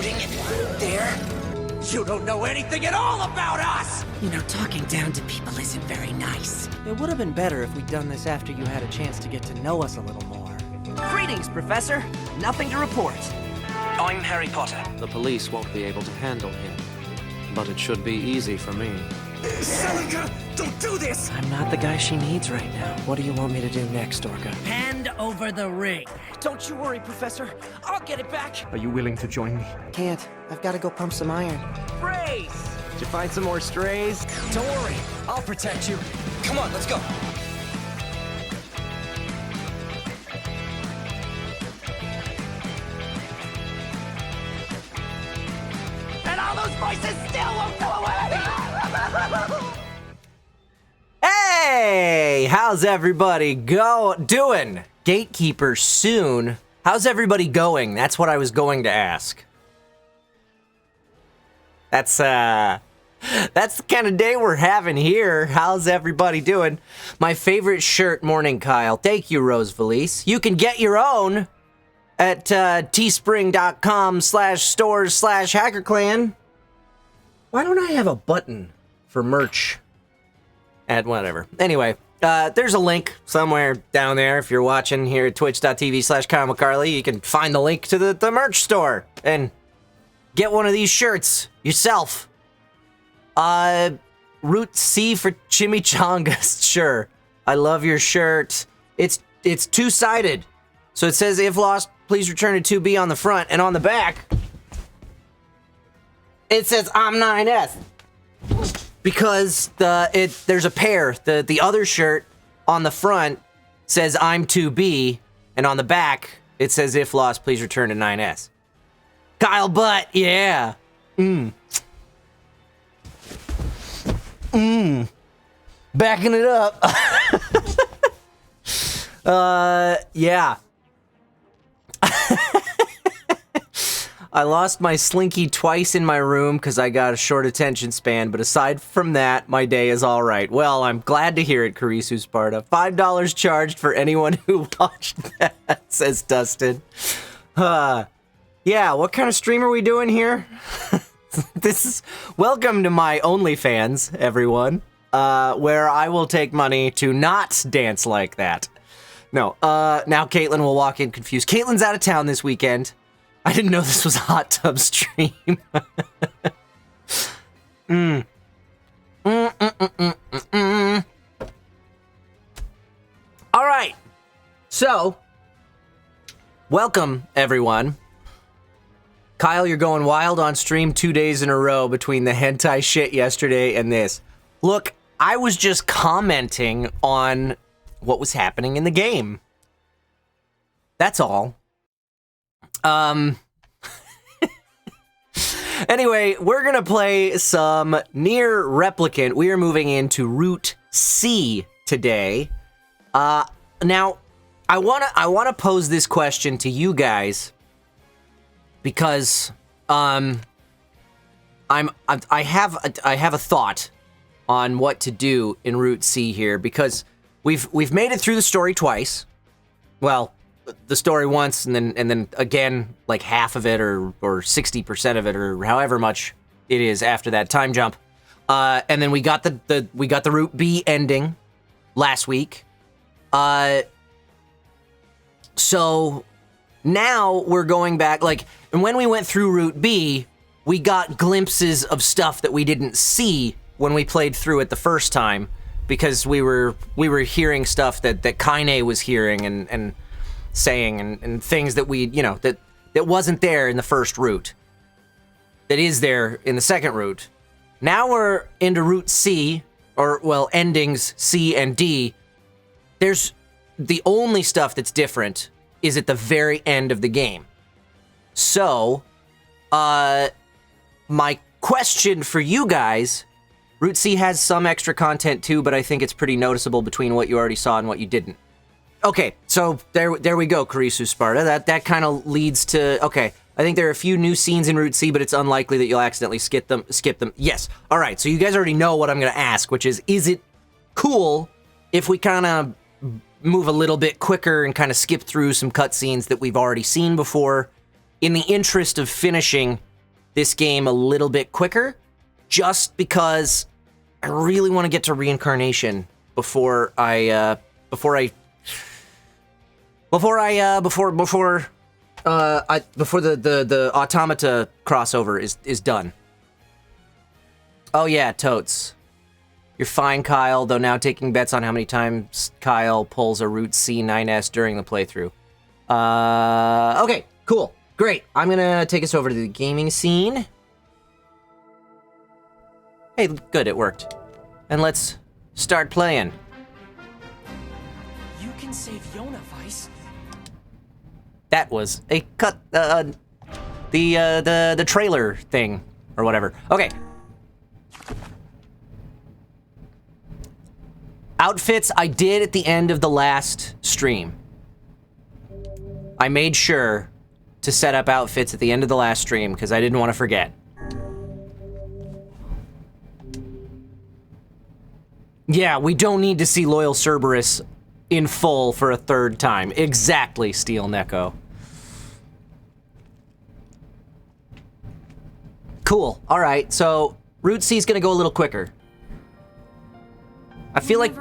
shooting there? You don't know anything at all about us! You know, talking down to people isn't very nice. It would have been better if we'd done this after you had a chance to get to know us a little more. Greetings, Professor. Nothing to report. I'm Harry Potter. The police won't be able to handle him, but it should be easy for me. Celica, don't do this! I'm not the guy she needs right now. What do you want me to do next, Orga? Hand over the ring. Don't you worry, Professor. I'll get it back. Are you willing to join me? Can't. I've got to go pump some iron. Brace! Did you find some more strays? Don't worry, I'll protect you. Come on, let's go. And all those voices still won't go away! Hey! How's everybody doing? Gatekeeper soon. How's everybody going? That's what I was going to ask. That's the kind of day we're having here. How's everybody doing? My favorite shirt, Morning Kyle. Thank you, Rose Valise. You can get your own at teespring.com/stores/hackerclan. Why don't I have a button for merch? At whatever. Anyway, there's a link somewhere down there. If you're watching here at twitch.tv/KyleMcCarley, you can find the link to the merch store and get one of these shirts yourself. Root C for chimichangas. Sure. I love your shirt. It's two-sided. So it says, if lost, please return to 2B on the front, and on the back, it says, I'm 9S. Because there's a pair. The other shirt on the front says, I'm 2B, and on the back, it says, if lost, please return to 9S. Kyle Butt, yeah. Backing it up. Yeah. I lost my Slinky twice in my room because I got a short attention span, but aside from that, my day is all right. Well, I'm glad to hear it, Karisu Sparta. $5 charged for anyone who watched that, says Dustin. Yeah, what kind of stream are we doing here? This is welcome to my OnlyFans, everyone, where I will take money to not dance like that. No, now Caitlin will walk in confused. Caitlin's out of town this weekend. I didn't know this was a hot tub stream. All right, so welcome everyone. Kyle, you're going wild on stream 2 days in a row between the hentai shit yesterday and this. Look, I was just commenting on what was happening in the game. That's all. Anyway, we're gonna play some NieR Replicant. We are moving into Route C today. Now, I wanna pose this question to you guys because I have a thought on what to do in Route C here because we've made it through the story twice. Well, the story once and then again like half of it or 60% of it or however much it is after that time jump. And then we got the Route B ending last week. So now we're going back and when we went through Route B, we got glimpses of stuff that we didn't see when we played through it the first time because we were hearing stuff that Kaine was hearing and saying and things that we, that wasn't there in the first route, that is there in the second route. Now we're into Route C, endings C and D. There's the only stuff that's different is at the very end of the game. So, my question for you guys, Route C has some extra content too, but I think it's pretty noticeable between what you already saw and what you didn't. Okay, so there we go, Karisu Sparta. That kind of leads to, okay, I think there are a few new scenes in Route C, but it's unlikely that you'll accidentally skip them. Yes. All right, so you guys already know what I'm going to ask, which is it cool if we kind of move a little bit quicker and kind of skip through some cutscenes that we've already seen before in the interest of finishing this game a little bit quicker, just because I really want to get to reincarnation before the automata crossover is done. Oh yeah, totes. You're fine, Kyle, though now taking bets on how many times Kyle pulls a Route C9S during the playthrough. Okay, cool. Great. I'm gonna take us over to the gaming scene. Hey, good, it worked. And let's start playing. You can save Yona, Vice. That was a cut, the trailer thing, or whatever. Okay. Outfits I did at the end of the last stream. I made sure to set up outfits at the end of the last stream because I didn't want to forget. Yeah, we don't need to see Loyal Cerberus in full for a third time. Exactly, Steel Neko. Cool. All right, so Route C is going to go a little quicker. I feel like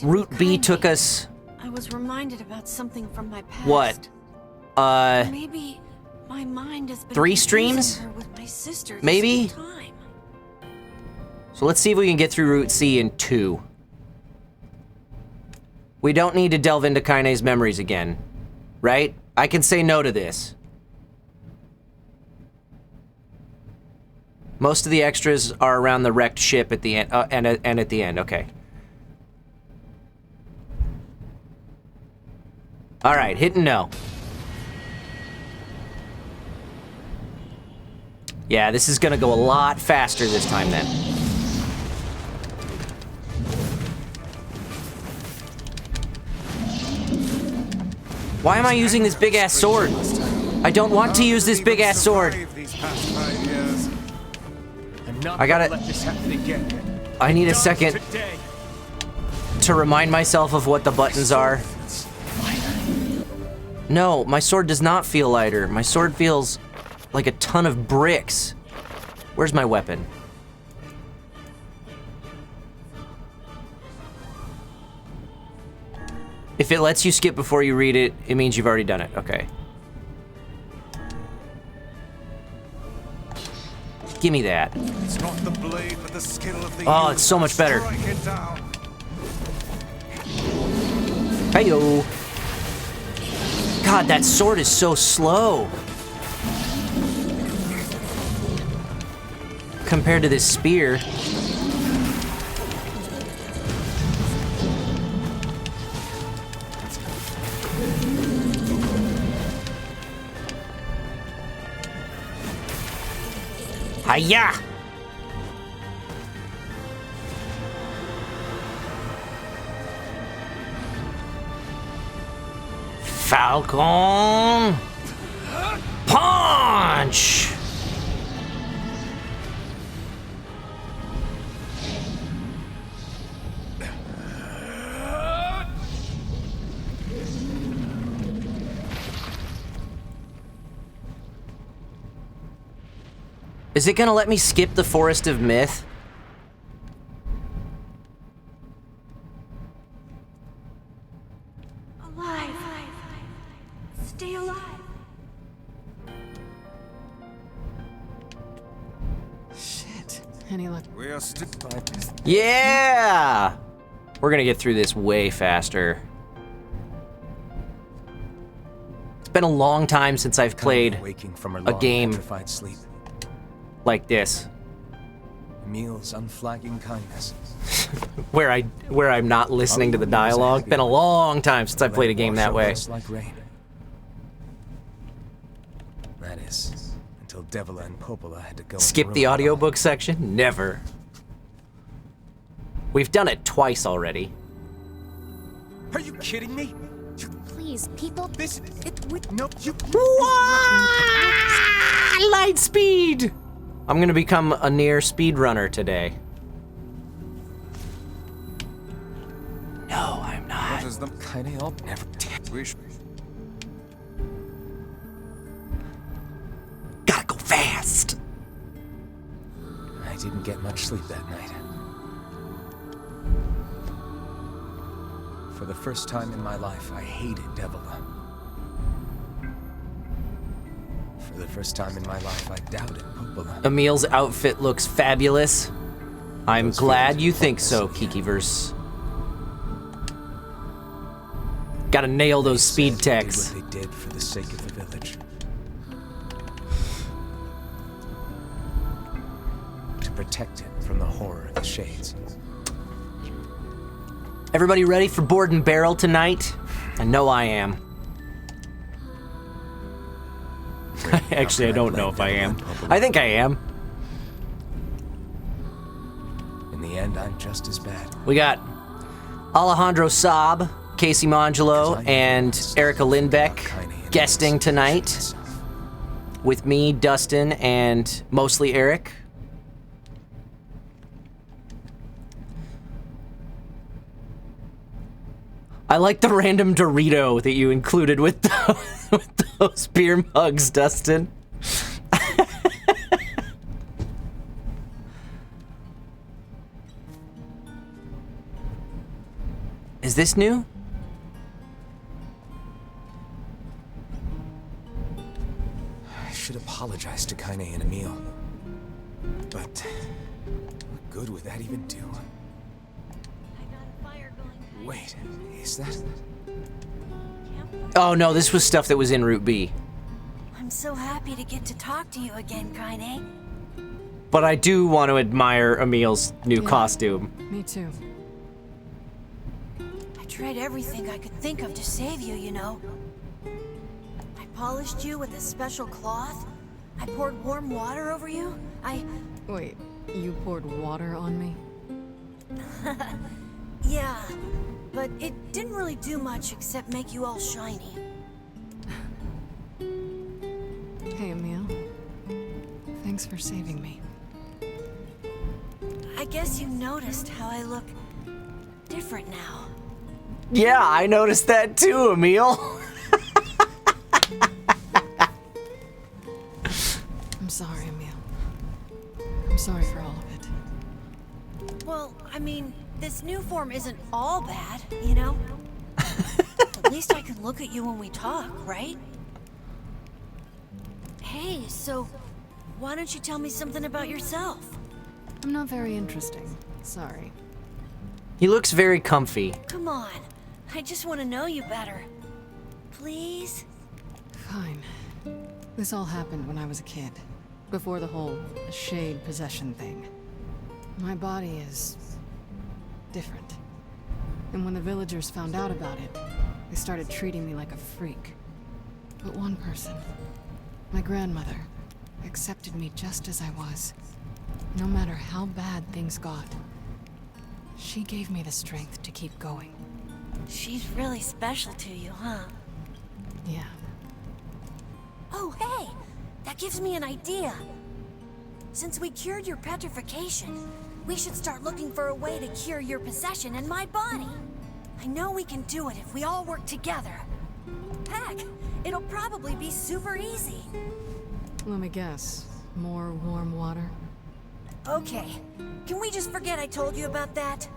Route B took us... I was reminded about something from my past. What? Maybe my mind has been 3 confusing streams? her with my sister this Maybe? whole time. So let's see if we can get through Route C in 2. We don't need to delve into Kaine's memories again, right? I can say no to this. Most of the extras are around the wrecked ship at the end, and at the end, okay. All right, hit and no. Yeah, this is gonna go a lot faster this time then. Why am I using this big-ass sword? I don't want to use this big-ass sword. I gotta... I need a second to remind myself of what the buttons are. No, my sword does not feel lighter. My sword feels like a ton of bricks. Where's my weapon? If it lets you skip before you read it, it means you've already done it. Okay. Give me that. It's not the blade, but the skill of the Oh, it's so much better. Hey-yo. God, that sword is so slow. Compared to this spear. Hiya! Falcon Punch! Is it gonna let me skip the Forest of Myth? Alive. Stay alive. Shit. Any luck? We are still Yeah! We're gonna get through this way faster. It's been a long time since I've played waking from her a long, game petrified sleep. like this, Emil's unflagging kindness. where I'm not listening to the dialogue. Been a long time since I played a game that way. Like rain. That is, until Devila and Popola had to go. Skip the audiobook section? Never. We've done it twice already. Are you kidding me? Please, people. This no you Light speed! I'm gonna become a NieR speedrunner today. No, I'm not. What is the Kinda all never. wish? Gotta go fast. didn't get much sleep that night. For the first time in my life, I hated Devila. For the first time in my life, I doubted Popola. Emil's outfit looks fabulous. I'm glad you think so, Kikiverse. Gotta nail those speed techs. What they did for the sake of the village. To protect it from the horror of the Shades. Everybody ready for Board and Barrel tonight? I know I am. Actually, I don't know if I am. I think I am. In the end, I'm just as bad. We got Alejandro Saab, Casey Mangelo, and Erica Lindbeck guesting tonight with me, Dustin, and mostly Eric. I like the random Dorito that you included with those beer mugs, Dustin. Is this new? I should apologize to Kaine and Emil. But what good would that even do? Wait, is that... Oh no, this was stuff that was in Route B. I'm so happy to get to talk to you again, Kaine. But I do want to admire Emil's new costume. Me too. I tried everything I could think of to save you, you know. I polished you with a special cloth. I poured warm water over you. Wait, you poured water on me? Yeah, but it didn't really do much except make you all shiny. Hey, Emil. Thanks for saving me. I guess you noticed how I look different now. Yeah, I noticed that too, Emil. I'm sorry, Emil. I'm sorry for all of it. Well, I mean, this new form isn't all bad, you know? At least I can look at you when we talk, right? Hey, so why don't you tell me something about yourself? I'm not very interesting. Sorry. He looks very comfy. Come on, I just want to know you better. Please? Fine. This all happened when I was a kid. Before the whole shade possession thing. My body is... different. And when the villagers found out about it, they started treating me like a freak. But one person, my grandmother, accepted me just as I was. No matter how bad things got. She gave me the strength to keep going. She's really special to you, huh? Yeah. Oh, hey! That gives me an idea. Since we cured your petrification, we should start looking for a way to cure your possession in my body. I know we can do it if we all work together. Heck, it'll probably be super easy. Let me guess. More warm water? Okay, can we just forget I told you about that?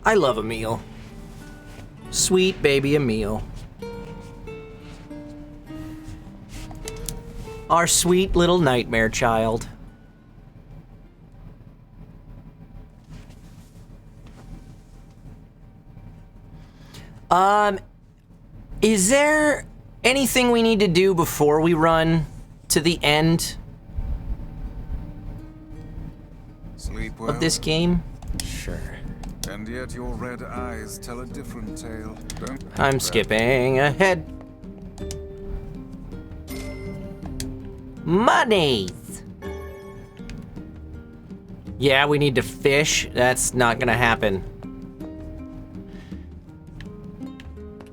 I love Emil. Sweet baby Emil. Our sweet little nightmare child. Is there anything we need to do before we run to the end Sleep well, of this game? Sure. and yet your red eyes tell a different tale. Don't I'm skipping ahead. Monies! Yeah, we need to fish. That's not gonna happen.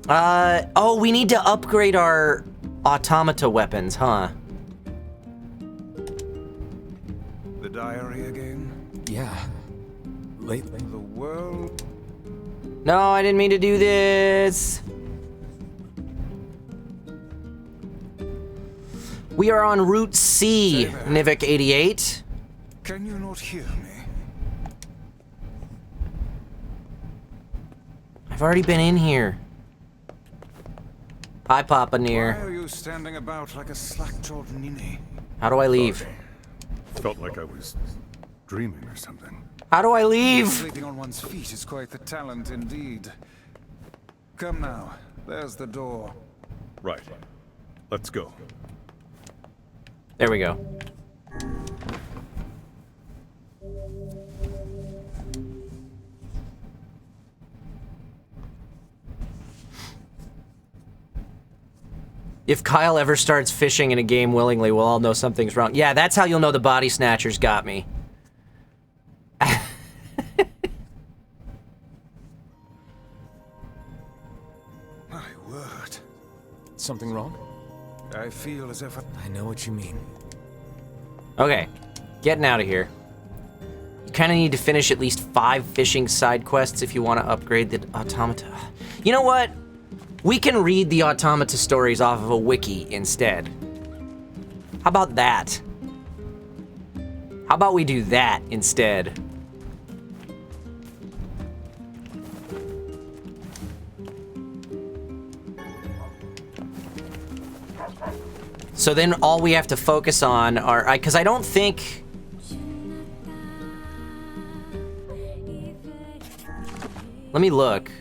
Oh, we need to upgrade our automata weapons, huh? The diary again? Yeah. Lately. The world? No, I didn't mean to do this. We are on Route C, Say there. Nivik 88. Can you not hear me? I've already been in here. Hi, Papa Why NieR. are you standing about like a slack-jawed ninny? How do I leave? Felt like I was dreaming or something. How do I leave? Sleeping on one's feet is quite the talent indeed. Come now, there's the door. Right. Let's go. There we go. If Kyle ever starts fishing in a game willingly, we'll all know something's wrong. Yeah, that's how you'll know the body snatchers got me. My word. Something wrong? I feel as if I know what you mean. Okay, getting out of here. You kind of need to finish at least 5 fishing side quests if you want to upgrade the automata. You know what? We can read the automata stories off of a wiki instead. How about that? How about we do that instead? So then all we have to focus on are, because I don't think... Let me look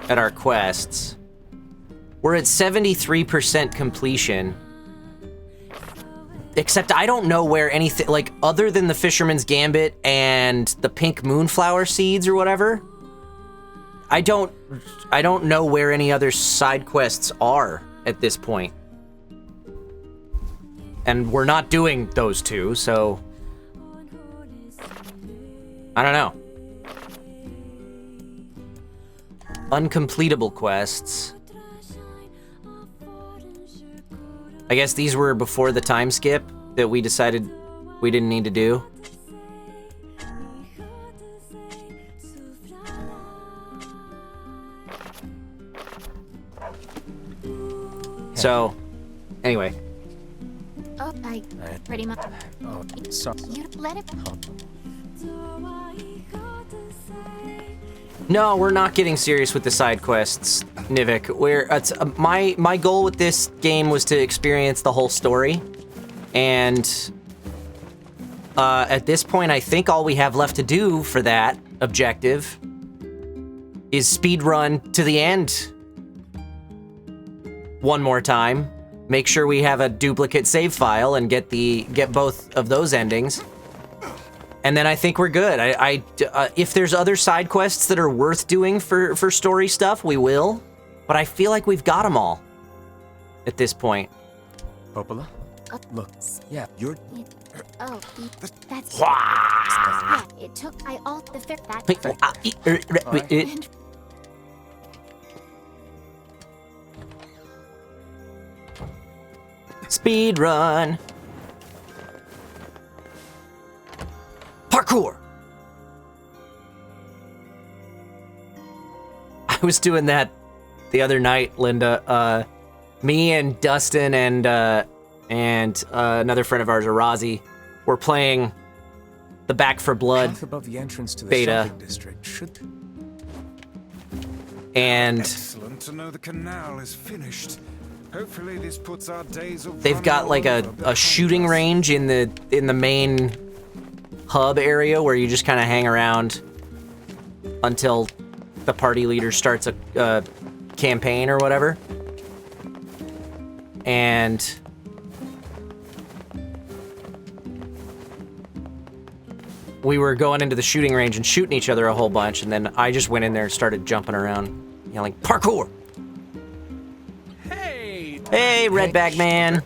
at our quests. We're at 73% completion. Except I don't know where anything, like, other than the Fisherman's Gambit and the pink moonflower seeds or whatever, I don't know where any other side quests are at this point. And we're not doing those two, so... I don't know. Uncompletable quests. I guess these were before the time skip that we decided we didn't need to do. So, anyway. Oh, I pretty much. Oh, sorry. You let it. No, we're not getting serious with the side quests, Nivik. My goal with this game was to experience the whole story, and at this point, I think all we have left to do for that objective is speedrun to the end one more time. Make sure we have a duplicate save file and get both of those endings. And then I think we're good. If there's other side quests that are worth doing for story stuff, we will. But I feel like we've got them all at this point. Popola? Look, yeah, you're... Oh, that's... Yeah, it took... I all the fair... That... Speed run. Parkour. I was doing that the other night, Linda. Me and Dustin and another friend of ours, Arazi, were playing the Back for Blood Path above the entrance to the beta. shopping district should... And excellent to know the canal is finished. Hopefully this puts our days of they've got like a shooting range in the main hub area where you just kind of hang around until the party leader starts a campaign or whatever. And we were going into the shooting range and shooting each other a whole bunch, and then I just went in there and started jumping around, yelling, "Parkour!" Hey, Redback Man.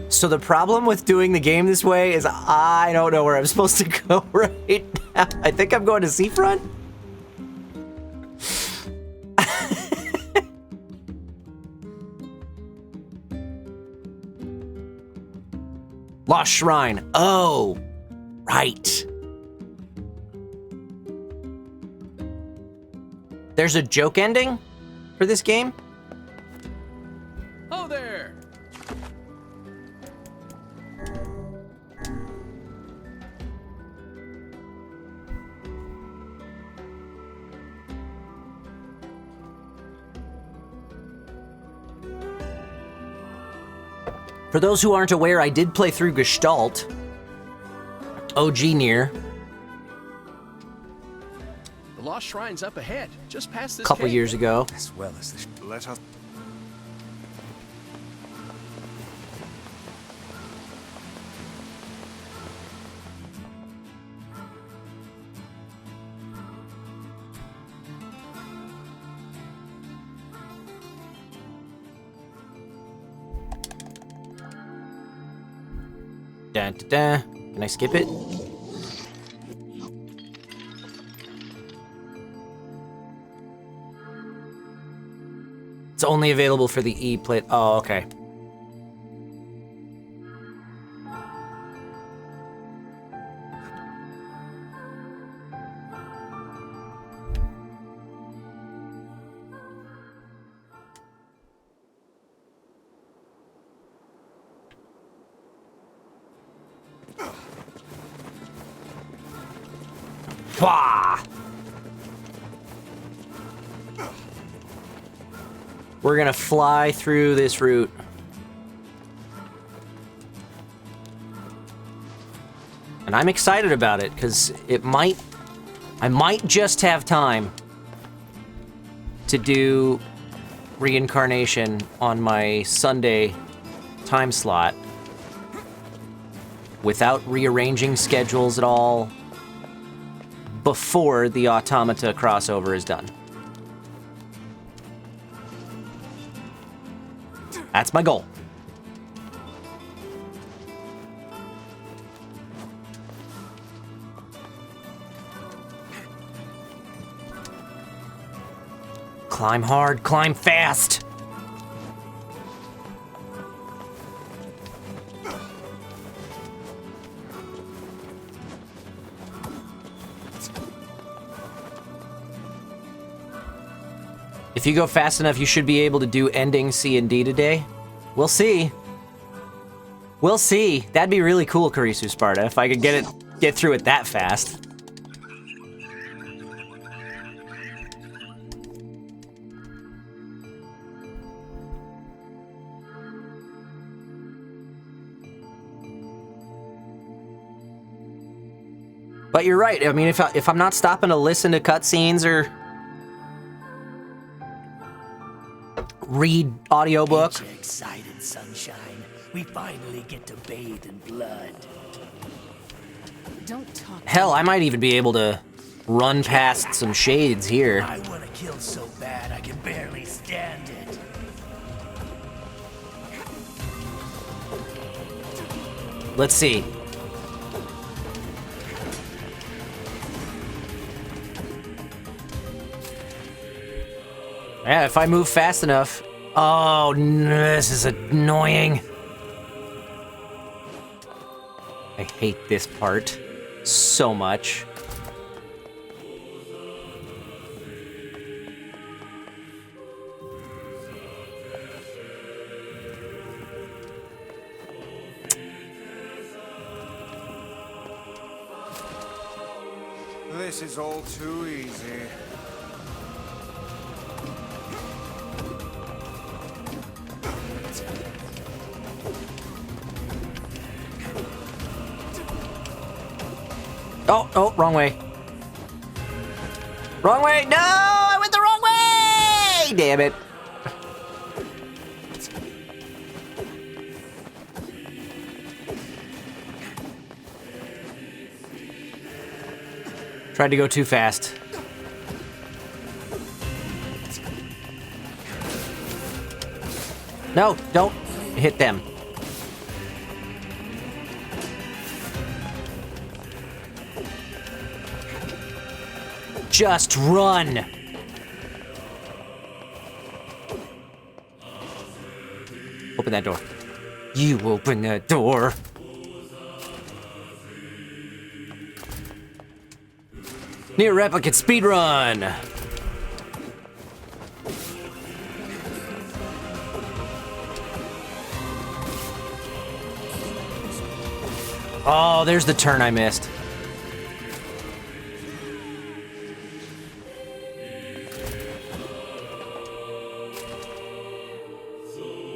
So the problem with doing the game this way is I don't know where I'm supposed to go right now. I think I'm going to Seafront. Lost Shrine. Oh, right. There's a joke ending for this game? Oh there! For those who aren't aware, I did play through Gestalt. OG NieR. The Lost Shrine's up ahead, just past A this couple cave. years ago. As well as the... Let us... Dun, dun, dun. Can I skip it? It's only available for the E plate. Oh, okay. Wah! We're gonna fly through this route. And I'm excited about it, because I might just have time to do reincarnation on my Sunday time slot without rearranging schedules at all before the Automata crossover is done. That's my goal. Climb hard, climb fast. If you go fast enough, you should be able to do ending C and D today. We'll see. We'll see. That'd be really cool, Karisu Sparta, if I could get through it that fast. But you're right. I mean, if I'm not stopping to listen to cutscenes or read audiobook. Ain't you excited, sunshine? We finally get to bathe in blood. Don't talk. Hell, I might even be able to run past some shades here. I want to kill so bad I can barely stand it. Let's see. Yeah, if I move fast enough. Oh, this is annoying. I hate this part so much. This is all too easy. Oh, wrong way. Wrong way! No! I went the wrong way! Damn it. Tried to go too fast. No, don't hit them. Just run. Open that door. You open that door. NieR Replicant speedrun. Oh, there's the turn I missed.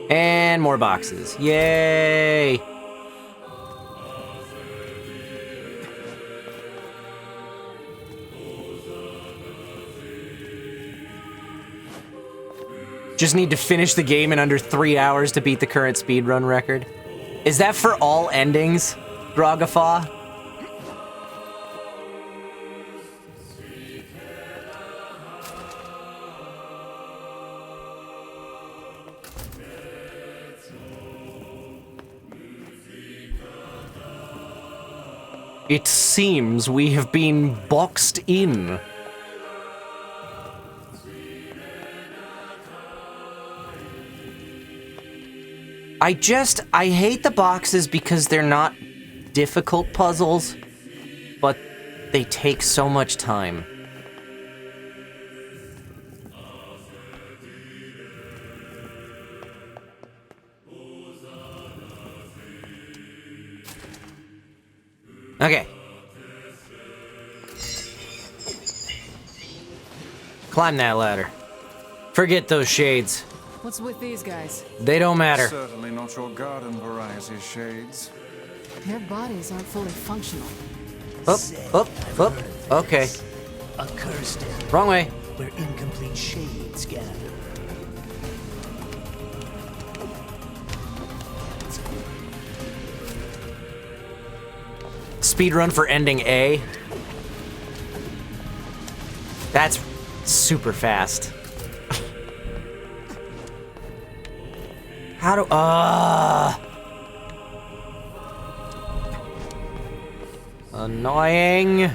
And more boxes. Yay! Just need to finish the game in under 3 hours to beat the current speedrun record. Is that for all endings, Grogafa? It seems we have been boxed in. I hate the boxes because they're not difficult puzzles, but they take so much time. Okay. Climb that ladder. Forget those shades. What's with these guys? They don't matter. Certainly not your garden variety shades. Their bodies aren't fully functional. Up. Okay. A cursed area Wrong way. where incomplete shades gather. Speedrun for ending A. That's super fast. How do... Annoying.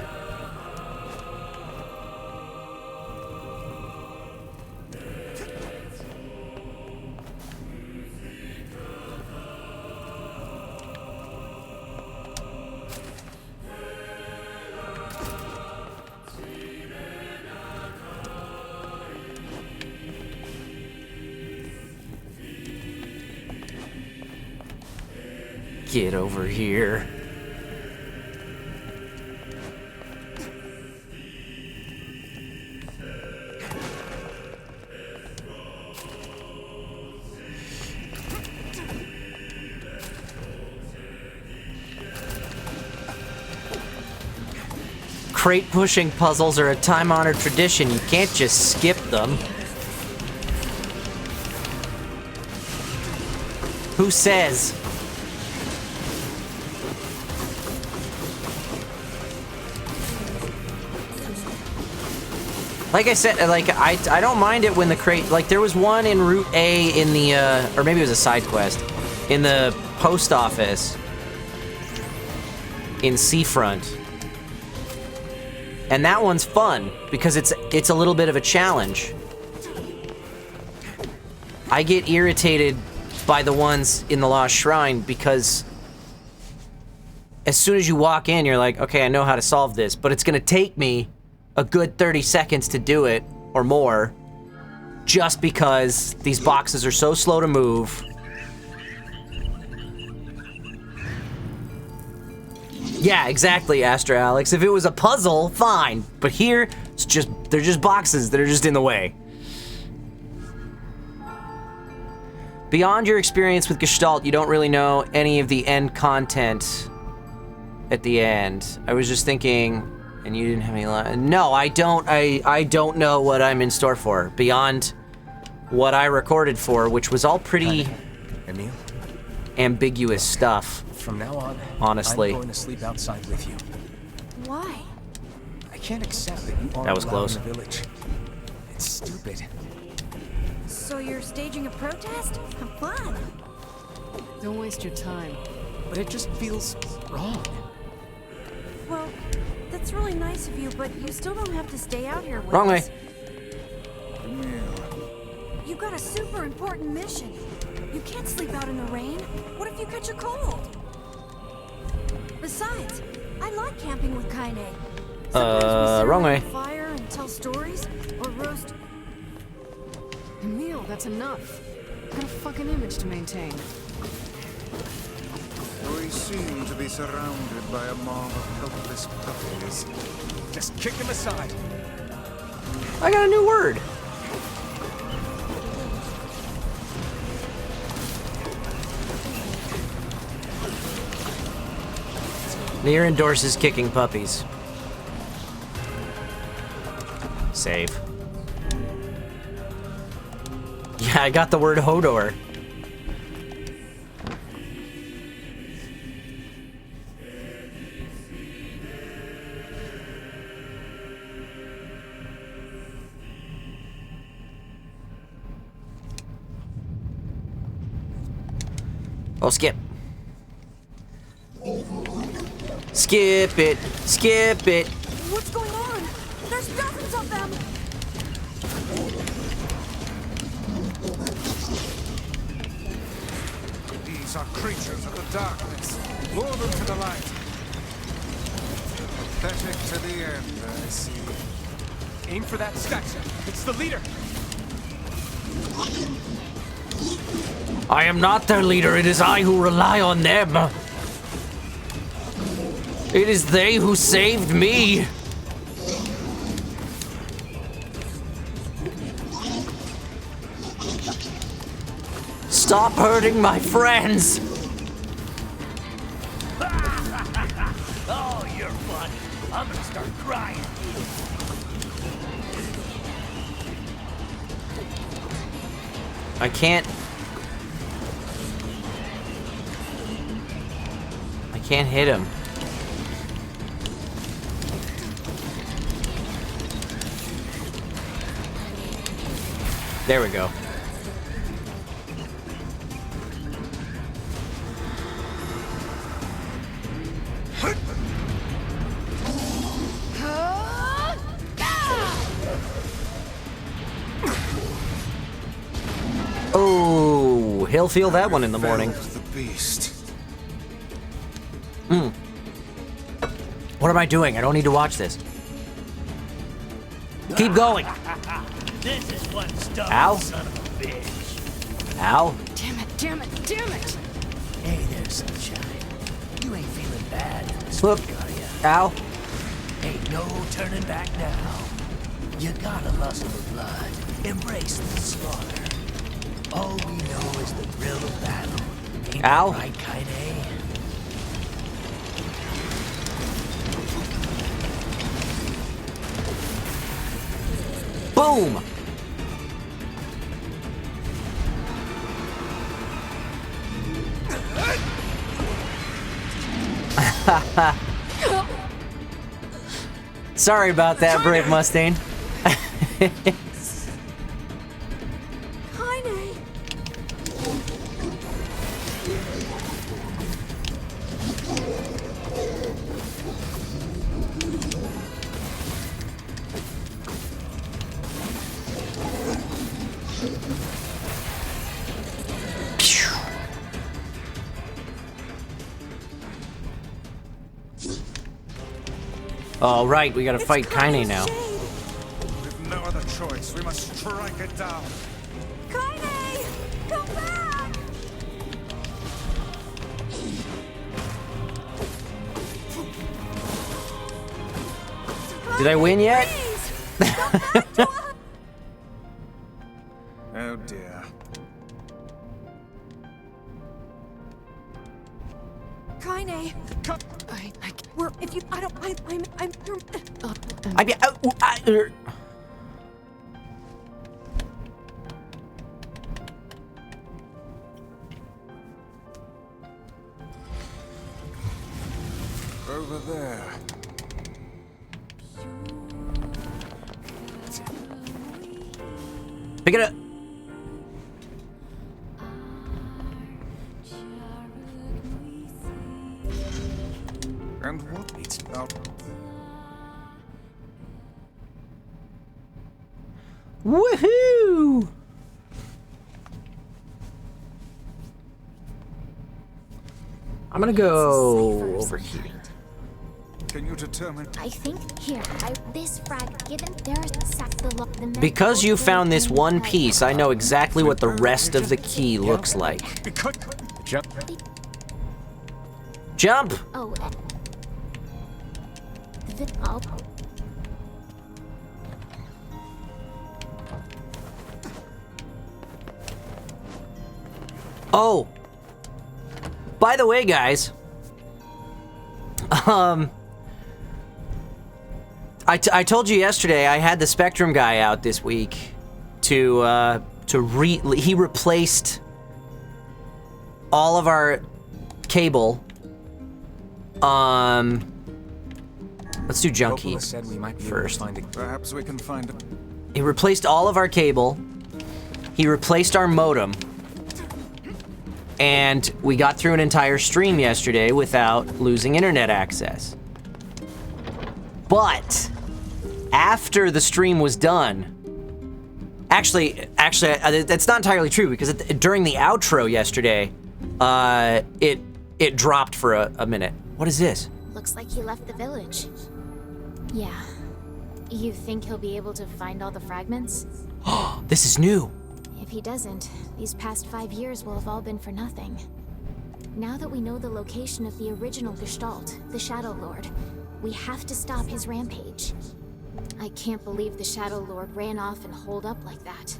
Get over here. Crate pushing puzzles are a time-honored tradition. You can't just skip them. Who says? Like I said, like, I don't mind it when the crate, like, there was one in Route A in the, or maybe it was a side quest, in the post office in Seafront. And that one's fun, because it's a little bit of a challenge. I get irritated by the ones in the Lost Shrine, because as soon as you walk in, you're like, okay, I know how to solve this, but it's gonna take me a good 30 seconds to do it, or more, just because these boxes are so slow to move. Yeah, exactly, Astra Alex. If it was a puzzle, fine. But here, they're just boxes that are just in the way. Beyond your experience with Gestalt, you don't really know any of the end content at the end. I was just thinking... And you didn't have any... No, I don't. I don't know what I'm in store for. Beyond what I recorded for, which was all pretty... Emil? Ambiguous stuff. From now on, honestly. I'm going to sleep outside with you. Why? I can't accept that you aren't That was allowed close. in the village. It's stupid. So you're staging a protest? Have fun. Don't waste your time. But it just feels wrong. Well, that's really nice of you, but you still don't have to stay out here with Wrong way. us. You got a super important mission. You can't sleep out in the rain. What if you catch a cold? Besides, I like camping with Kaine. Sometimes we sit wrong around way. a fire and tell stories, or roast. Emil, that's enough. Got a fucking image to maintain. Breathe. seem to be surrounded by a mob of helpless puppies. Just kick him aside. I got a new word. NieR endorses kicking puppies. Save. Yeah, I got the word Hodor. Oh, skip. Skip it. Skip it. What's going on? There's dozens of them! These are creatures of the darkness. Lure them to the light. Pathetic to the end, I see. Aim for that statue. It's the leader. I am not their leader. It is I who rely on them. It is they who saved me. Stop hurting my friends. Oh, you're funny. I'm gonna start crying. I can't hit him. There we go. Oh, he'll feel that one in the morning. The beast. What am I doing? I don't need to watch this. Keep going. This is one stubborn Ow. son of a bitch. Ow. Damn it, damn it, damn it! Hey there, sunshine. You ain't feeling bad this Whoop. week, are ya? Ow. Ain't no turning back now. You gotta lust for blood. Embrace the slaughter. All we know is the thrill of battle. Ain't Ow. that right, Kaine? Boom. Sorry about that, Brave Mustang. Kaine! All right, we gotta fight Kaine now. With no other choice, we must strike it down. Kaine! Come back! Did I win yet? Please! Come back to us! Oh dear. Kaine! We're, if you, I'm, you're, Over there. Pick it up. And what it's out. Woohoo! I'm gonna go over here. Can you determine? I think here, this frag given there's the Because you found this one piece, I know exactly what the rest of the key looks like. Because jump. Jump! Oh, Oh! By the way, guys, I told you yesterday I had the Spectrum guy out this week he replaced all of our cable. Let's do junkie said we might be first. Able to find it. Perhaps we can find it. He replaced all of our cable. He replaced our modem. And we got through an entire stream yesterday without losing internet access. But after the stream was done, actually, that's not entirely true because during the outro yesterday, it dropped for a minute. What is this? looks like he left the village. Yeah. You think he'll be able to find all the fragments? This is new. If he doesn't, these past 5 years will have all been for nothing. Now that we know the location of the original Gestalt, the Shadow Lord, we have to stop his rampage. I can't believe the Shadow Lord ran off and holed up like that.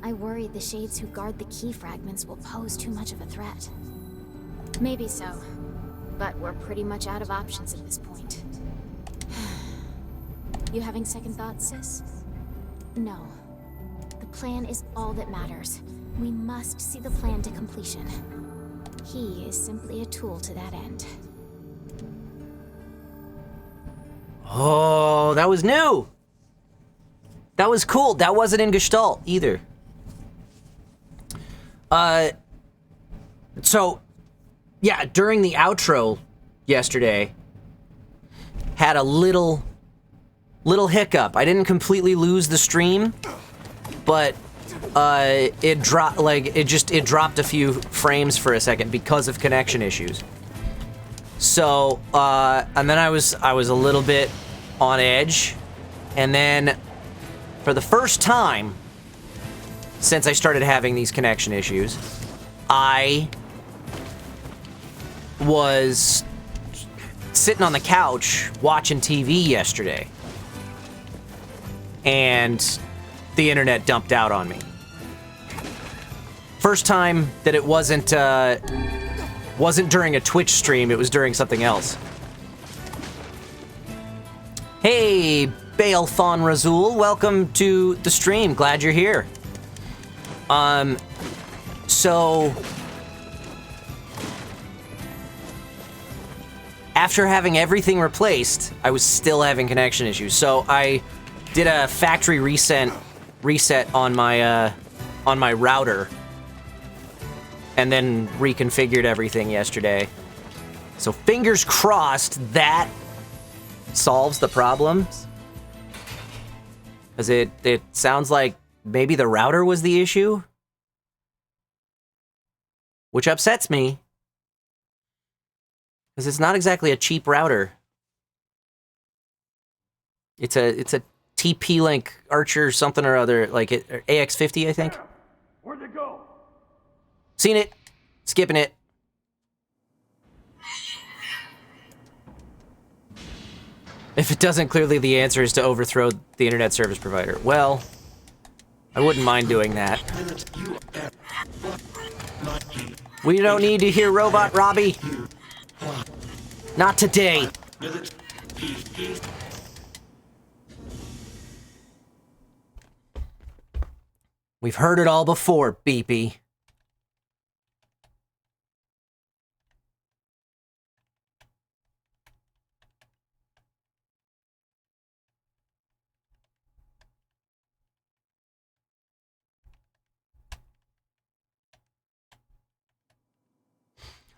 I worry the Shades who guard the key fragments will pose too much of a threat. Maybe so, but we're pretty much out of options at this point. You having second thoughts, sis? No. The plan is all that matters. We must see the plan to completion. He is simply a tool to that end. Oh, that was new. That was cool. That wasn't in Gestalt either. So, yeah, during the outro yesterday, had a little hiccup. I didn't completely lose the stream, but it dropped it dropped a few frames for a second because of connection issues. So, and then I was a little bit on edge, and then for the first time since I started having these connection issues, I was sitting on the couch watching TV yesterday, and the internet dumped out on me. First time that it wasn't during a Twitch stream, it was during something else. Hey, Balthon Razul, welcome to the stream. Glad you're here. So after having everything replaced, I was still having connection issues. So I did a factory reset on my router, and then reconfigured everything yesterday. So fingers crossed that solves the problems. Because it sounds like maybe the router was the issue, which upsets me. Because it's not exactly a cheap router. It's a TP-Link Archer something or other, like it AX50, I think. Where'd they go? Seen it. Skipping it. If it doesn't, clearly the answer is to overthrow the internet service provider. Well, I wouldn't mind doing that. We don't need to hear Robot Robbie. Not today. We've heard it all before, Beepy.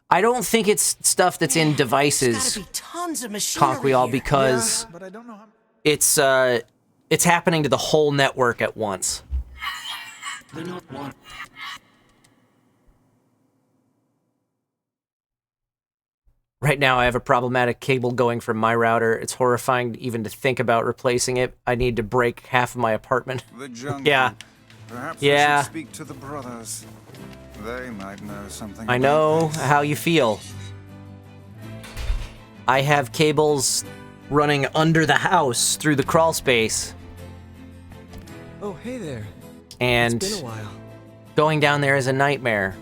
I don't think it's stuff that's in devices, Gotta be tons of machinery Conquial, here. because But I don't know how. it's happening to the whole network at once. Right now, I have a problematic cable going from my router. It's horrifying even to think about replacing it. I need to break half of my apartment. The jungle. Yeah. Perhaps Yeah. we should speak to the brothers. They might know something. I about know this. how you feel. I have cables running under the house through the crawl space. Oh, hey there. And It's been a while. going down there is a nightmare.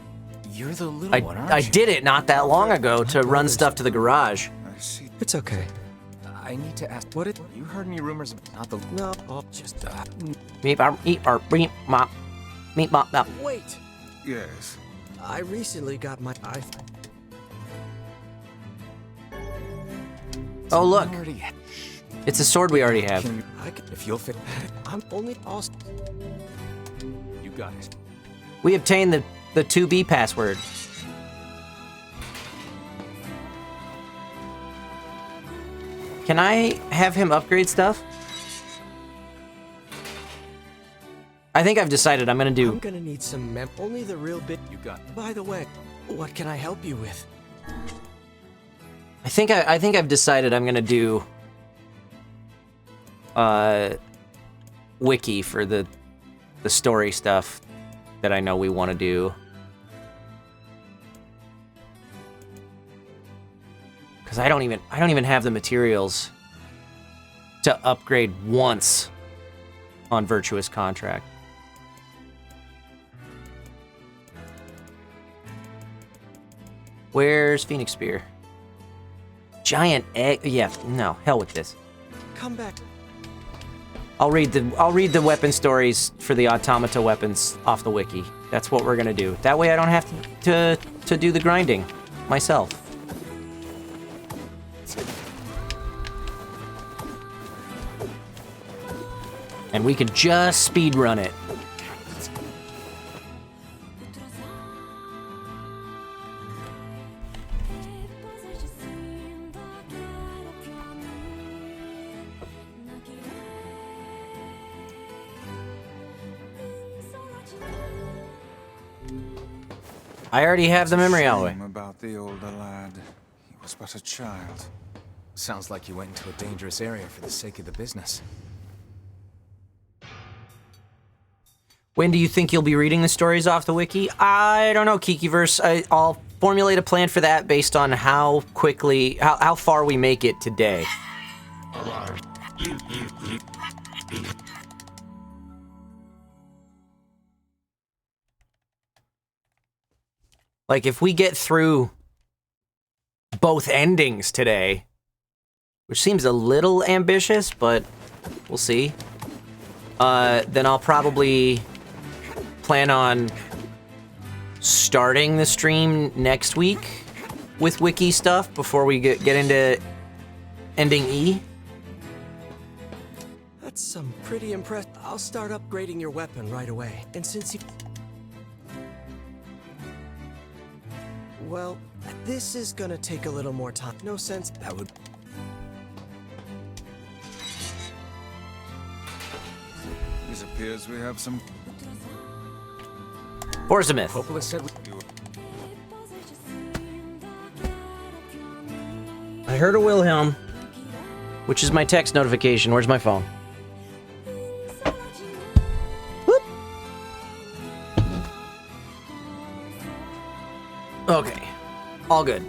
You're the little one, aren't you? I did it not that long ago to run stuff to the garage. I see. It's okay. I need to ask. What it? You heard any rumors? Not the. No. Just Meep, meep, mop. Meep, mop, mop. Wait. Yes. I recently got my Oh, look. Already. It's a sword we already have. If you'll fit. I'm only also. You got it. We obtained the 2B password. Can I have him upgrade stuff? I think I've decided I'm gonna do. I'm gonna need some only the real bit. You got it. By the way, what can I help you with? I think I've decided I'm gonna do wiki for the story stuff that I know we want to do. Cuz I don't even have the materials to upgrade once on Virtuous Contract. Where's Phoenix Spear? Giant egg. Yeah, no, hell with this. Come back. I'll read the weapon stories for the automata weapons off the wiki. That's what we're gonna do. That way I don't have to do the grinding myself. And we can just speed run it. I already have the memory alloy. Shame about the older lad. He was but a child. Sounds like you went into a dangerous area for the sake of the business. When do you think you'll be reading the stories off the wiki? I don't know, Kikiverse. I'll formulate a plan for that based on how far we make it today. Like, if we get through both endings today, which seems a little ambitious, but we'll see, then I'll probably plan on starting the stream next week with wiki stuff before we get into ending E. That's some pretty impressive. I'll start upgrading your weapon right away. And since you... Well, this is gonna take a little more time. No sense. That would. It appears we have some. Borzamith. Popola said we. I heard a Wilhelm, which is my text notification. Where's my phone? Whoop. Okay, all good.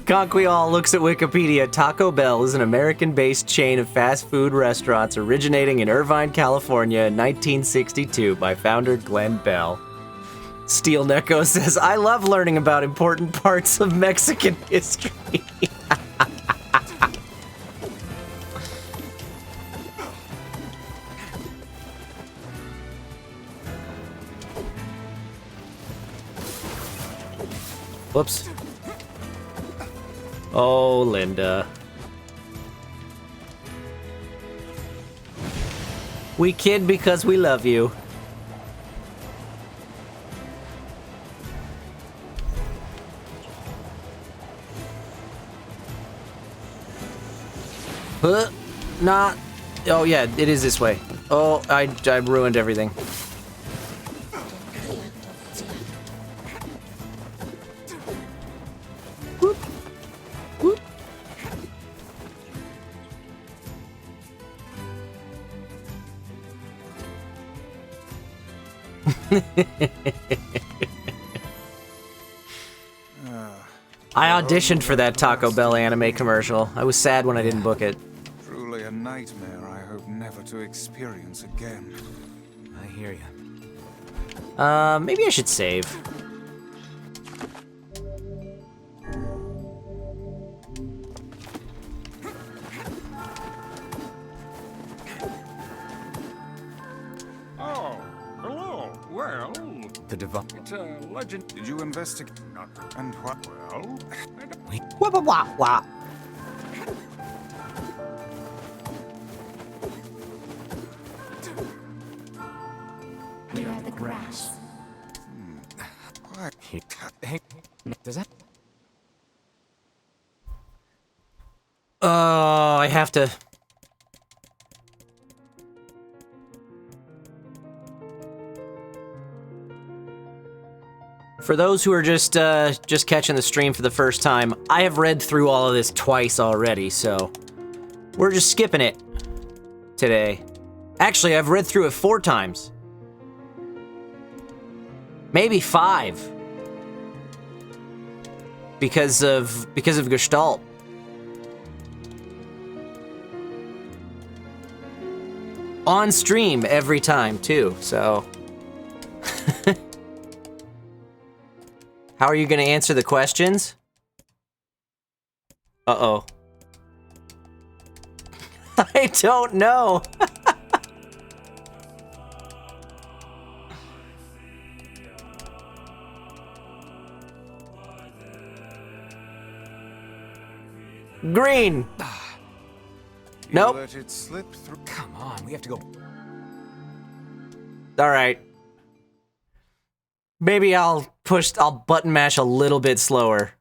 Conquial looks at Wikipedia. Taco Bell is an American-based chain of fast food restaurants originating in Irvine, California in 1962 by founder Glenn Bell. Steel Neko says, I love learning about important parts of Mexican history. Whoops. Oh, Linda. We kid because we love you. Not. Oh yeah, it is this way. Oh, I ruined everything. Whoop. Whoop. I auditioned for that Taco Bell anime commercial. I was sad when I didn't book it. Truly a nightmare I hope never to experience again. I hear you. Maybe I should save. Oh, hello. Well, The divine. it's a legend. Did you investigate? And what? Well, Wah, wah, wah, wah. We are the grass. what? Hey, does that? I have to. For those who are just catching the stream for the first time, I have read through all of this twice already, so we're just skipping it today. Actually, I've read through it 4 times. Maybe 5. Because of Gestalt. On stream every time too, so how are you gonna answer the questions? Uh-oh. I don't know. Green. You Nope. let it slip through. Come on, we have to go. All right. Maybe I'll button mash a little bit slower.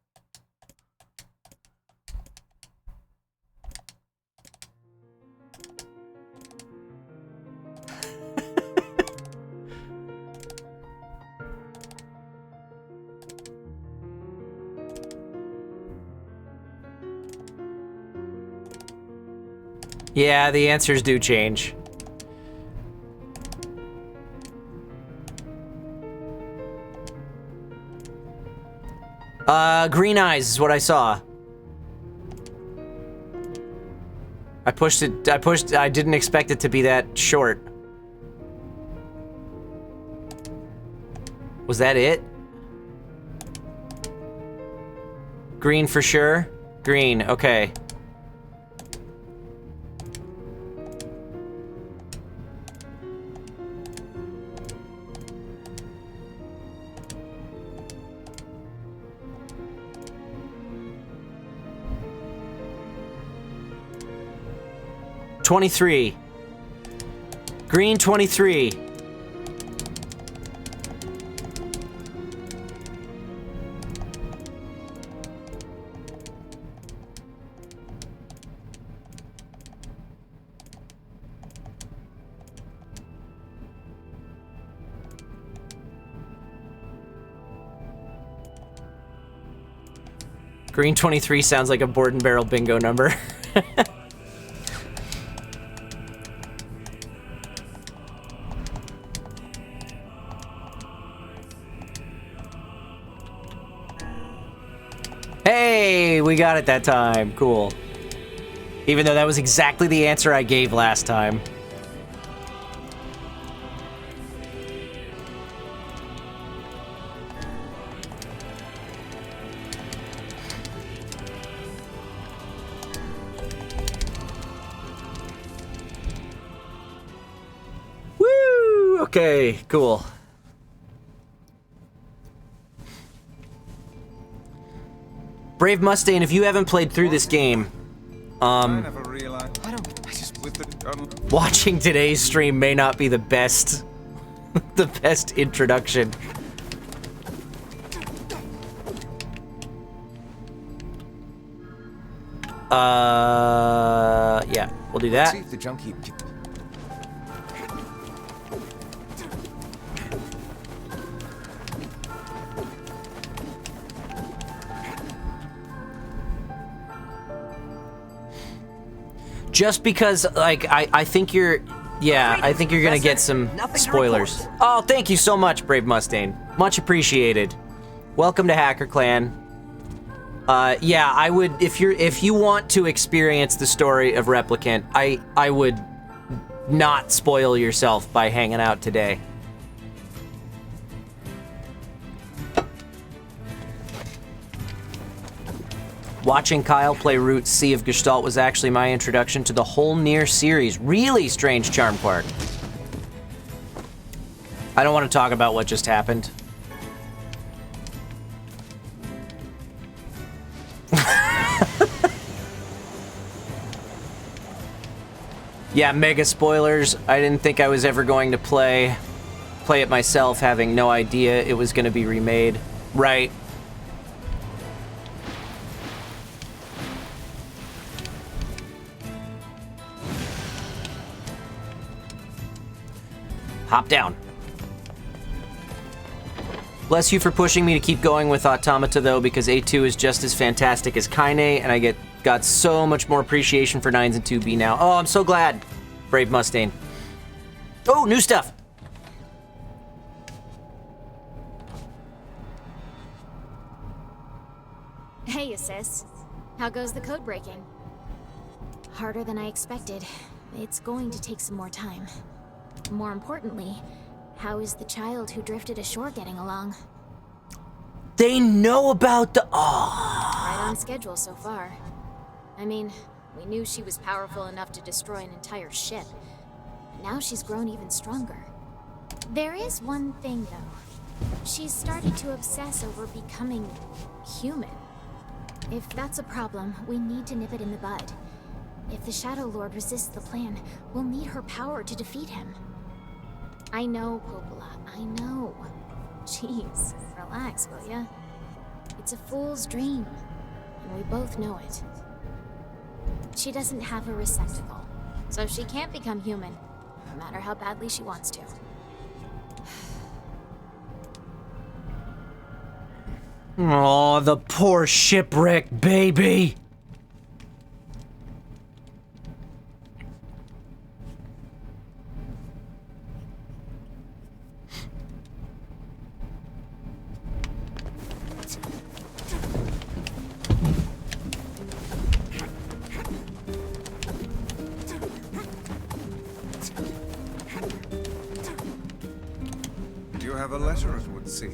Yeah, the answers do change. Green eyes is what I saw. I didn't expect it to be that short. Was that it? Green for sure? Green, okay. $23. Green 23. Green 23 sounds like a board and barrel bingo number. Hey, we got it that time. Cool. Even though that was exactly the answer I gave last time. Woo! Okay, cool. Brave Mustang, if you haven't played through this game, I never realized. I just with the watching today's stream may not be the best, the best introduction. Yeah, we'll do that. See if the junkie. Just because, like, I think you're Yeah, I think you're gonna get some spoilers. Oh, thank you so much, Brave Mustang. Much appreciated. Welcome to Hacker Clan. Yeah, I would, if you want to experience the story of Replicant, I would not spoil yourself by hanging out today. Watching Kyle play Route C of Gestalt was actually my introduction to the whole NieR series. Really, Strange Charm Quark. I don't want to talk about what just happened. Yeah, mega spoilers. I didn't think I was ever going to play it myself, having no idea it was going to be remade. Right. Hop down. Bless you for pushing me to keep going with Automata, though, because A2 is just as fantastic as Kaine, and I got so much more appreciation for 9s and 2B now. Oh, I'm so glad, Brave Mustang. Oh, new stuff. Hey, Assist. How goes the code breaking? Harder than I expected. It's going to take some more time. More importantly, how is the child who drifted ashore getting along? They know about the... Right on schedule so far. I mean, we knew she was powerful enough to destroy an entire ship. But now she's grown even stronger. There is one thing, though. She's started to obsess over becoming human. If that's a problem, we need to nip it in the bud. If the Shadow Lord resists the plan, we'll need her power to defeat him. I know, Popola, I know. Jeez, relax, will ya? It's a fool's dream, and we both know it. She doesn't have a receptacle, so she can't become human, no matter how badly she wants to. Oh, the poor shipwreck baby. You have a letter, it would seem.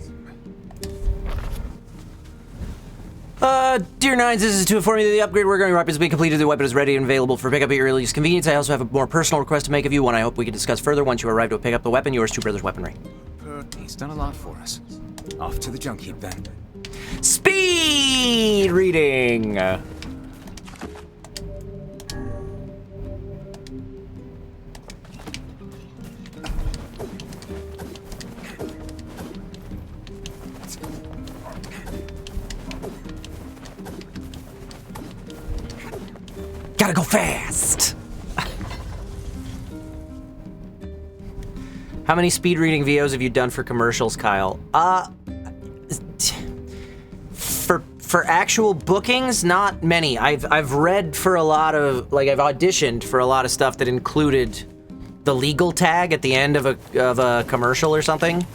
Dear Nines, this is to inform you that the upgrade we're going to wrap has been completed. The weapon is ready and available for pickup at your earliest convenience. I also have a more personal request to make of you, one I hope we can discuss further once you arrive to pick up the weapon. Yours, Two Brothers Weaponry. He's done a lot for us. Off to the junk heap, then. Speed reading! Gotta go fast! How many speed reading VOs have you done for commercials, Kyle? For actual bookings, not many. I've read for a lot of, like, I've auditioned for a lot of stuff that included the legal tag at the end of a commercial or something.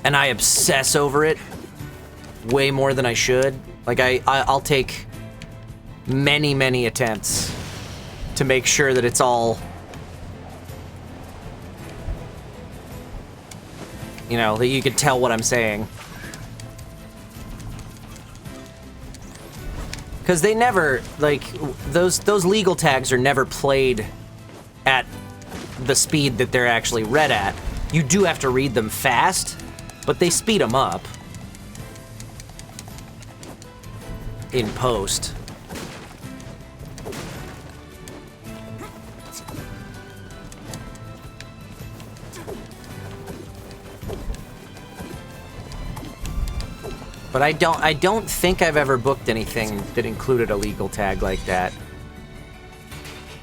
And I obsess over it way more than I should. Like, I'll take many attempts to make sure that it's all, you know, that you could tell what I'm saying. Because they never, like, those legal tags are never played at the speed that they're actually read at. You do have to read them fast, but they speed them up in post. But I don't think I've ever booked anything that included a legal tag like that.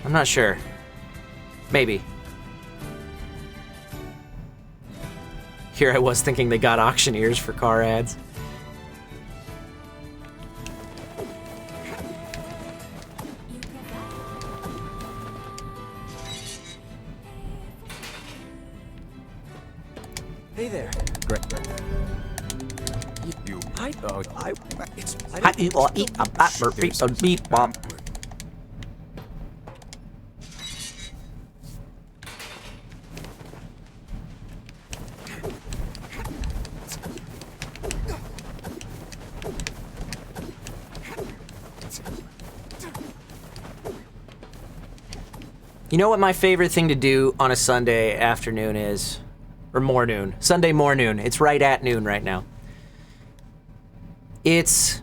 I'm not sure. Maybe. Here I was thinking they got auctioneers for car ads. Hey there. Great. You... It's... You know what my favorite thing to do on a Sunday afternoon is? Or mornoon. Sunday mornoon. It's right at noon right now. It's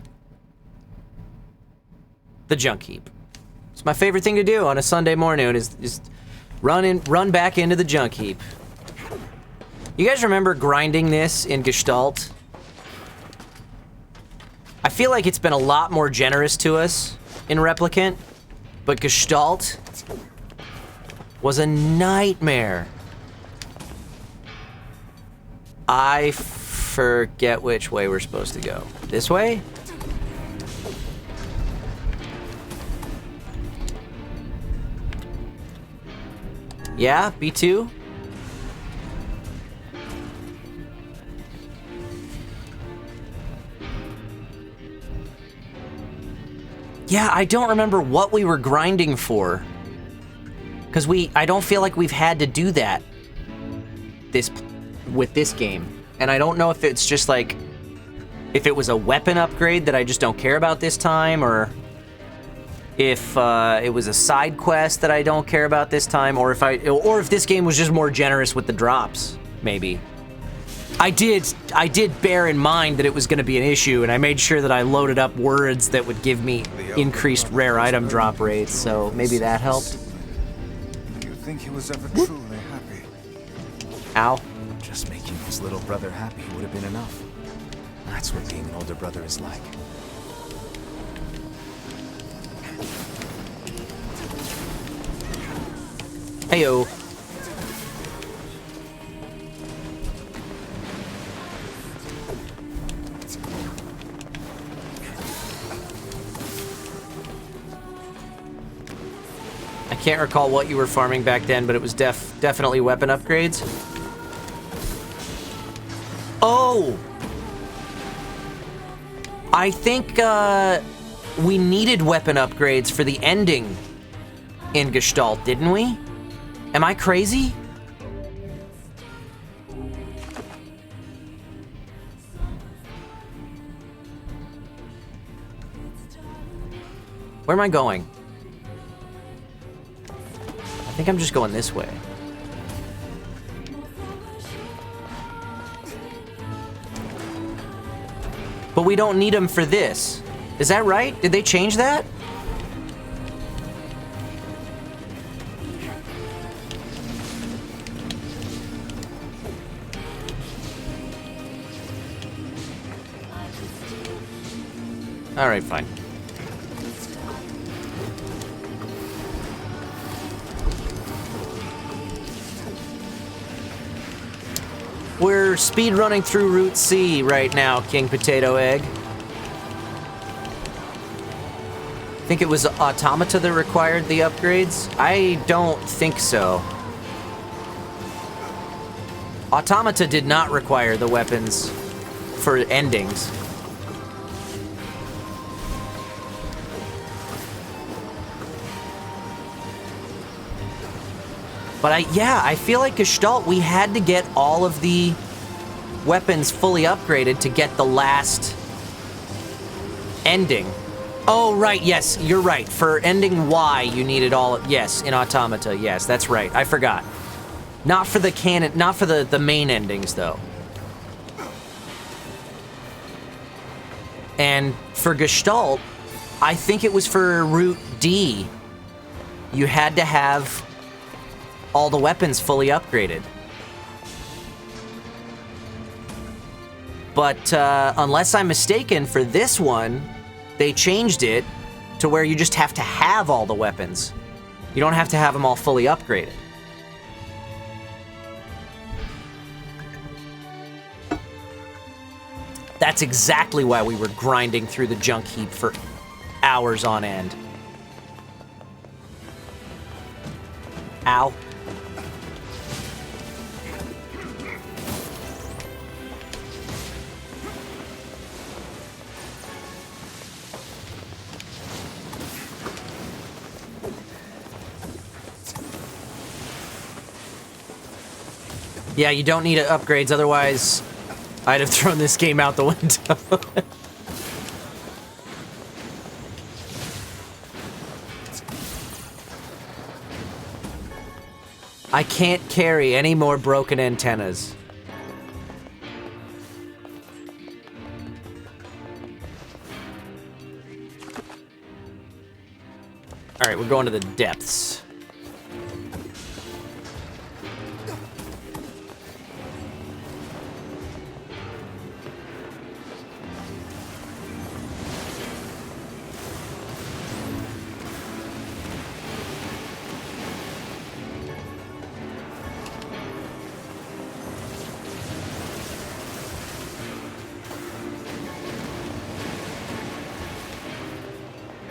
the junk heap. It's my favorite thing to do on a Sunday morning is run back into the junk heap. You guys remember grinding this in Gestalt? I feel like it's been a lot more generous to us in Replicant, but Gestalt was a nightmare. I forget which way we're supposed to go. This way? Yeah, B2? Yeah, I don't remember what we were grinding for. Because I don't feel like we've had to do that with this game. And I don't know if it's just like, if it was a weapon upgrade that I just don't care about this time, or if it was a side quest that I don't care about this time, or if this game was just more generous with the drops, maybe. I did bear in mind that it was going to be an issue, and I made sure that I loaded up words that would give me increased rare item drop rates, so maybe that helped. Do you think he was ever truly happy? Ow. Just making his little brother happy would have been enough. That's what being an older brother is like. Heyo. I can't recall what you were farming back then, but it was definitely weapon upgrades. Oh! I think we needed weapon upgrades for the ending in Gestalt, didn't we? Am I crazy? Where am I going? I think I'm just going this way. But we don't need them for this. Is that right? Did they change that? All right, fine. We're speed running through Route C right now, King Potato Egg. I think it was Automata that required the upgrades? I don't think so. Automata did not require the weapons for endings. But I feel like Gestalt, we had to get all of the weapons fully upgraded to get the last ending. Oh, right, yes, you're right. For ending Y, you needed all, yes, in Automata, yes, that's right. I forgot. Not for the canon, not for the main endings, though. And for Gestalt, I think it was for Route D. You had to have all the weapons fully upgraded. But unless I'm mistaken, for this one, they changed it to where you just have to have all the weapons. You don't have to have them all fully upgraded. That's exactly why we were grinding through the junk heap for hours on end. Ow. Yeah, you don't need upgrades, otherwise I'd have thrown this game out the window. I can't carry any more broken antennas. Alright, we're going to the depths.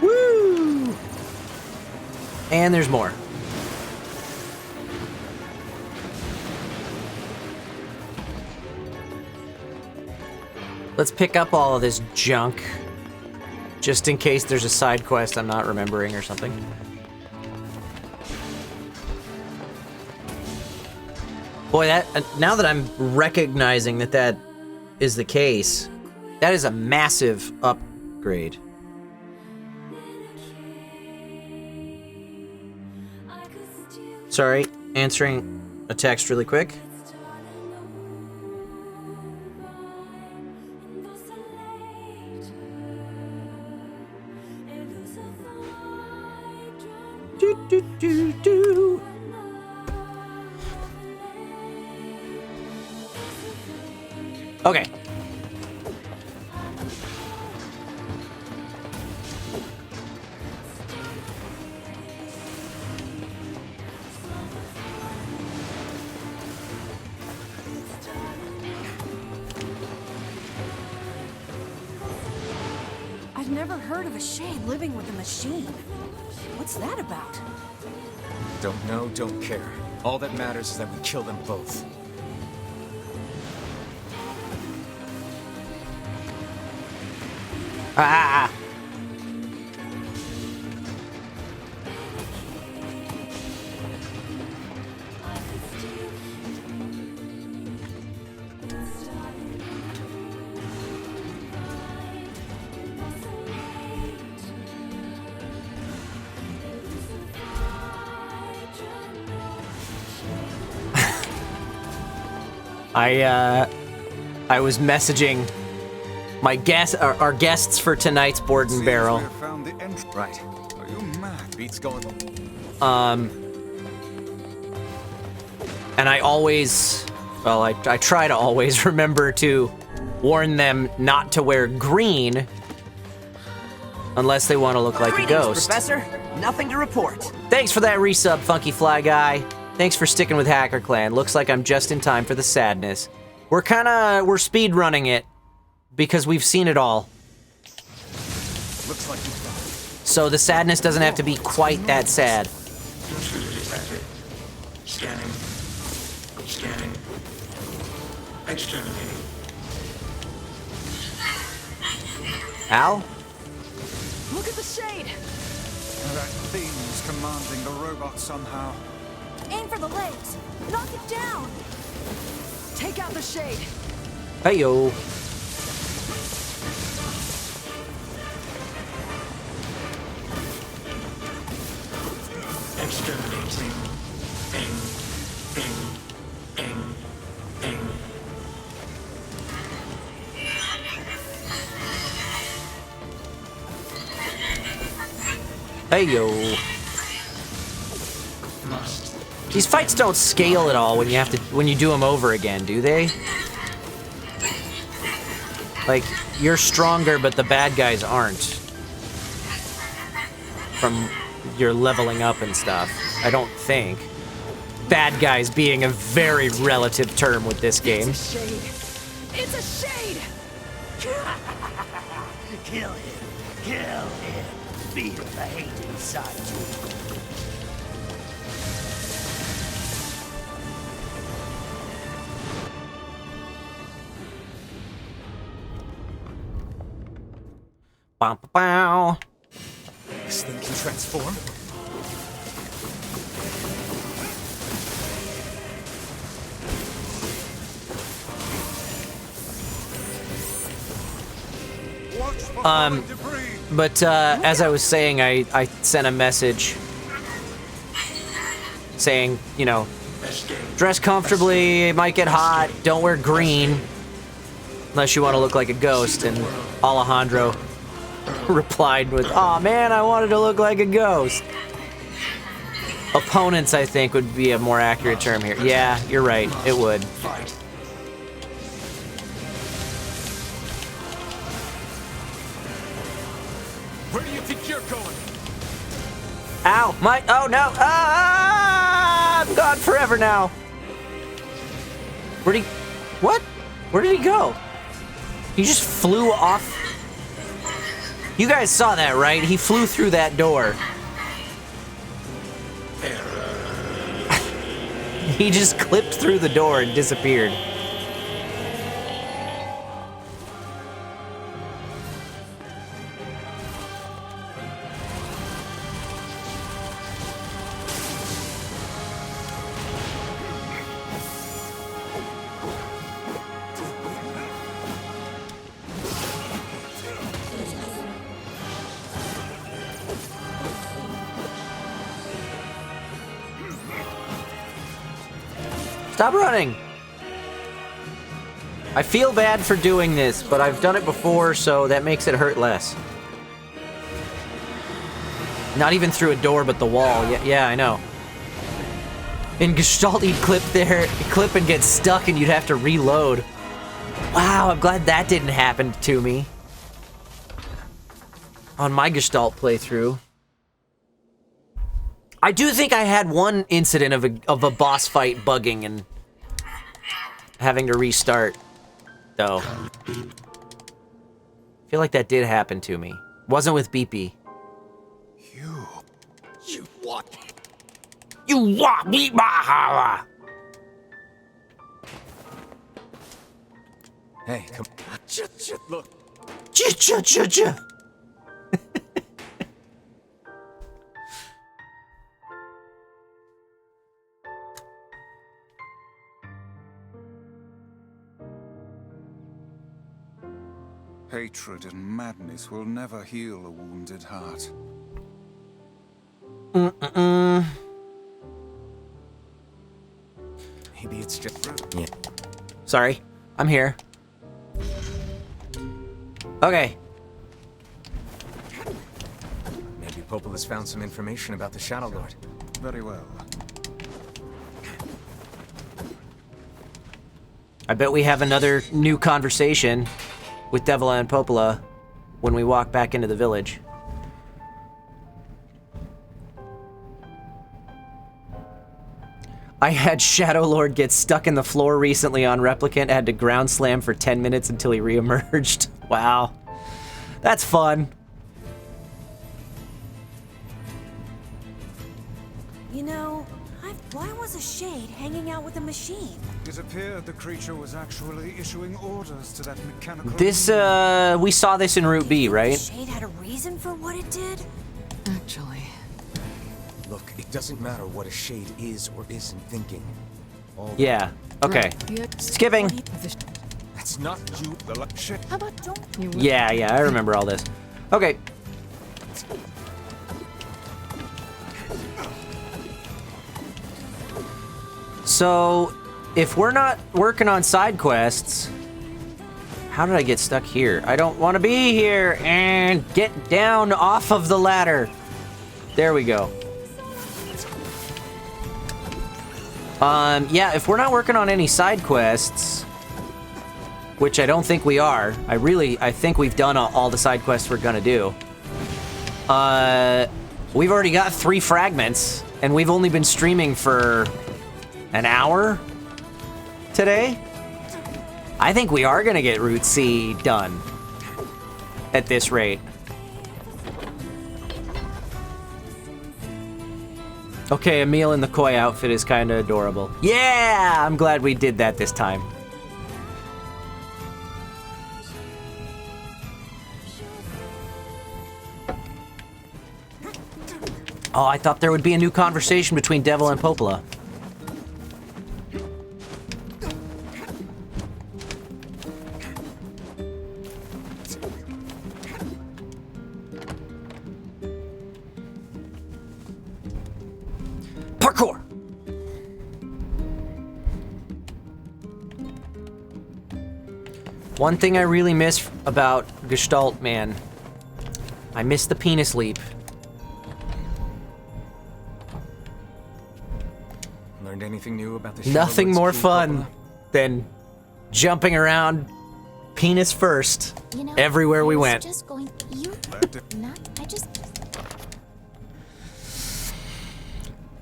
Woo! And there's more. Let's pick up all of this junk, just in case there's a side quest I'm not remembering or something. Boy, that now that I'm recognizing that that is the case, that is a massive upgrade. Sorry, answering a text really quick. Do. Okay. I've never heard of a shade living with a machine. What's that about? Don't know, don't care. All that matters is that we kill them both. Ah! I was messaging my our guests for tonight's Board and Barrel. Right. Are you mad? Beats going. And I always, well, I try to always remember to warn them not to wear green unless they want to look like a ghost. Professor. Nothing to report. Thanks for that resub, Funky Fly Guy. Thanks for sticking with Hacker Clan. Looks like I'm just in time for the sadness. We're speed running it because we've seen it all. Looks like you. So the sadness doesn't have to be quite that sad. Scanning. Scanning. Exterminating. Al? Look at the shade! That theme's commanding the robot somehow. Aim for the legs! Knock it down! Take out the shade! Hey-yo. Exterminating. Ing. Ing. Ing. Ing. Hey-yo. These fights don't scale at all when you do them over again, do they? Like, you're stronger, but the bad guys aren't. From your leveling up and stuff. I don't think. Bad guys being a very relative term with this game. It's a shade! It's a shade! Kill him. Kill him. Feel the hate inside you. Bow, bow, bow. This thing can transform? But as I was saying, I sent a message saying, you know, dress comfortably, it might get hot, don't wear green, unless you want to look like a ghost, and Alejandro replied with, "Aw, man, I wanted to look like a ghost." Opponents, I think, would be a more accurate term here. Yeah, you're right, it would. Where do you think you're going? Ow, oh no, I'm gone forever now. What? Where did he go? He just flew off. You guys saw that, right? He flew through that door. He just clipped through the door and disappeared. Stop running! I feel bad for doing this, but I've done it before, so that makes it hurt less. Not even through a door, but the wall. Yeah, I know. In Gestalt, you'd clip and get stuck, and you'd have to reload. Wow, I'm glad that didn't happen to me. On my Gestalt playthrough. I do think I had one incident of a boss fight bugging and having to restart, though. I feel like that did happen to me. Wasn't with BP. You what? You what? Hey, come. Look. Hatred and madness will never heal a wounded heart. Maybe it's just... Yeah. Sorry, I'm here. Okay. Maybe Popola's found some information about the Shadow Lord. Very well. I bet we have another new conversation with Devila and Popola when we walk back into the village. I had Shadow Lord get stuck in the floor recently on Replicant, had to ground slam for 10 minutes until he reemerged. Wow. That's fun. You know, why was a shade hanging out with a machine? It appeared the creature was actually issuing orders to that mechanical... This, we saw this in Route B, right? The shade had a reason for what it did? Actually... Look, it doesn't matter what a shade is or isn't thinking. Yeah, okay. Skipping. That's not you, the shit. How about don't you... Yeah, I remember all this. Okay. So, if we're not working on side quests, how did I get stuck here? I don't want to be here, and get down off of the ladder. There we go. Yeah, if we're not working on any side quests, which I don't think we are, I think we've done all the side quests we're gonna do. We've already got 3 fragments, and we've only been streaming for an hour today. I think we are gonna get Route C done at this rate. Okay, Emil in the koi outfit is kind of adorable. Yeah, I'm glad we did that this time. Oh, I thought there would be a new conversation between Devila and Popola. Parkour! One thing I really miss about Gestalt, man. I miss the penis leap. Learned anything new about the Nothing Shadow more Lord's fun Cupola? than jumping around penis first You know, everywhere we I was went. Just going. You. Not. I just.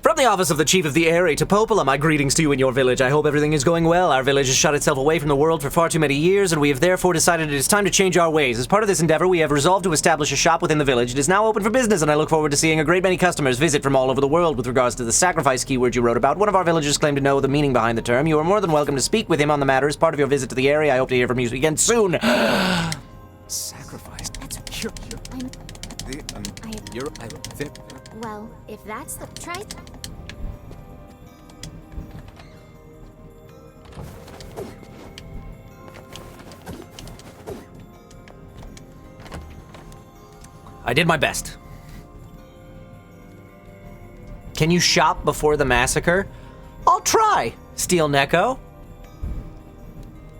From the office of the Chief of the Area to Popola, my greetings to you in your village. I hope everything is going well. Our village has shut itself away from the world for far too many years, and we have therefore decided it is time to change our ways. As part of this endeavor, we have resolved to establish a shop within the village. It is now open for business, and I look forward to seeing a great many customers visit from all over the world. With regards to the sacrifice keyword you wrote about, one of our villagers claimed to know the meaning behind the term. You are more than welcome to speak with him on the matter as part of your visit to the area. I hope to hear from you again soon. Sacrifice. Well, if that's the try. I did my best. Can you shop before the massacre? I'll try, Steel Neko.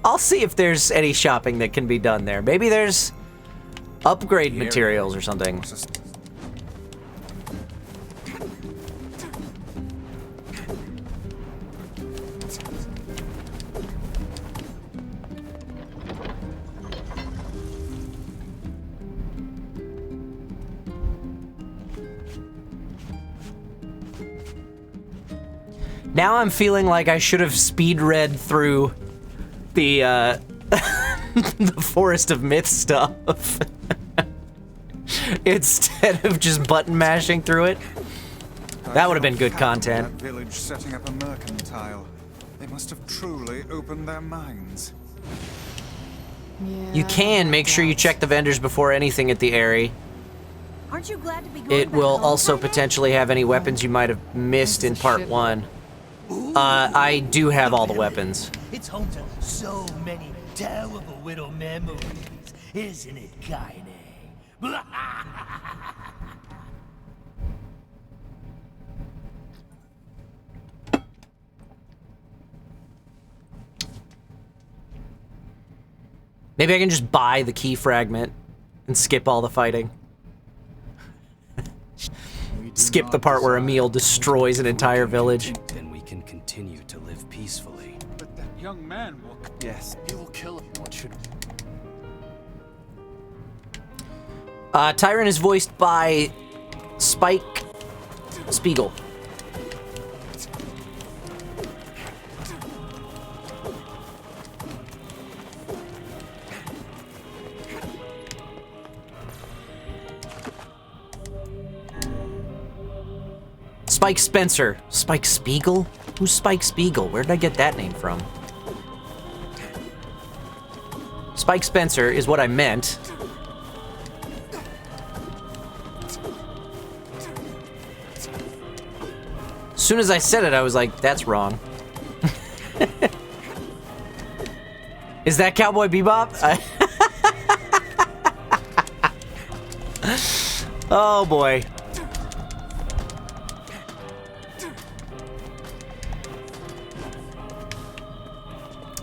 I'll see if there's any shopping that can be done there. Maybe there's upgrade materials or something. Now I'm feeling like I should have speed read through the the Forest of Myth stuff instead of just button mashing through it. That would have been good content. That village setting up a mercantile. They must have truly opened their minds. Yeah, You can make sure you check the vendors before anything at the area. Aren't you glad to be going It back will home, also Kaine? potentially have any weapons you might have missed in part 1. I do have all the weapons. It's home to so many terrible widow memories, isn't it, Kaine? Maybe I can just buy the key fragment and skip all the fighting. Skip the part where Emil destroys an entire village. Then we can continue to live peacefully. But that young man will... Yes. He will kill him. What should... Tyrant is voiced by Spike Spiegel. Spike Spencer. Spike Spiegel? Who's Spike Spiegel? Where did I get that name from? Spike Spencer is what I meant. As soon as I said it, I was like, that's wrong. Is that Cowboy Bebop? Oh boy.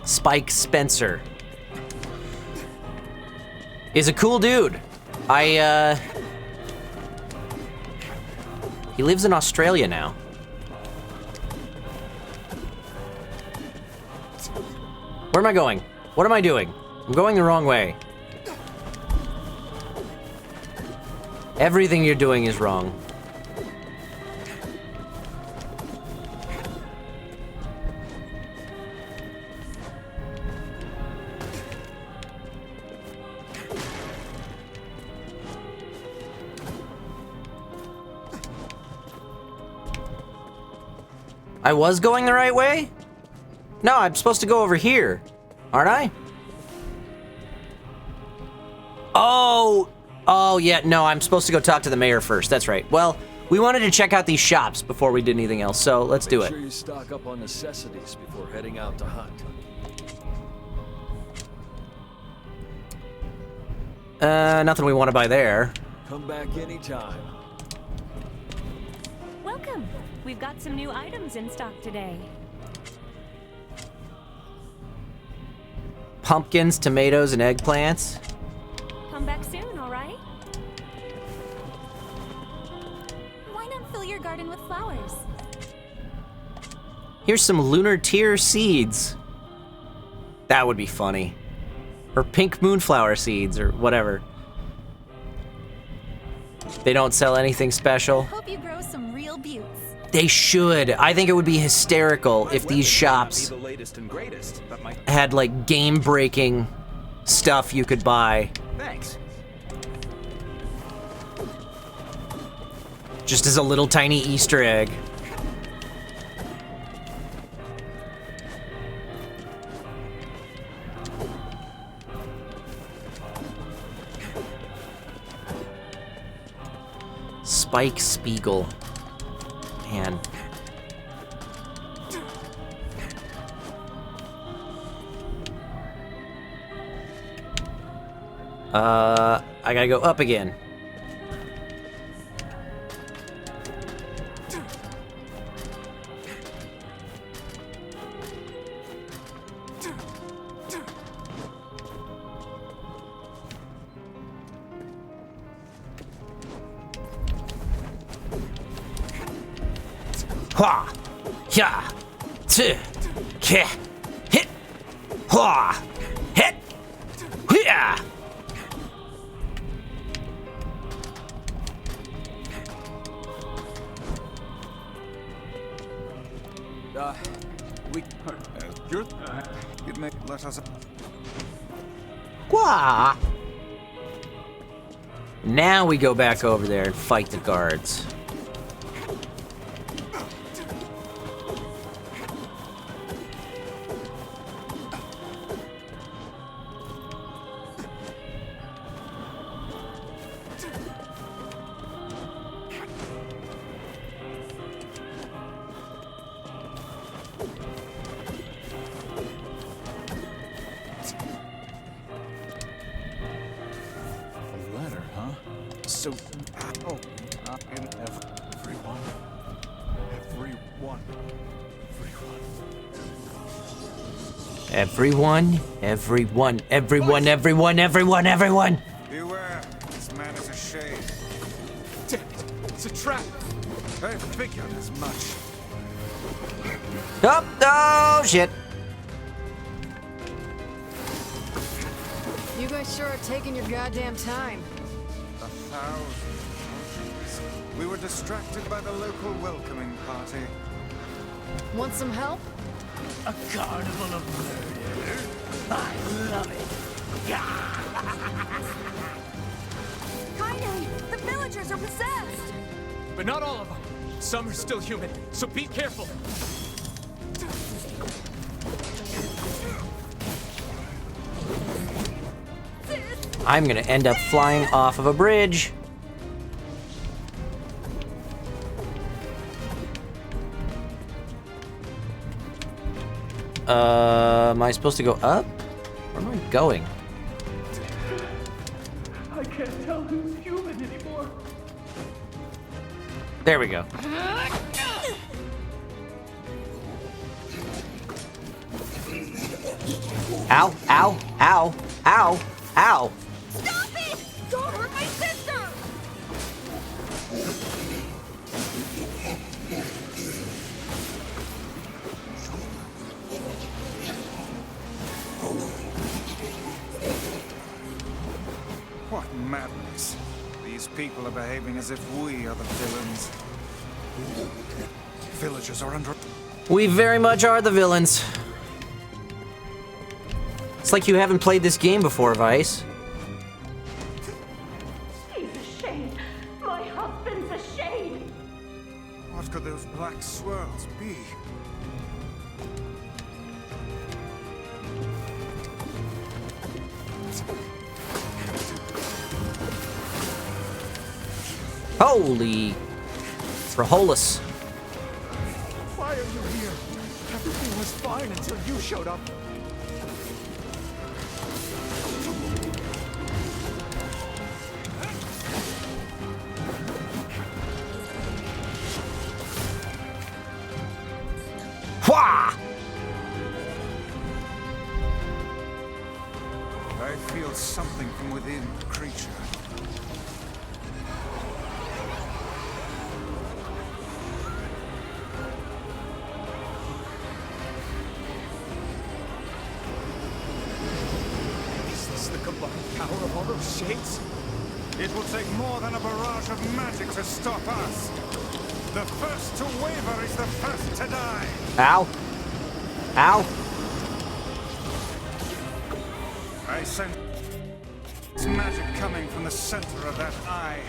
Spike Spencer is a cool dude. He lives in Australia now. Where am I going? What am I doing? I'm going the wrong way. Everything you're doing is wrong. I was going the right way? No, I'm supposed to go over here, aren't I? Oh, yeah, no, I'm supposed to go talk to the mayor first. That's right. Well, we wanted to check out these shops before we did anything else, so let's do it. Make sure you stock up on necessities before heading out to hunt. Nothing we want to buy there. Come back anytime. Welcome. Welcome. We've got some new items in stock today. Pumpkins, tomatoes, and eggplants. Come back soon, all right? Why not fill your garden with flowers? Here's some lunar tear seeds. That would be funny. Or pink moonflower seeds, or whatever. They don't sell anything special. Hope you grow some real buttes. They should. I think it would be hysterical if these shops had like game-breaking stuff you could buy. Thanks. Just as a little tiny Easter egg. Spike Spiegel. Man. I gotta go up again. Ha! Ya! T! Ke! Hit! Ha! Hit! Hia! You'd make let us. Wah! Now we go back over there and fight the guards. Everyone! Beware, this man is a shade. Damn it! It's a trap! I figured as much. Oh, shit. You guys sure are taking your goddamn time. 1,000. We were distracted by the local welcoming party. Want some help? A carnival of murder. I love it. Kaine, the villagers are possessed! But not all of them. Some are still human, so be careful. I'm gonna end up flying off of a bridge. Am I supposed to go up? Where am I going? I can't tell who's human anymore. There we go. Ow, ow, ow, ow, ow. Stop it! Don't hurt my sister! What madness. These people are behaving as if we are the villains. Villagers are under... We very much are the villains. It's like you haven't played this game before, Vice. He's a shade. My husband's a shade. What could those black swirls be? Holy Raholis. Why are you here? Everything was fine until you showed up. Wah! I feel something from within the creature. Is this the combined power of all those shades? It will take more than a barrage of magic to stop us. The first to waver is the first to die. Ow. Ow. I sense magic coming from the center of that eye.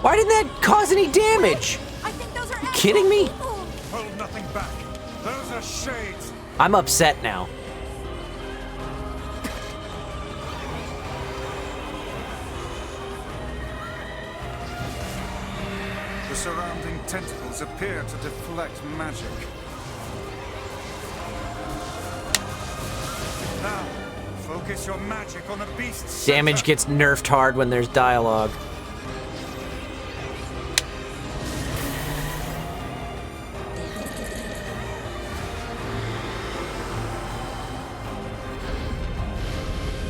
Why didn't that cause any damage? I think those are You kidding me? Hold nothing back. Those are shades. I'm upset now. The surrounding tentacles appear to deflect magic. Now, focus your magic on the beast's Damage center. gets nerfed hard when there's dialogue.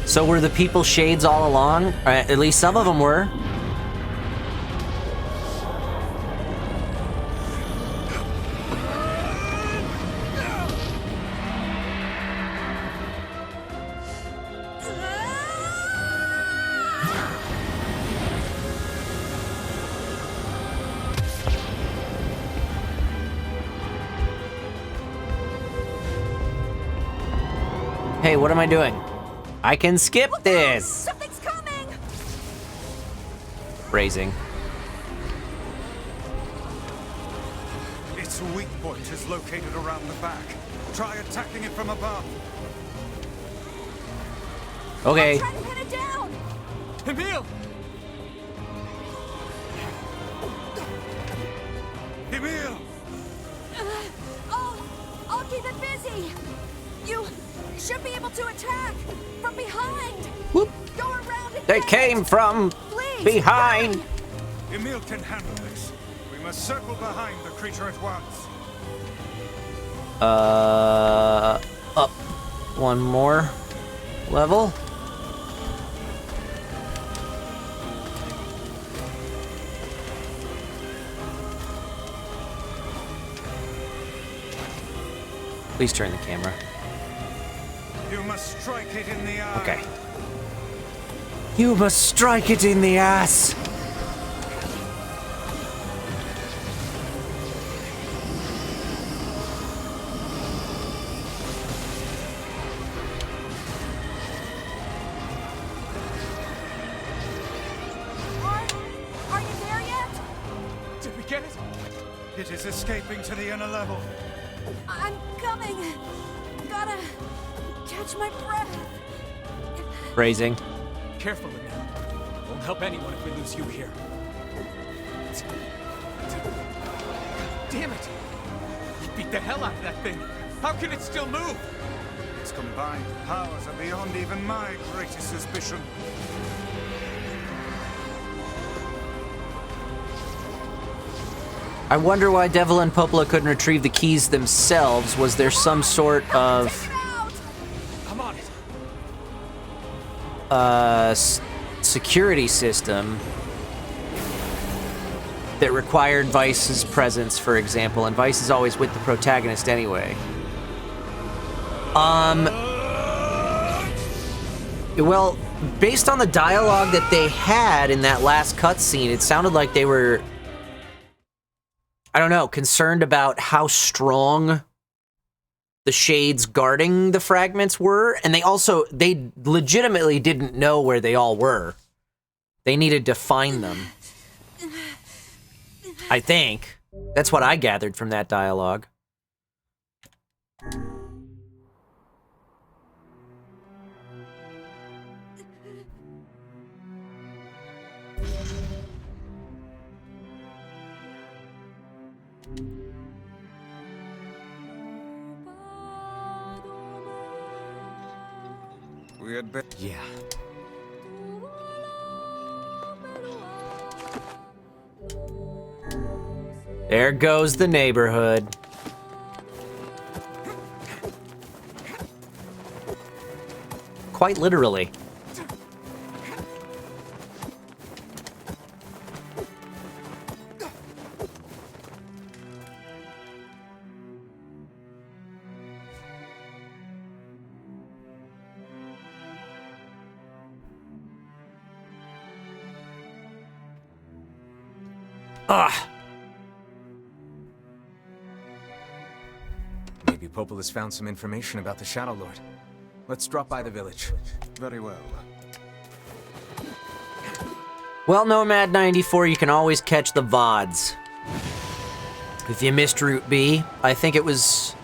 So were the people shades all along? Or at least some of them were. Hey, what am I doing? I can skip this! Something's coming! Phrasing. Its weak point is located around the back. Try attacking it from above. Okay. Try to pin it down! Emil! Emil! I'll keep it busy! You should be able to attack from behind! Whoop. Go around and They get came it. from Please, behind! Emil can handle this. We must circle behind the creature at once. Up one more level. Please turn the camera. You must strike it in the eye. Okay. You must strike it in the ass! Are you there yet? Did we get it? It is escaping to the inner level. I'm coming. Gotta catch my breath. Phrasing. Careful, Emil. Won't help anyone if we lose you here. Damn it! You beat the hell out of that thing. How can it still move? Its combined powers are beyond even my greatest suspicion. I wonder why Devil and Popola couldn't retrieve the keys themselves. Was there some sort of I'm on it. security system that required Vice's presence, for example, and Vice is always with the protagonist anyway. Well, based on the dialogue that they had in that last cutscene, it sounded like they were, I don't know, concerned about how strong the shades guarding the fragments were, and they legitimately didn't know where they all were. They needed to find them. I think. That's what I gathered from that dialogue. We had better. Yeah, There goes the neighborhood. Quite literally. Ah. Maybe Popola's found some information about the Shadow Lord. Let's drop by the village. Very well. Well, Nomad 94, you can always catch the VODs. If you missed Route B, I think it was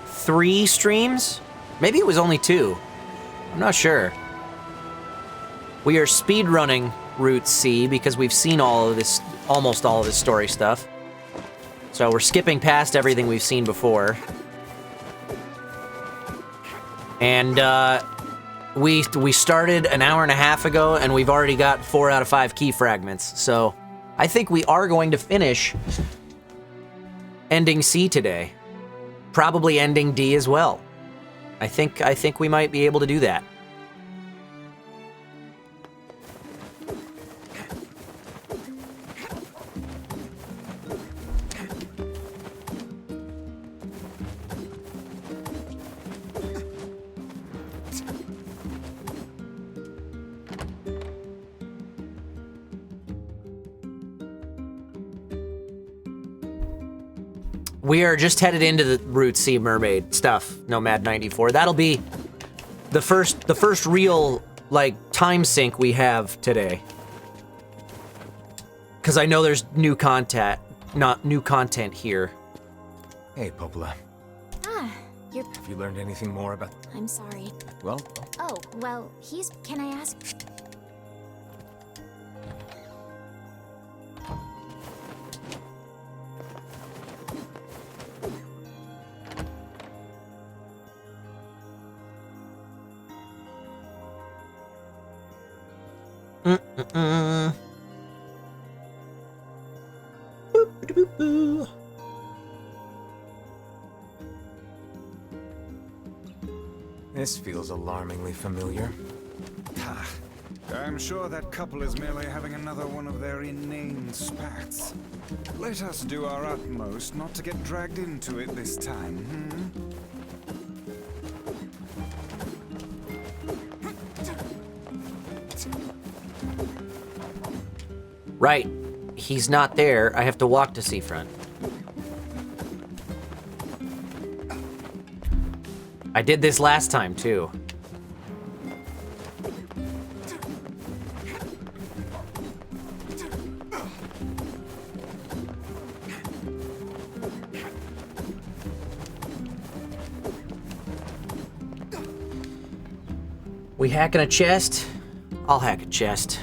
3 streams? Maybe it was only 2. I'm not sure. We are speedrunning Route C because we've seen all of this, almost all of this story stuff. So we're skipping past everything we've seen before. And we started an hour and a half ago, and we've already got 4 out of 5 key fragments. So I think we are going to finish ending C today. Probably ending D as well. I think we might be able to do that. We are just headed into the Route C mermaid stuff, Nomad 94. That'll be the first real, like, time sink we have today. Because I know there's new content, not new content here. Hey, Popola. Ah, you're... Have you learned anything more about... I'm sorry. Well... Oh, well, he's... Can I ask... This feels alarmingly familiar. I'm sure that couple is merely having another one of their inane spats. Let us do our utmost not to get dragged into it this time, hmm? Right. He's not there. I have to walk to Seafront. I did this last time, too. We hacking a chest? I'll hack a chest.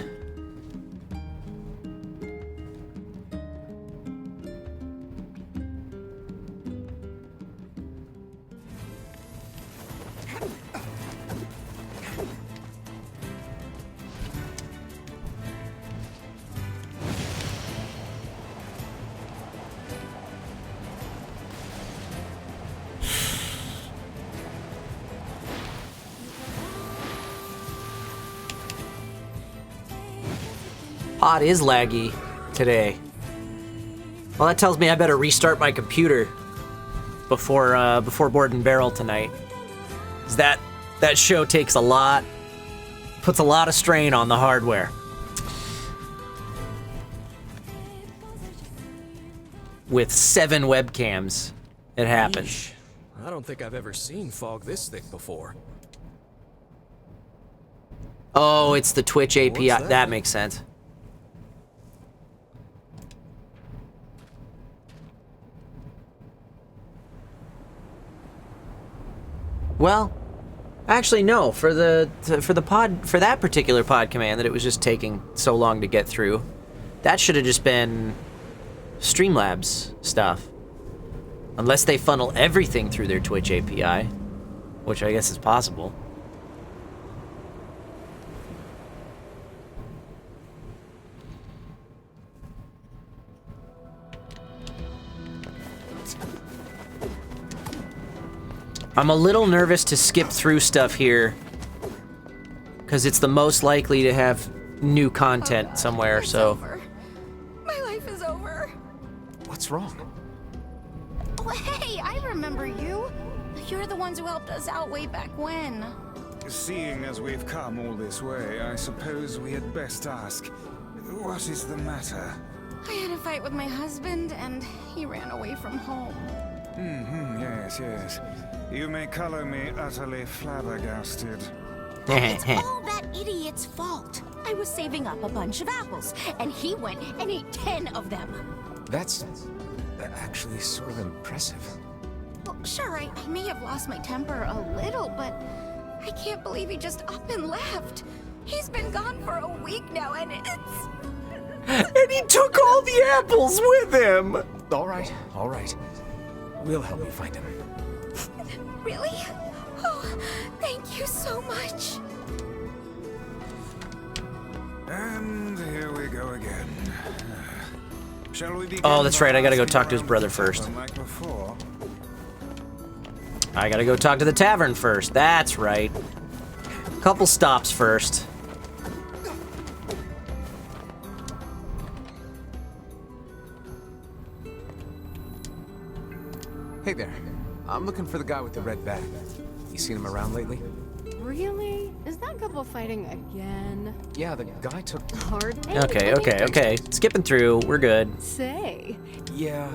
Pod is laggy today. Well, that tells me I better restart my computer before Board and Barrel tonight. 'Cause that show takes puts a lot of strain on the hardware. With 7 webcams, it happens. Yeesh. I don't think I've ever seen fog this thick before. Oh, it's the Twitch API. What's that? That makes sense. Well, actually no. For that particular pod command that it was just taking so long to get through, that should have just been Streamlabs stuff. Unless they funnel everything through their Twitch API, which I guess is possible. I'm a little nervous to skip through stuff here because it's the most likely to have new content somewhere, It's so... over. My life is over. What's wrong? Oh, hey, I remember you. You're the ones who helped us out way back when. Seeing as we've come all this way, I suppose we had best ask, what is the matter? I had a fight with my husband, and he ran away from home. Yes. You may color me utterly flabbergasted. It's all that idiot's fault. I was saving up a bunch of apples, and he went and ate 10 of them. That's actually sort of impressive. Well, sure, I may have lost my temper a little, but I can't believe he just up and left. He's been gone for a week now, and it's... And he took all the apples with him! All right. We'll help you find him. Really? Oh, thank you so much. And here we go again. Shall we begin? Oh, that's right, I gotta go talk to his brother first. Like before? I gotta go talk to the tavern first, that's right. Couple stops first. Hey there. I'm looking for the guy with the red bag. You seen him around lately? Really? Is that couple fighting again? Yeah, the guy took... Hard. Okay. Skipping through, we're good. Say. Yeah.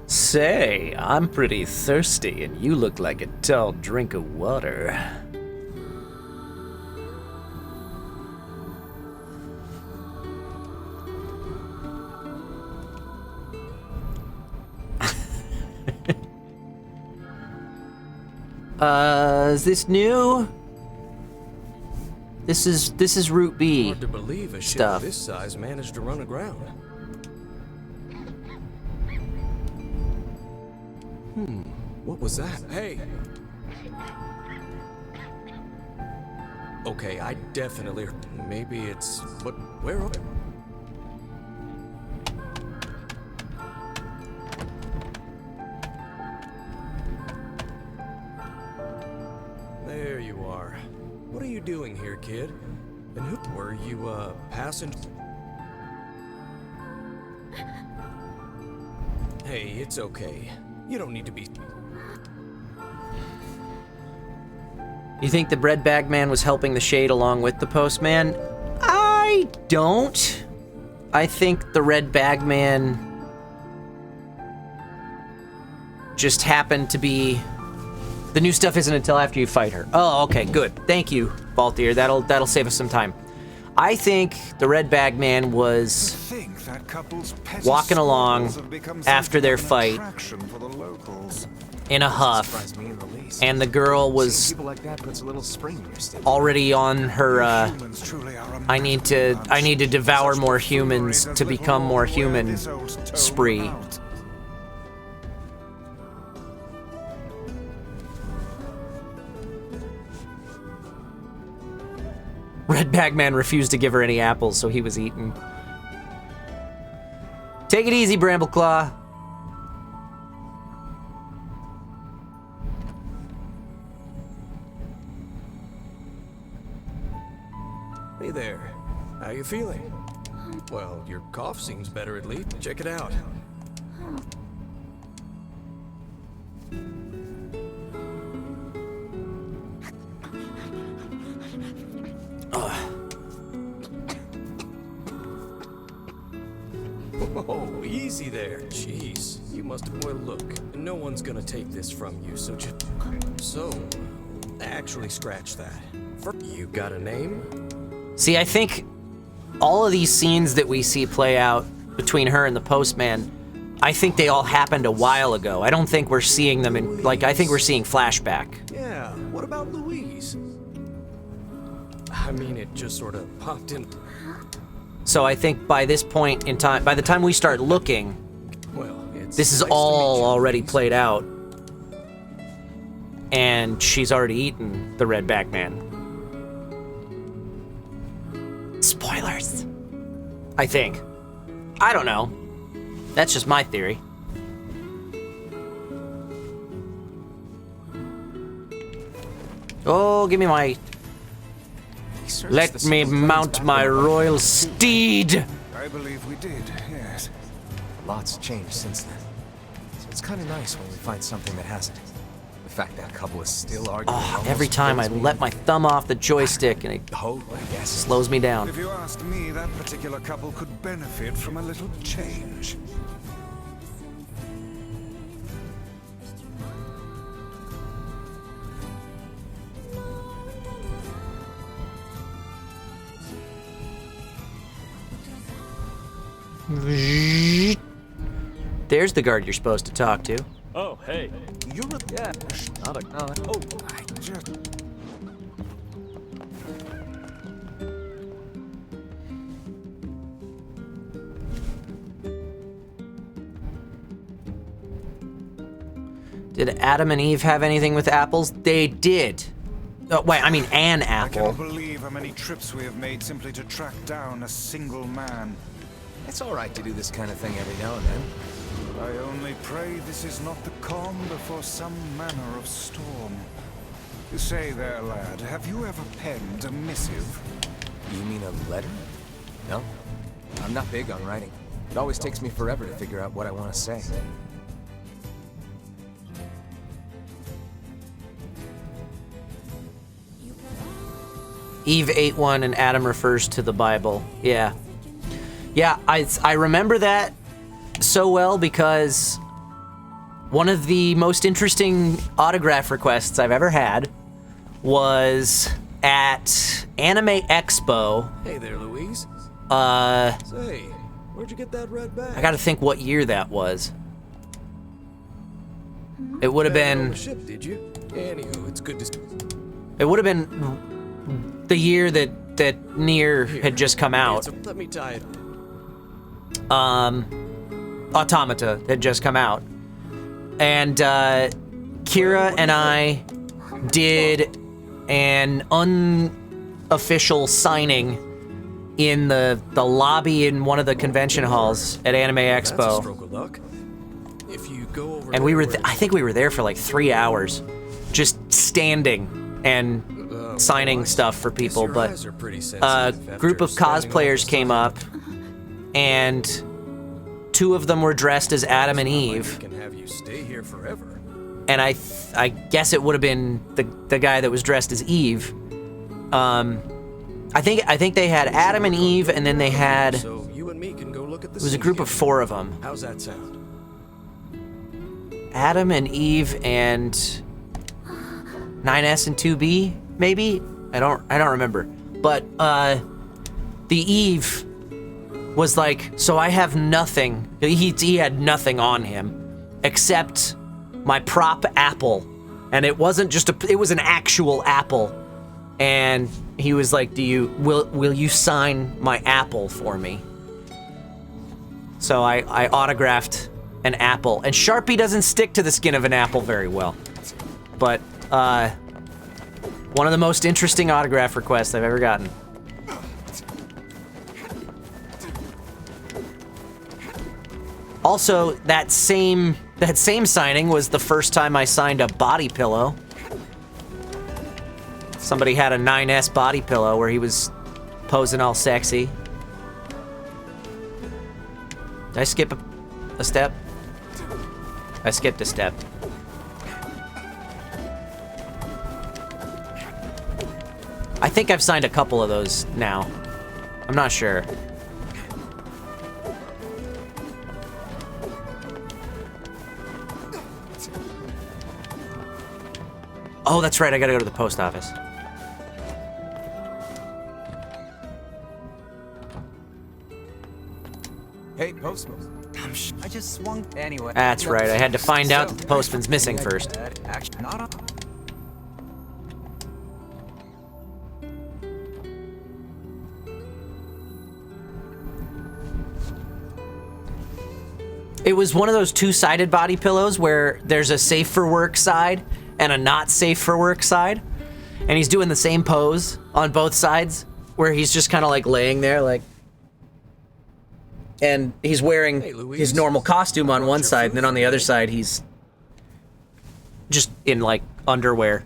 Say, I'm pretty thirsty, and you look like a tall drink of water. Is this new? This is Route B. Hard to believe a ship stuff. this size managed to run aground. What was that? Hey! Okay, I definitely... Maybe it's... But where are... There you are. What are you doing here, kid? And who were you, passing? Hey, it's okay. You don't need to be... You think the bread bag man was helping the Shade along with the postman? I don't. I think the red bag man just happened to be... The new stuff isn't until after you fight her. Oh, okay, good. Thank you, Baltier. That'll save us some time. I think the red bag man was walking along after their fight in a huff, and the girl was already on her I need to devour more humans to become more human spree. Red Bag Man refused to give her any apples, so he was eaten. Take it easy, Brambleclaw. Hey there. How you feeling? Well, your cough seems better at least. Check it out. Oh, easy there. Jeez, you must have... Well, look, no one's gonna take this from you, so just... So, actually scratch that. You got a name? See, I think all of these scenes that we see play out between her and the postman, I think they all happened a while ago. I don't think we're seeing them in... Like, I think we're seeing flashback. Yeah, what about Louise? I mean, it just sort of popped in. So I think by this point in time, by the time we start looking, well, this is all already played out. And she's already eaten the Red Bag Man. Spoilers. I think. I don't know. That's just my theory. Oh, give me my... Let me mount my royal steed! I believe we did, yes. A lot's changed since then. So it's kind of nice when we find something that hasn't. The fact that couple is still arguing. Oh, every time I let my thumb off the joystick and it slows me down. If you asked me, that particular couple could benefit from a little change. There's the guard you're supposed to talk to. Oh, hey. You're a... Yeah. Not a... Oh, I just... Did Adam and Eve have anything with apples? They did. Oh, wait, I mean an I apple. cannot believe how many trips we have made simply to track down a single man. It's all right to do this kind of thing every now and then. I only pray this is not the calm before some manner of storm. Say there, lad, have you ever penned a missive? You mean a letter? No. I'm not big on writing. It always takes me forever to figure out what I want to say. Eve ate one and Adam refers to the Bible. Yeah. Yeah, I remember that so well because one of the most interesting autograph requests I've ever had was at Anime Expo. Hey there, Louise. Say, where'd you get that red bag? I gotta think what year that was. It would have been... Ship, did you? Anywho, it's good to... It would have been the year that NieR had just come out. Let me tie it. Automata had just come out. And Kira and I did an unofficial signing in the lobby in one of the convention halls at Anime Expo. That's a stroke of luck. If you go over and we were I think we were there for like 3 hours just standing and signing stuff for people, but a group of cosplayers came up and 2 of them were dressed as Adam and Eve. Can have you stay here forever. And I guess it would have been the guy that was dressed as Eve. I think they had Adam and Eve, and then they had... So you and me can go look at the it was a group of 4 of them. How's that sound? Adam and Eve and 9S and 2B, maybe? I don't remember. But the Eve was like, so I have nothing. He had nothing on him except my prop apple, and it wasn't just it was an actual apple. And he was like, will you sign my apple for me? So I autographed an apple, and Sharpie doesn't stick to the skin of an apple very well. But one of the most interesting autograph requests I've ever gotten. Also, that same signing was the first time I signed a body pillow. Somebody had a 9S body pillow where he was posing all sexy. Did I skip a step? I skipped a step. I think I've signed a couple of those now. I'm not sure. Oh, that's right, I gotta go to the post office. Hey, postman. I just swung anyway. That's right, I had to find out that the postman's missing first. Actually, not on. It was one of those 2-sided body pillows where there's a safe for work side and a not safe for work side. And he's doing the same pose on both sides where he's just kind of like laying there like... And he's wearing his normal costume on one side, and then on the other side he's just in like underwear.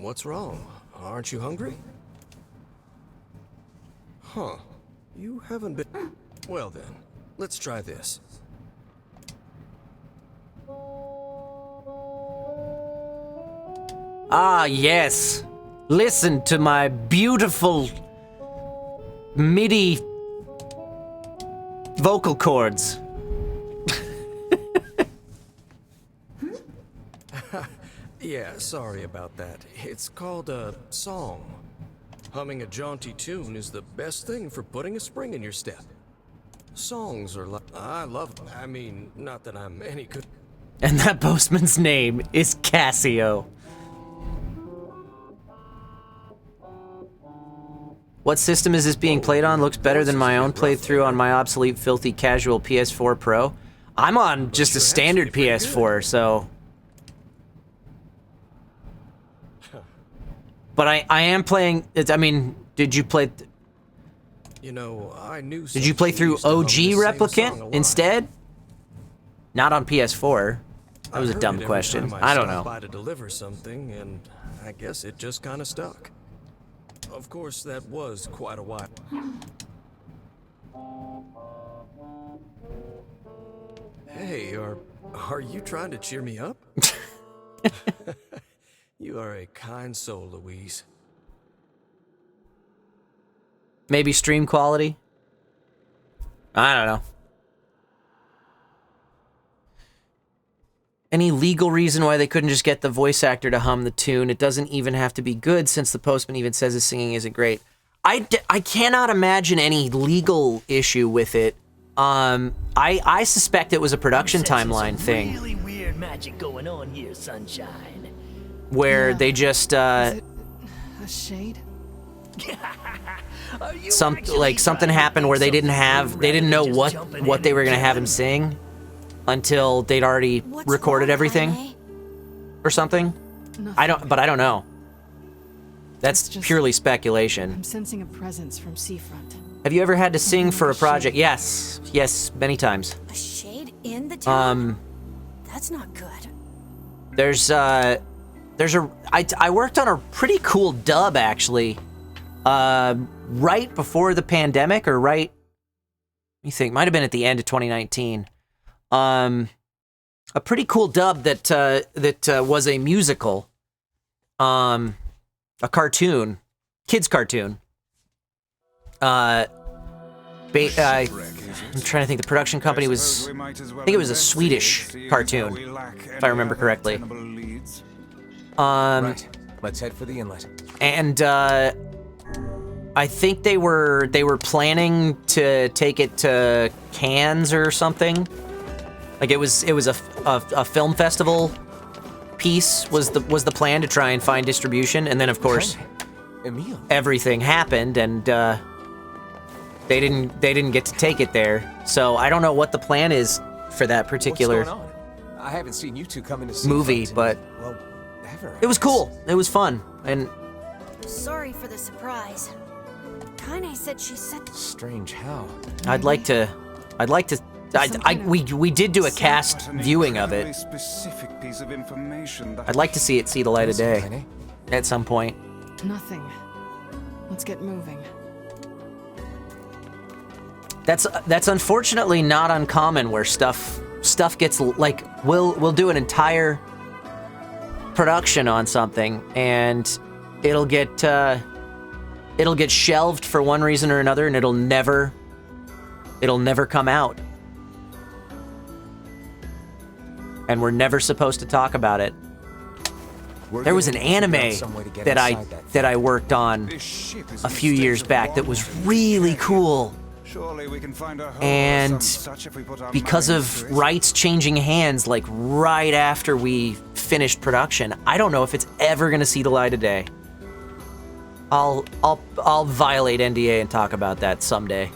What's wrong? Aren't you hungry? Huh. You haven't been... Well then, let's try this. Ah, yes. Listen to my beautiful MIDI vocal cords. Yeah, sorry about that. It's called a song. Humming a jaunty tune is the best thing for putting a spring in your step. Songs are like... I love them. I mean, not that I'm any good... And that postman's name is Cassio. What system is this being played on? Looks better than my own playthrough on my obsolete, filthy, casual PS4 Pro. I'm on just a standard PS4, so... But I am playing... I mean, did you play... You know, I knew... Did you play through OG Replicant instead? Not on PS4. That was a dumb question. I don't know. By to deliver something, and I guess it just kind of stuck. Of course, that was quite a while. Hey, are you trying to cheer me up? You are a kind soul, Louise. Maybe stream quality? I don't know. Any legal reason why they couldn't just get the voice actor to hum the tune? It doesn't even have to be good, since the postman even says his singing isn't great. I cannot imagine any legal issue with it. I suspect it was a production timeline thing. Really weird magic going on here, sunshine. Where they just Is it a shade? something happened where they didn't know what they were gonna have him sing until they'd already recorded everything or something. I don't know. That's purely speculation. I'm sensing a presence from seafront. Have you ever had to sing for a project? Yes, many times. A shade in the town? That's not good. I worked on a pretty cool dub, actually, right before the pandemic, or right, let me think, might have been at the end of 2019. A pretty cool dub that was a musical, a cartoon, kids cartoon. I'm trying to think. The production company was, I think it was a Swedish cartoon, if I remember correctly. Right. Let's head for the inlet. And I think they were planning to take it to Cannes or something. Like it was a film festival piece was the plan, to try and find distribution, and then of course everything happened, and they didn't get to take it there. So I don't know what the plan is for that particular What's going on? I haven't seen you two come in to see movie, but it was cool. It was fun, and Sorry for the surprise. Kaine said she said... Strange how? We did do a cast viewing of it. I'd like to see it see the light of day at some point. Nothing. Let's get moving. That's unfortunately not uncommon, where stuff gets, like, we'll do an entire production on something, and it'll get shelved for one reason or another, and it'll never come out. And we're never supposed to talk about it. There was an anime that I worked on a few years back that was really cool. And because of rights changing hands, like right after we finished production, I don't know if it's ever gonna see the light of day. I'll violate NDA and talk about that someday.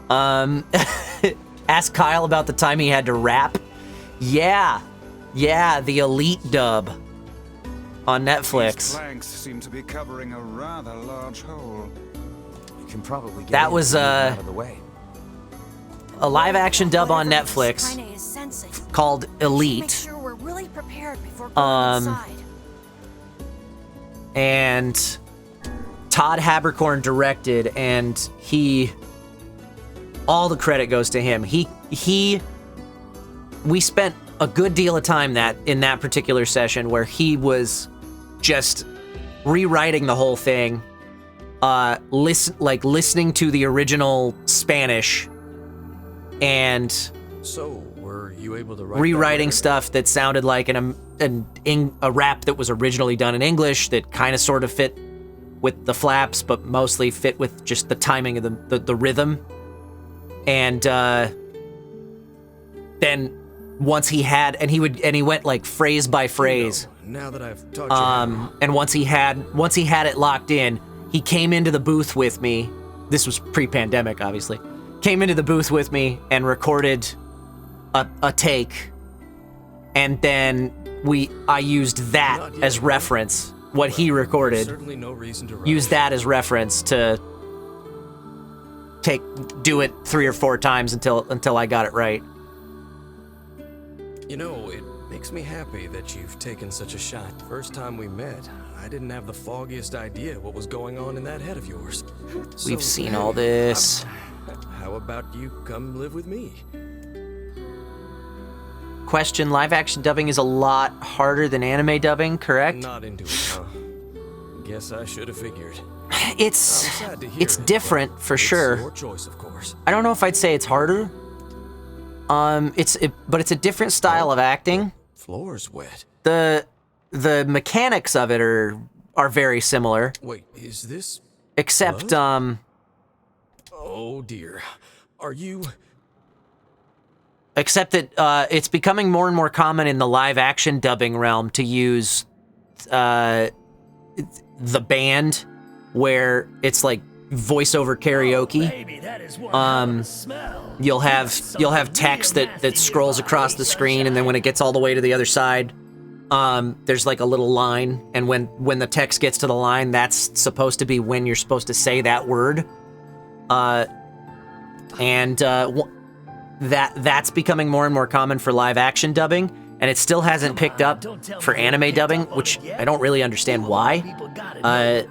Ask Kyle about the time he had to rap. Yeah, the Elite dub on Netflix. These planks seem to be covering a rather large hole. You can probably get that was out of the way. A live action dub on Netflix called Elite. Make sure we're really prepared before going inside. and Todd Haberkorn directed, and all the credit goes to him. We spent a good deal of time in that particular session where he was just rewriting the whole thing, listening to the original Spanish, and So, were you able to write rewriting stuff that sounded like a rap that was originally done in English that kind of sort of fit with the flaps, but mostly fit with just the timing of the rhythm. And then once he had, and he went like phrase by phrase. Now that I've taught you And once he had it locked in, he came into the booth with me. This was pre-pandemic, obviously. Came into the booth with me and recorded a take, and then I used that as reference. What he recorded, certainly no reason to used that as reference to do it 3 or 4 times until I got it right. You know, it makes me happy that you've taken such a shot. First time we met, I didn't have the foggiest idea what was going on in that head of yours. We've seen all this. How about you come live with me? Question: live action dubbing is a lot harder than anime dubbing, correct? Not into it, huh? Guess I should have figured. It's different for sure. Your choice, of course. I don't know if I'd say it's harder. But it's a different style of acting. Floor's wet. The mechanics of it are very similar. Wait, is this? Except blood? Oh dear. Are you? Except that it's becoming more and more common in the live action dubbing realm to use the band, where it's like voiceover karaoke. You'll have text that scrolls across the screen, and then when it gets all the way to the other side, there's like a little line, and when the text gets to the line, that's supposed to be when you're supposed to say that word. That's becoming more and more common for live action dubbing, and it still hasn't picked up for anime dubbing, which I don't really understand why.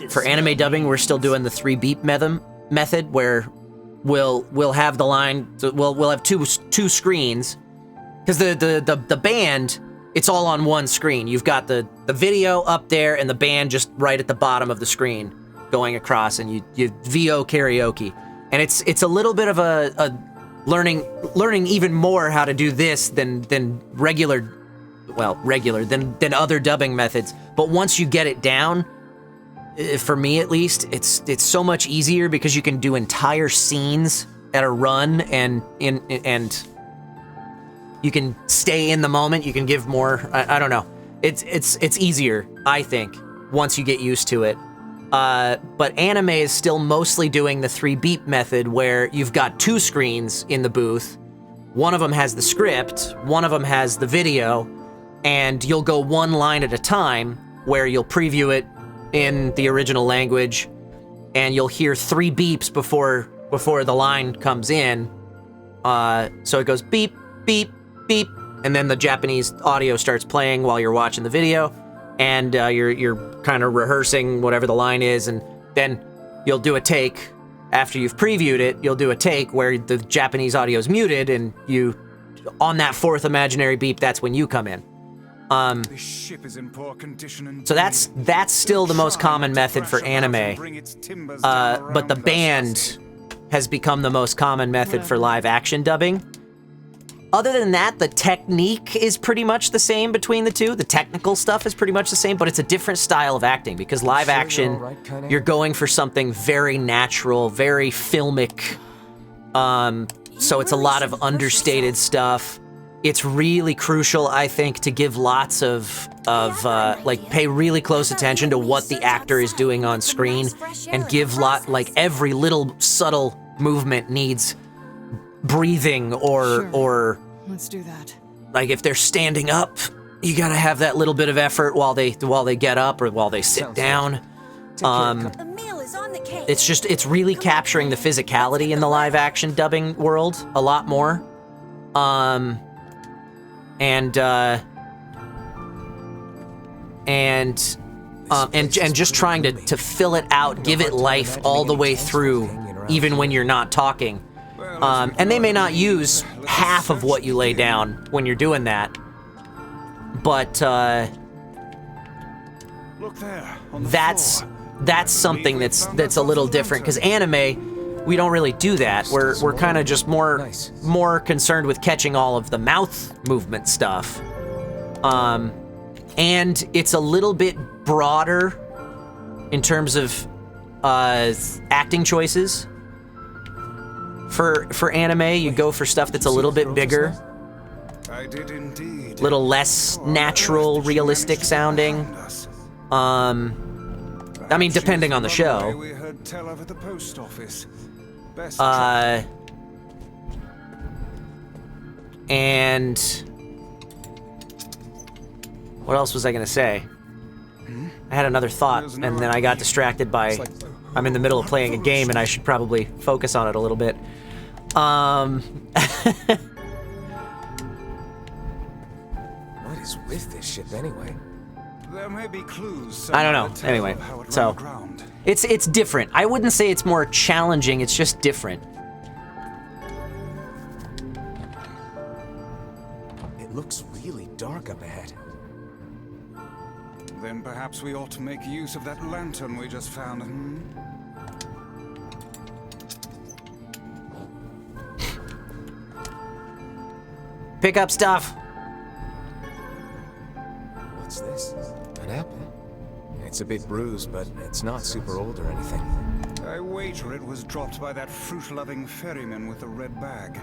For anime dubbing, we're still doing the 3 beep method, where we'll have the line. So we'll have two screens, because the band, it's all on one screen. You've got the video up there and the band just right at the bottom of the screen going across, and you VO karaoke, and it's a little bit of a learning even more how to do this than other dubbing methods. But once you get it down, for me at least, it's so much easier, because you can do entire scenes at a run, and you can stay in the moment. You can give more. I don't know. It's easier, I think, once you get used to it. But anime is still mostly doing the 3 beep method, where you've got 2 screens in the booth. One of them has the script, one of them has the video, and you'll go one line at a time, where you'll preview it in the original language, and you'll hear 3 beeps before the line comes in. So it goes beep, beep, beep, and then the Japanese audio starts playing while you're watching the video. And you're kind of rehearsing whatever the line is, and then you'll do a take. After you've previewed it, you'll do a take where the Japanese audio is muted, and on that 4th imaginary beep, that's when you come in. This ship is in poor condition indeed. So that's still the most common method for anime. But the band has become the most common method for live action dubbing. Other than that, the technique is pretty much the same between the two. The technical stuff is pretty much the same, but it's a different style of acting, because live action, you're going for something very natural, very filmic. So it's a lot of understated stuff. It's really crucial, I think, to give lots of pay really close attention to what the actor is doing on screen, and give every little subtle movement needs breathing or let's do that. Like if they're standing up, you gotta have that little bit of effort while they get up or while they sit down. It's really capturing the physicality in the live action dubbing world a lot more. and just trying to fill it out, give it life all the way through, even when you're not talking. And they may not use half of what you lay down when you're doing that, but Look there, that's something that's a little different, because anime, we don't really do that. We're kind of just more concerned with catching all of the mouth movement stuff. And it's a little bit broader in terms of acting choices. For anime, you go for stuff that's a little bit bigger, I did indeed. little less natural, realistic sounding. I mean, depending on the show. We heard tell of at the post office. Best and what else was I gonna say? I had another thought, and then I got distracted by I'm in the middle of playing a game, and I should probably focus on it a little bit. What is with this ship anyway? There may be clues. I don't know. Anyway, so it's different. I wouldn't say it's more challenging. It's just different. It looks really dark up ahead. Then perhaps we ought to make use of that lantern we just found. Pick up stuff. What's this? An apple? It's a bit bruised, but it's not super old or anything. I wager it was dropped by that fruit-loving ferryman with the red bag.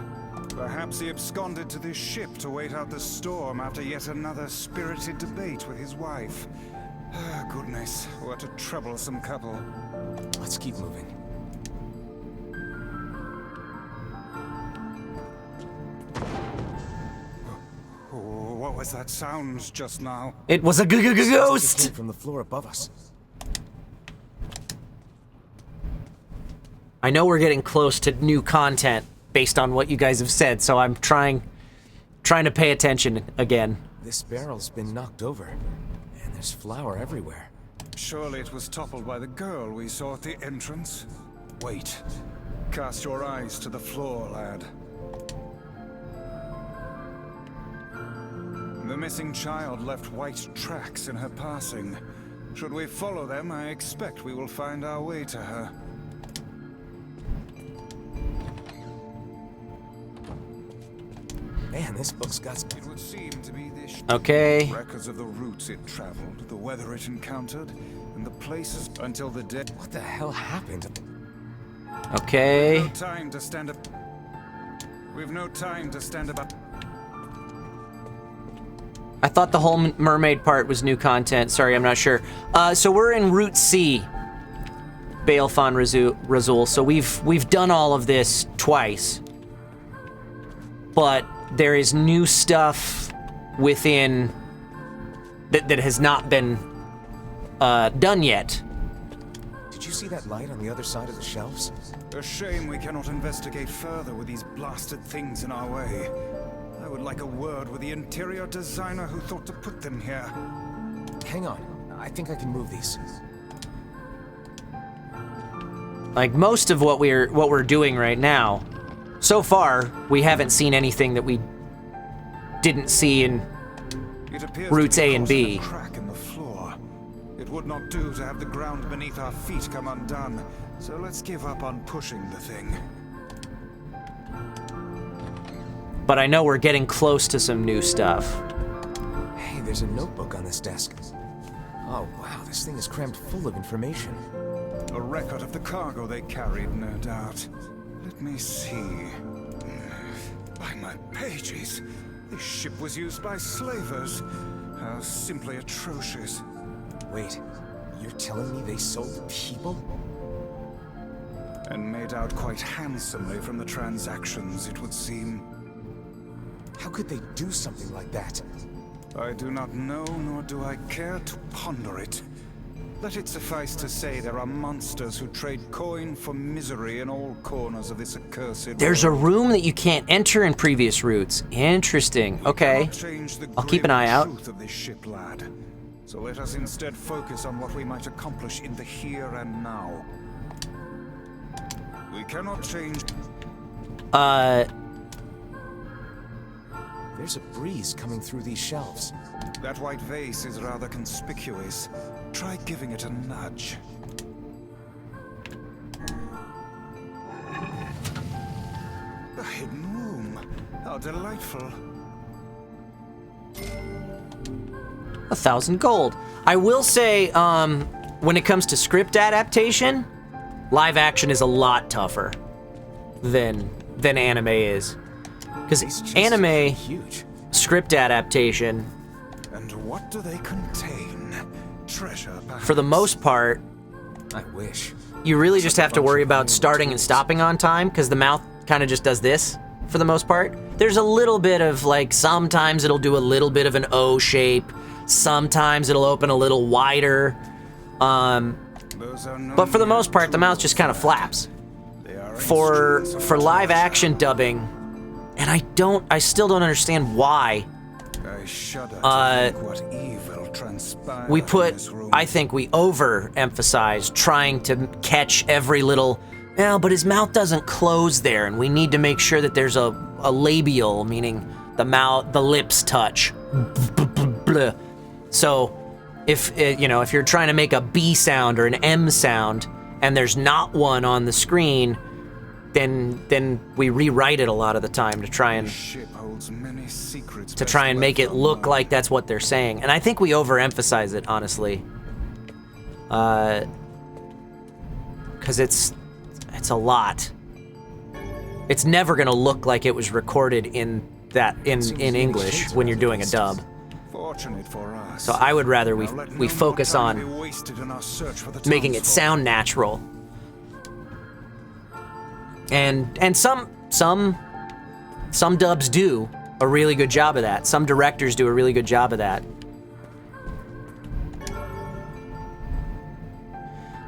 Perhaps he absconded to this ship to wait out the storm after yet another spirited debate with his wife. Ah, goodness, what a troublesome couple. Let's keep moving. What was that sound just now? It was a ghost! It came from the floor above us. I know we're getting close to new content based on what you guys have said, so I'm trying to pay attention again. This barrel's been knocked over, and there's flour everywhere. Surely it was toppled by the girl we saw at the entrance. Wait. Cast your eyes to the floor, lad. The missing child left white tracks in her passing. Should we follow them, I expect we will find our way to her. Man, this book's got... It would seem to be this... Okay. Records of the routes it traveled, the weather it encountered, and the places until the day... What the hell happened? Okay. We've no time to stand up. We've no time to stand about... I thought the whole mermaid part was new content. Sorry, I'm not sure. So we're in Route C, Balefon Razul. So we've done all of this twice, but there is new stuff within that has not been done yet. Did you see that light on the other side of the shelves? A shame we cannot investigate further with these blasted things in our way. I would like a word with the interior designer who thought to put them here. Hang on, I think I can move these. Like most of what we're doing right now, so far we haven't seen anything that we didn't see in routes A and B. Crack in the floor. It would not do to have the ground beneath our feet come undone, so let's give up on pushing the thing. But I know we're getting close to some new stuff. Hey, there's a notebook on this desk. Oh wow, this thing is crammed full of information. A record of the cargo they carried, no doubt. Let me see. By my pages, this ship was used by slavers. How simply atrocious. Wait, you're telling me they sold people? And made out quite handsomely from the transactions, it would seem. How could they do something like that? I do not know, nor do I care to ponder it. Let it suffice to say there are monsters who trade coin for misery in all corners of this accursed There's a world. room that you can't enter in previous routes. Interesting. Okay. I'll keep an eye out. Truth of this ship, lad. So let us instead focus on what we might accomplish in the here and now. We cannot change... There's a breeze coming through these shelves. That white vase is rather conspicuous. Try giving it a nudge. A hidden room. How delightful. 1,000 gold. I will say, when it comes to script adaptation, live action is a lot tougher than anime is. Because anime script adaptation, and what do they contain? Treasure, perhaps? For the most part, I wish. You really just have to worry about starting and stopping on time, because the mouth kind of just does this for the most part. There's a little bit of, like, sometimes it'll do a little bit of an O shape, sometimes it'll open a little wider, but for the most part, the mouth just kind of flaps. For live action dubbing, and I still don't understand why. I shudder to think what evil transpires I think we overemphasize trying to catch every little, well, but his mouth doesn't close there, and we need to make sure that there's a labial, meaning the lips touch. So, if you're trying to make a B sound or an M sound, and there's not one on the screen, then we rewrite it a lot of the time to try and make it look like that's what they're saying. And I think we overemphasize it, honestly. Because it's a lot. It's never gonna look like it was recorded in English when you're doing a dub. Fortunate for us. So I would rather we focus on making it sound natural. And some dubs do a really good job of that. Some directors do a really good job of that.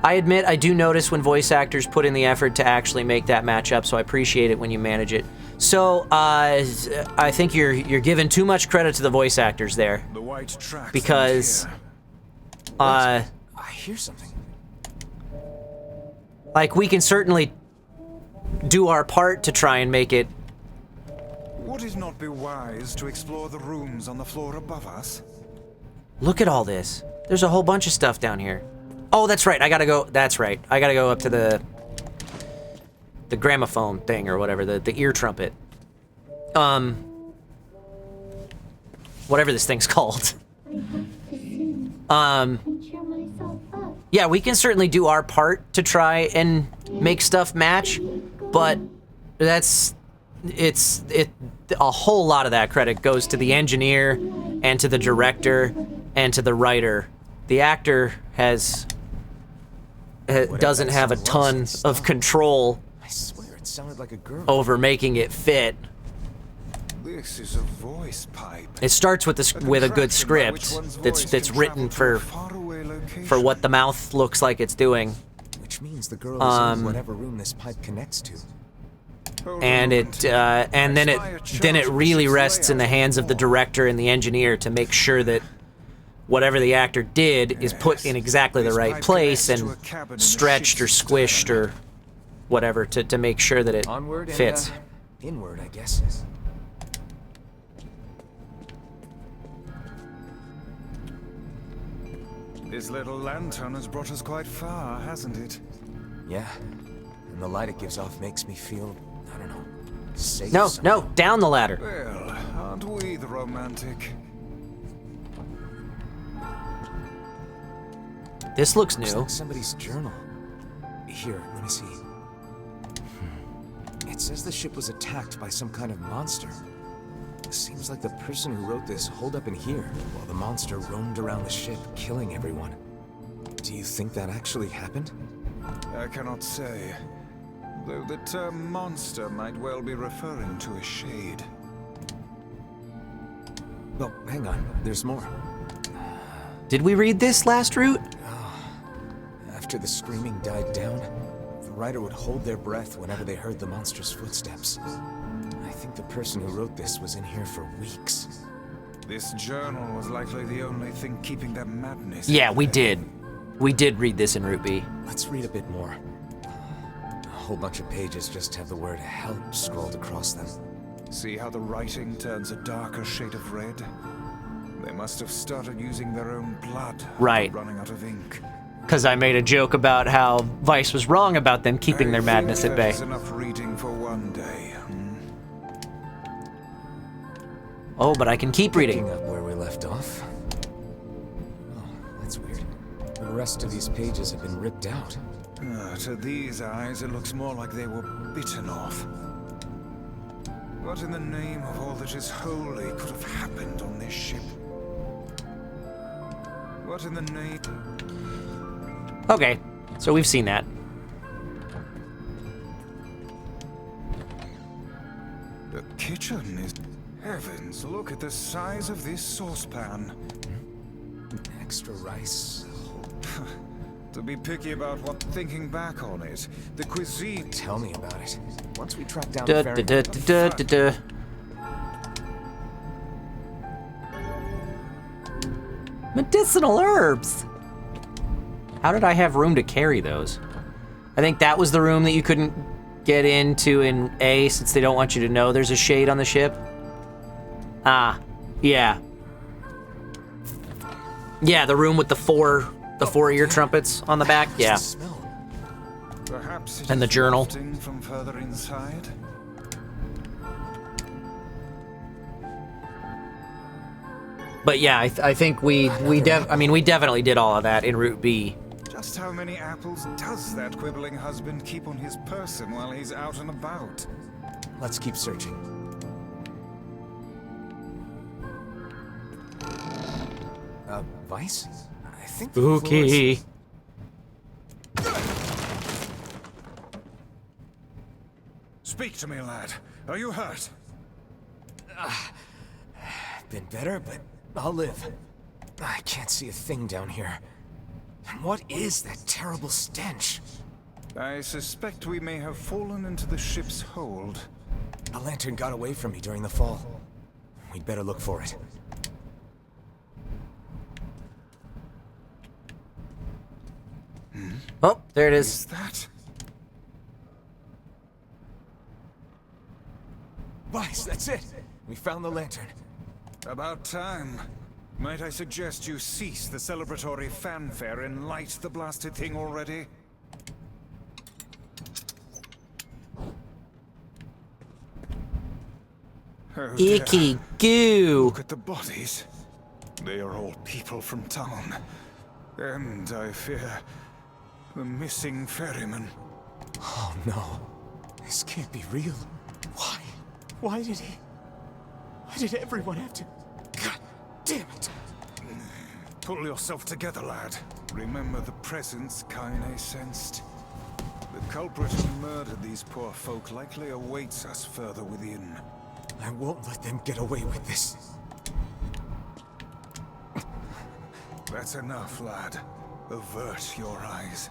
I admit I do notice when voice actors put in the effort to actually make that match up, so I appreciate it when you manage it. So I think you're giving too much credit to the voice actors there, The white tracks because I hear something. like we can certainly do our part to try and make it. Would it not be wise to explore the rooms on the floor above us? Look at all this. There's a whole bunch of stuff down here. Oh, that's right. I gotta go. That's right. I gotta go up to the gramophone thing or whatever, the ear trumpet. Whatever this thing's called. Yeah, we can certainly do our part to try and make stuff match, but a whole lot of that credit goes to the engineer and to the director and to the writer. The actor doesn't have a ton of control I swear it sounded like a girl. over making it fit. This is a voice pipe. It starts with a good script that's written for what the mouth looks like it's doing. Which means the girl is in whatever room this pipe connects to. And then it really rests in the hands of the director and the engineer to make sure that whatever the actor did is put in exactly the right place and stretched or squished or whatever to make sure that it fits. And, inward, I guess. This little lantern has brought us quite far, hasn't it? Yeah. And the light it gives off makes me feel, I don't know, safe. No, down the ladder. Well, aren't we the romantic? This looks new. Looks like somebody's journal. Here, let me see. It says the ship was attacked by some kind of monster. It seems like the person who wrote this holed up in here, while the monster roamed around the ship, killing everyone. Do you think that actually happened? I cannot say. Though the term monster might well be referring to a shade. Well, hang on. There's more. Did we read this last route? After the screaming died down, the writer would hold their breath whenever they heard the monster's footsteps. I think the person who wrote this was in here for weeks. This journal was likely the only thing keeping their madness. Yeah, we did. We did read this in Route B. Let's read a bit more. A whole bunch of pages just have the word help scrolled across them. See how the writing turns a darker shade of red? They must have started using their own blood. Right. Running out of ink. Because I made a joke about how Vice was wrong about them keeping their madness at bay. That's enough reading for one day. Oh, but I can keep reading. Picking up where we left off. Oh, that's weird. The rest of these pages have been ripped out. To these eyes, it looks more like they were bitten off. What in the name of all that is holy could have happened on this ship? What in the name... Okay, so we've seen that. The kitchen is... Heavens, look at the size of this saucepan. Extra rice. To be picky about what, thinking back on it, the cuisine... Tell me about it. Once we track down Da, the da, da, da, da, da. Medicinal herbs! How did I have room to carry those? I think that was the room that you couldn't get into in A, since they don't want you to know there's a shade on the ship. Ah, yeah. Yeah, the room with the four ear trumpets on the back, yeah. Perhaps And the journal. from further inside? But yeah, I think we definitely did all of that in Route B. Just how many apples does that quibbling husband keep on his person while he's out and about? Let's keep searching. Vice? I think the floor is... Spooky. Speak to me, lad. Are you hurt? Been better, but I'll live. I can't see a thing down here. And what is that terrible stench? I suspect we may have fallen into the ship's hold. A lantern got away from me during the fall. We'd better look for it. Oh, there it is. Is that? Vice, that's it. We found the lantern. About time. Might I suggest you cease the celebratory fanfare and light the blasted thing already? Oh, Icky goo. Look at the bodies. They are all people from town. And, I fear, the missing ferryman. Oh no. This can't be real. Why? Why did everyone have to... God damn it! Pull yourself together, lad. Remember the presence Kaine sensed. The culprit who murdered these poor folk likely awaits us further within. I won't let them get away with this. That's enough, lad. Avert your eyes.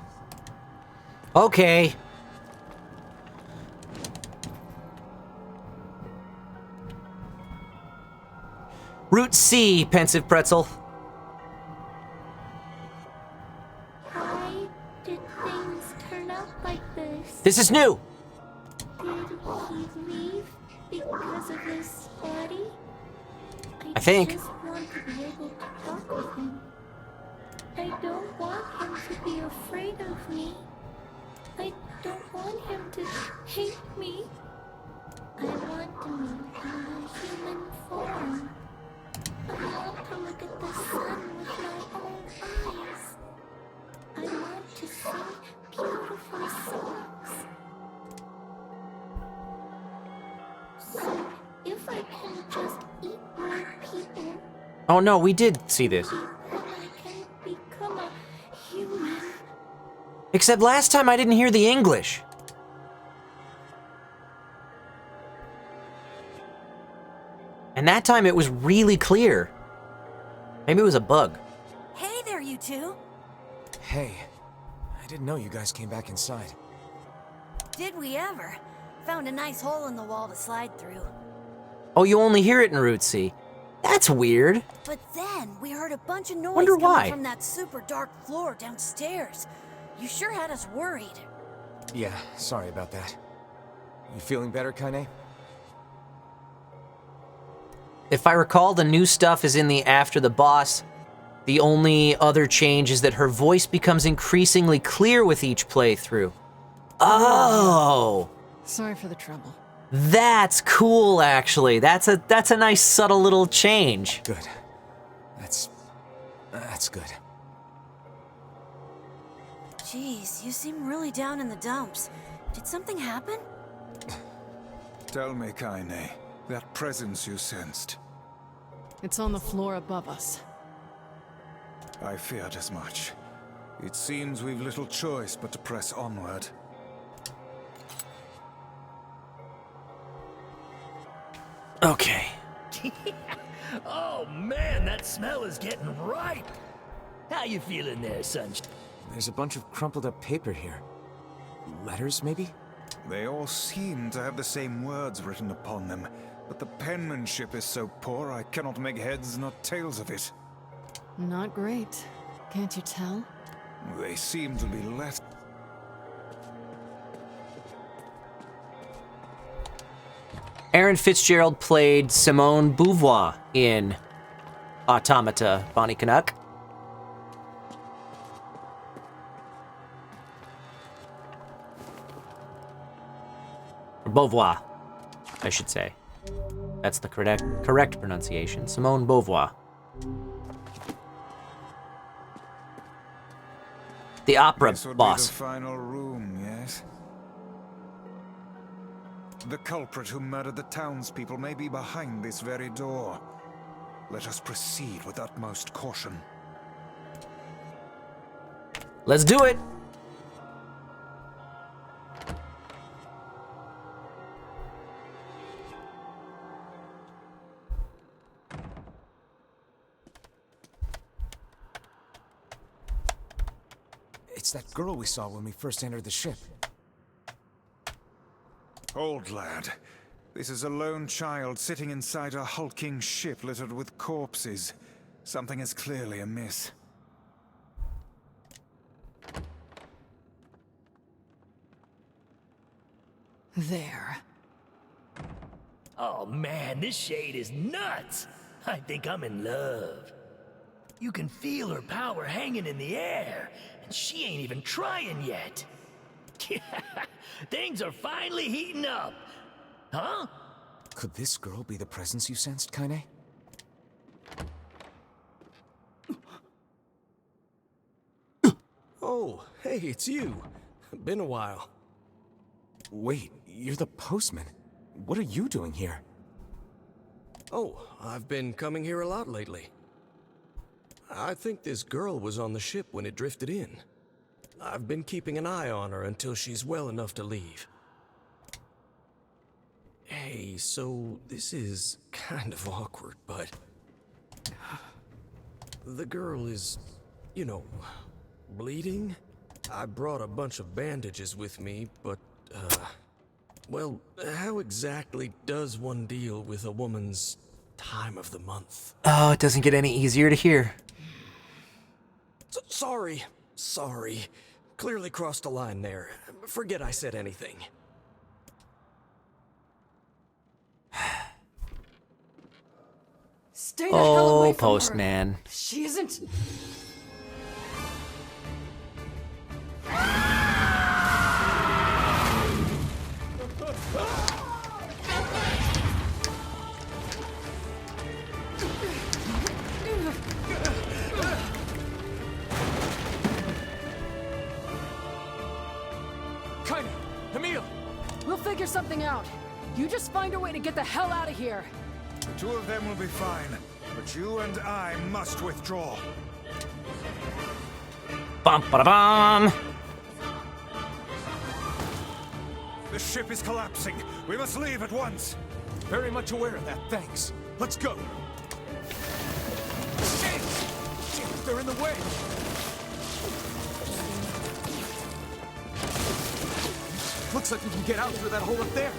Okay. Route C, Pensive Pretzel. Why did things turn out like this? This is new. Did he leave because of his body? I think. just want to be able to talk with him. I don't want him to be afraid of me. I don't want him to hate me. I want to meet him in human form. I want to look at the sun with my own eyes. I want to sing beautiful songs. So, if I can just eat more people, Oh no, we did see this. then I can become a human. Except last time I didn't hear the English. And that time it was really clear. Maybe it was a bug. Hey there, you two. Hey, I didn't know you guys came back inside. Did we ever? Found a nice hole in the wall to slide through. Oh, you only hear it in Route C. That's weird. But then we heard a bunch of noise Wonder coming why. from that super dark floor downstairs. You sure had us worried. Yeah, sorry about that. You feeling better, Kaine? If I recall, the new stuff is in the after the boss. The only other change is that her voice becomes increasingly clear with each playthrough. Oh! Sorry for the trouble. That's cool, actually. That's a nice subtle little change. Good. That's good. Jeez, you seem really down in the dumps. Did something happen? Tell me, Kaine, that presence you sensed. It's on the floor above us. I feared as much. It seems we've little choice but to press onward. Okay. Oh man, that smell is getting ripe. How you feeling there, Sunshine? There's a bunch of crumpled up paper here. Letters, maybe? They all seem to have the same words written upon them, but the penmanship is so poor I cannot make heads nor tails of it. Not great. Can't you tell? They seem to be left. Aaron Fitzgerald played Simone Beauvoir in Automata, Bonnie Canuck. Or Beauvoir, I should say. That's the correct pronunciation. Simone Beauvoir. The opera This would boss. be the final room, yes? The culprit who murdered the townspeople may be behind this very door. Let us proceed with utmost caution. Let's do it! It's that girl we saw when we first entered the ship. Old lad, this is a lone child sitting inside a hulking ship littered with corpses. Something is clearly amiss. There. Oh man, this shade is nuts. I think I'm in love. You can feel her power hanging in the air, and she ain't even trying yet. Things are finally heating up. Huh? Could this girl be the presence you sensed, Kaine? Oh, hey, it's you. Been a while. Wait, you're the postman. What are you doing here? Oh, I've been coming here a lot lately. I think this girl was on the ship when it drifted in. I've been keeping an eye on her until she's well enough to leave. Hey, so this is kind of awkward, but... the girl is, you know, bleeding? I brought a bunch of bandages with me, but, well, how exactly does one deal with a woman's time of the month? Oh, it doesn't get any easier to hear. Sorry. Clearly crossed a line there. Forget I said anything. Stay the hell away Oh, from postman. her. She isn't... Kaine! Emil! We'll figure something out. You just find a way to get the hell out of here. The two of them will be fine, but you and I must withdraw. Bum ba da bum. The ship is collapsing. We must leave at once. Very much aware of that, thanks. Let's go! Shit! Shit, they're in the way! Looks like we can get out through that hole up there.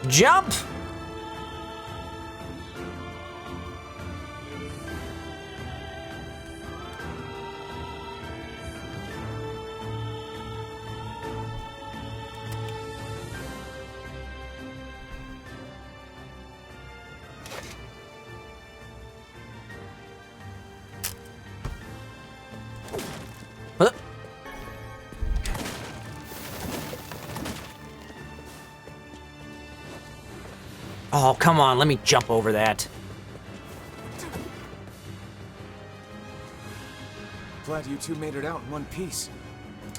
Jump! Oh, come on, let me jump over that. Glad you two made it out in one piece.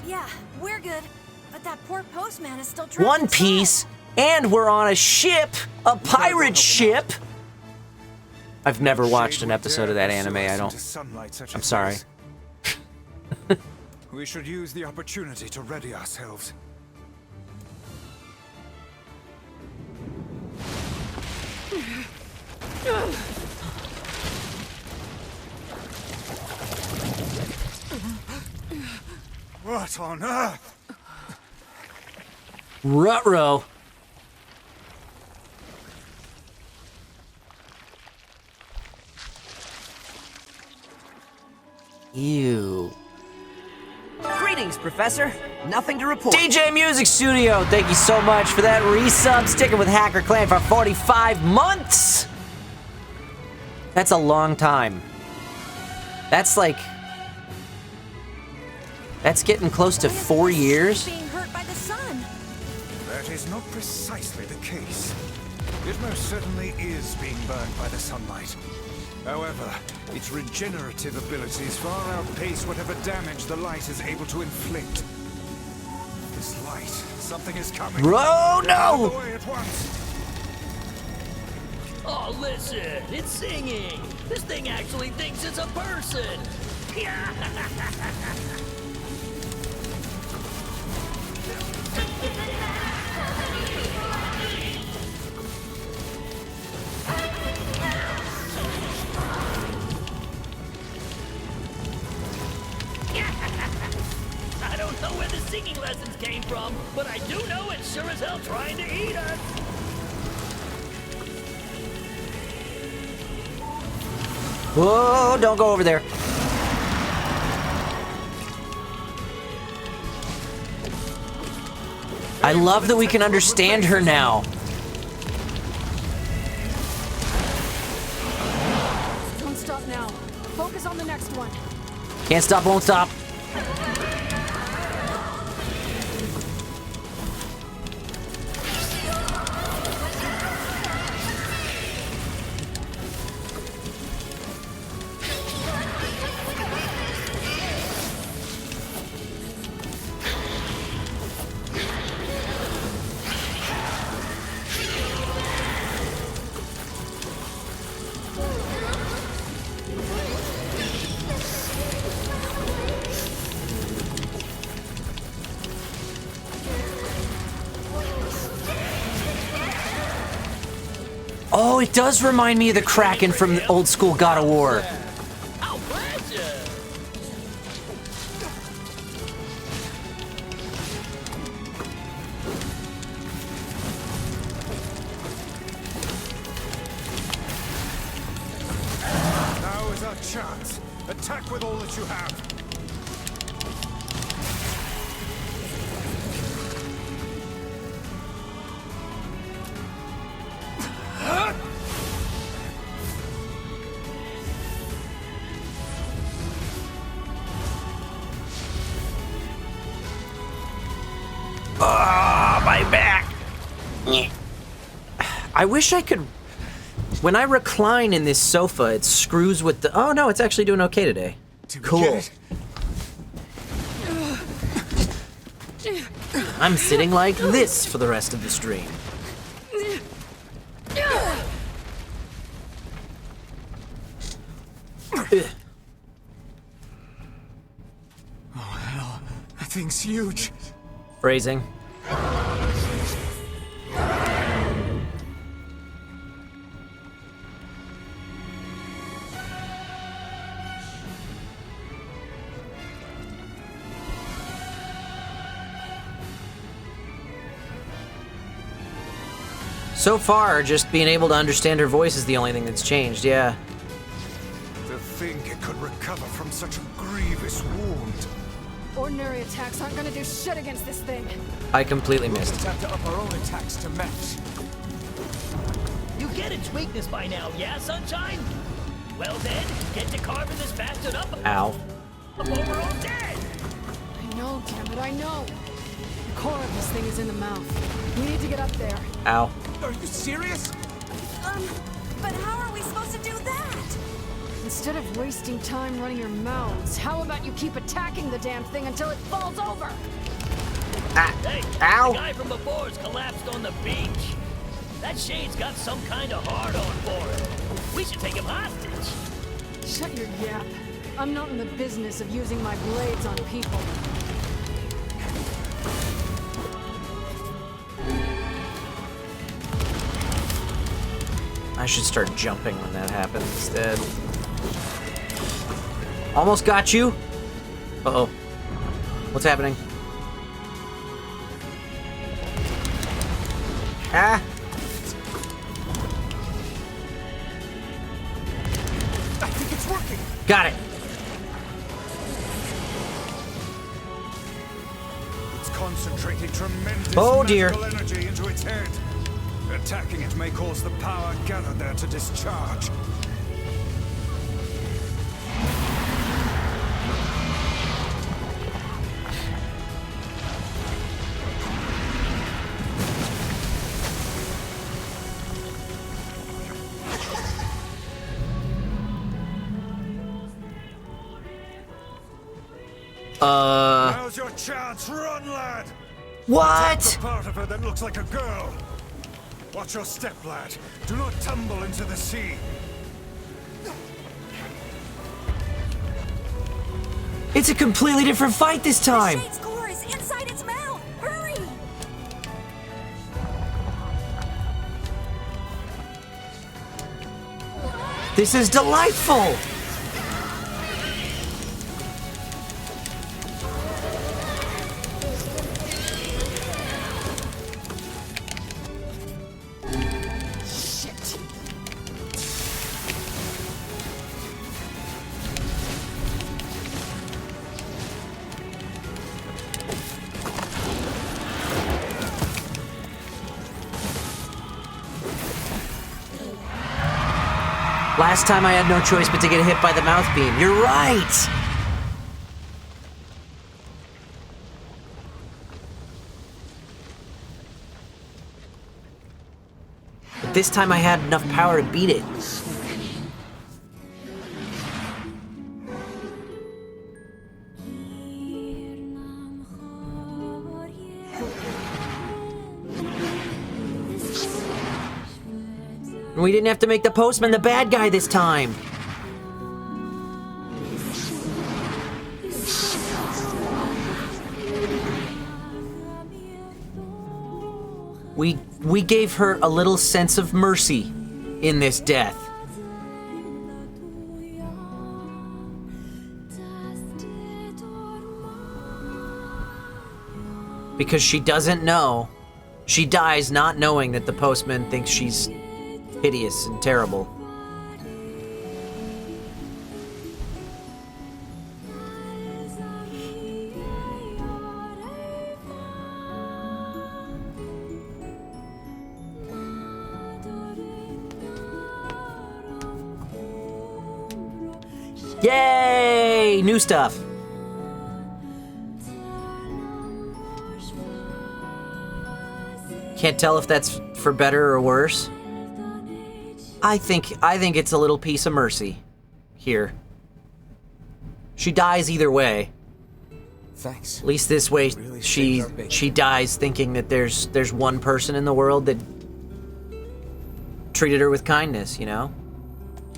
Yeah, we're good. But that poor postman is still trapped One inside. piece, and we're on a ship, a pirate ship. I've never watched an episode of that anime. I'm sorry. We should use the opportunity to ready ourselves. What on earth? Ruh-roh. Ew. Greetings, Professor. Nothing to report. DJ Music Studio, thank you so much for that resub. Sticking with Hacker Clan for 45 months. That's a long time. That's like... That's getting close to 4 years. Being hurt by the sun. That is not precisely the case. It most certainly is being burned by the sunlight. However, its regenerative abilities far outpace whatever damage the light is able to inflict. This light, something is coming. Oh, Get out of no! the way at once. Oh, listen, it's singing. This thing actually thinks it's a person. I don't know where the singing lessons came from, but I do know it's sure as hell trying to eat us. Whoa, don't go over there. I love that we can understand her now. Don't stop now. Focus on the next one. Can't stop, won't stop. Oh, it does remind me of the Kraken from the old school God of War. I'll blast you. Now is our chance. Attack with all that you have. Ah, my back. I wish I could... When I recline in this sofa, it screws with the... Oh, no, it's actually doing okay today. Cool. I'm sitting like this for the rest of the stream. Oh, hell. That thing's huge. Phrasing. So far, just being able to understand her voice is the only thing that's changed, yeah. To think it could recover from such a grievous wound. Ordinary attacks aren't gonna do shit against this thing. I completely missed. We'll have to up our own attacks to match. You get its weakness by now, yeah, Sunshine? Well then, get to carving this bastard up. Ow. Or we're all dead. I know, damn it, I know. The core of this thing is in the mouth. We need to get up there. Ow. Are you serious? But how are we supposed to do that? Instead of wasting time running your mouths, how about you keep attacking the damn thing until it falls over? Hey, Ow. the guy from before's collapsed on the beach. That shade's got some kind of hard-on for him. We should take him hostage. Shut your yap. I'm not in the business of using my blades on people. I should start jumping when that happens instead. Almost got you. Uh-oh. What's happening? Ah! I think it's working. Got it. It's concentrating tremendous Dear. magical energy into its head. Attacking it may cause the power gathered there to discharge. Now's your chance, run, lad! What? Take the part of her that looks like a girl. Watch your step, lad. Do not tumble into the sea. It's a completely different fight this time. The shade's core is inside its mouth. Hurry! This is delightful. Last time I had no choice but to get hit by the mouth beam. You're right! But this time I had enough power to beat it. We didn't have to make the postman the bad guy this time. We gave her a little sense of mercy in this death. Because she doesn't know. She dies not knowing that the postman thinks she's hideous and terrible. Yay! New stuff. Can't tell if that's for better or worse. I think it's a little piece of mercy here. She dies either way. Thanks. At least this way Really she dies thinking that there's one person in the world that treated her with kindness, you know?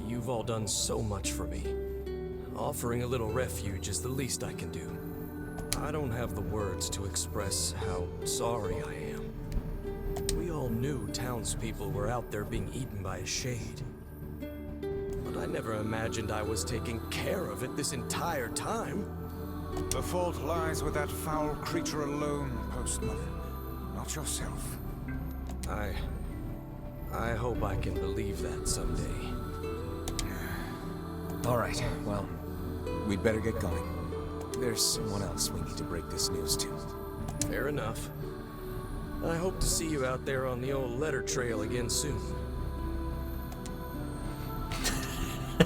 You've all done so much for me. Offering a little refuge is the least I can do. I don't have the words to express how sorry I am. We all knew townspeople were out there being eaten by a shade. But I never imagined I was taking care of it this entire time. The fault lies with that foul creature alone, Postman, not yourself. I hope I can believe that someday. All right, well, we'd better get going. There's someone else we need to break this news to. Fair enough. I hope to see you out there on the old letter trail again soon.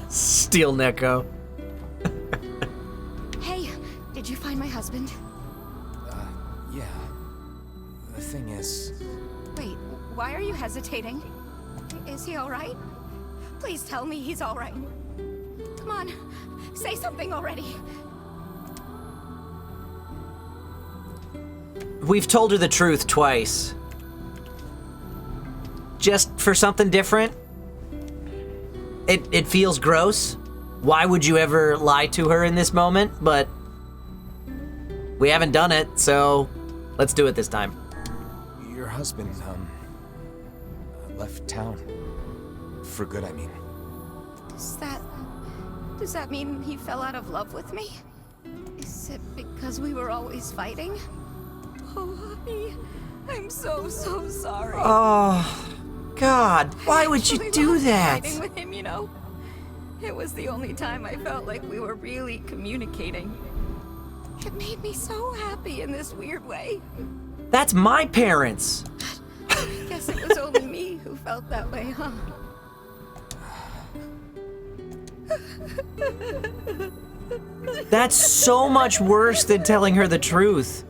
Steel Neko. Hey, did you find my husband? Yeah. The thing is... Wait, why are you hesitating? Is he alright? Please tell me he's alright. Come on, say something already. We've told her the truth twice. Just for something different. It feels gross. Why would you ever lie to her in this moment? But we haven't done it, so let's do it this time. Your husband, left town. For good, I mean. Does that mean he fell out of love with me? Is it because we were always fighting? Oh, honey, I'm so sorry. Oh, God, why would you do that? Fighting with him, you know? It was the only time I felt like we were really communicating. It made me so happy in this weird way. That's my parents. I guess it was only me who felt that way, huh? That's so much worse than telling her the truth.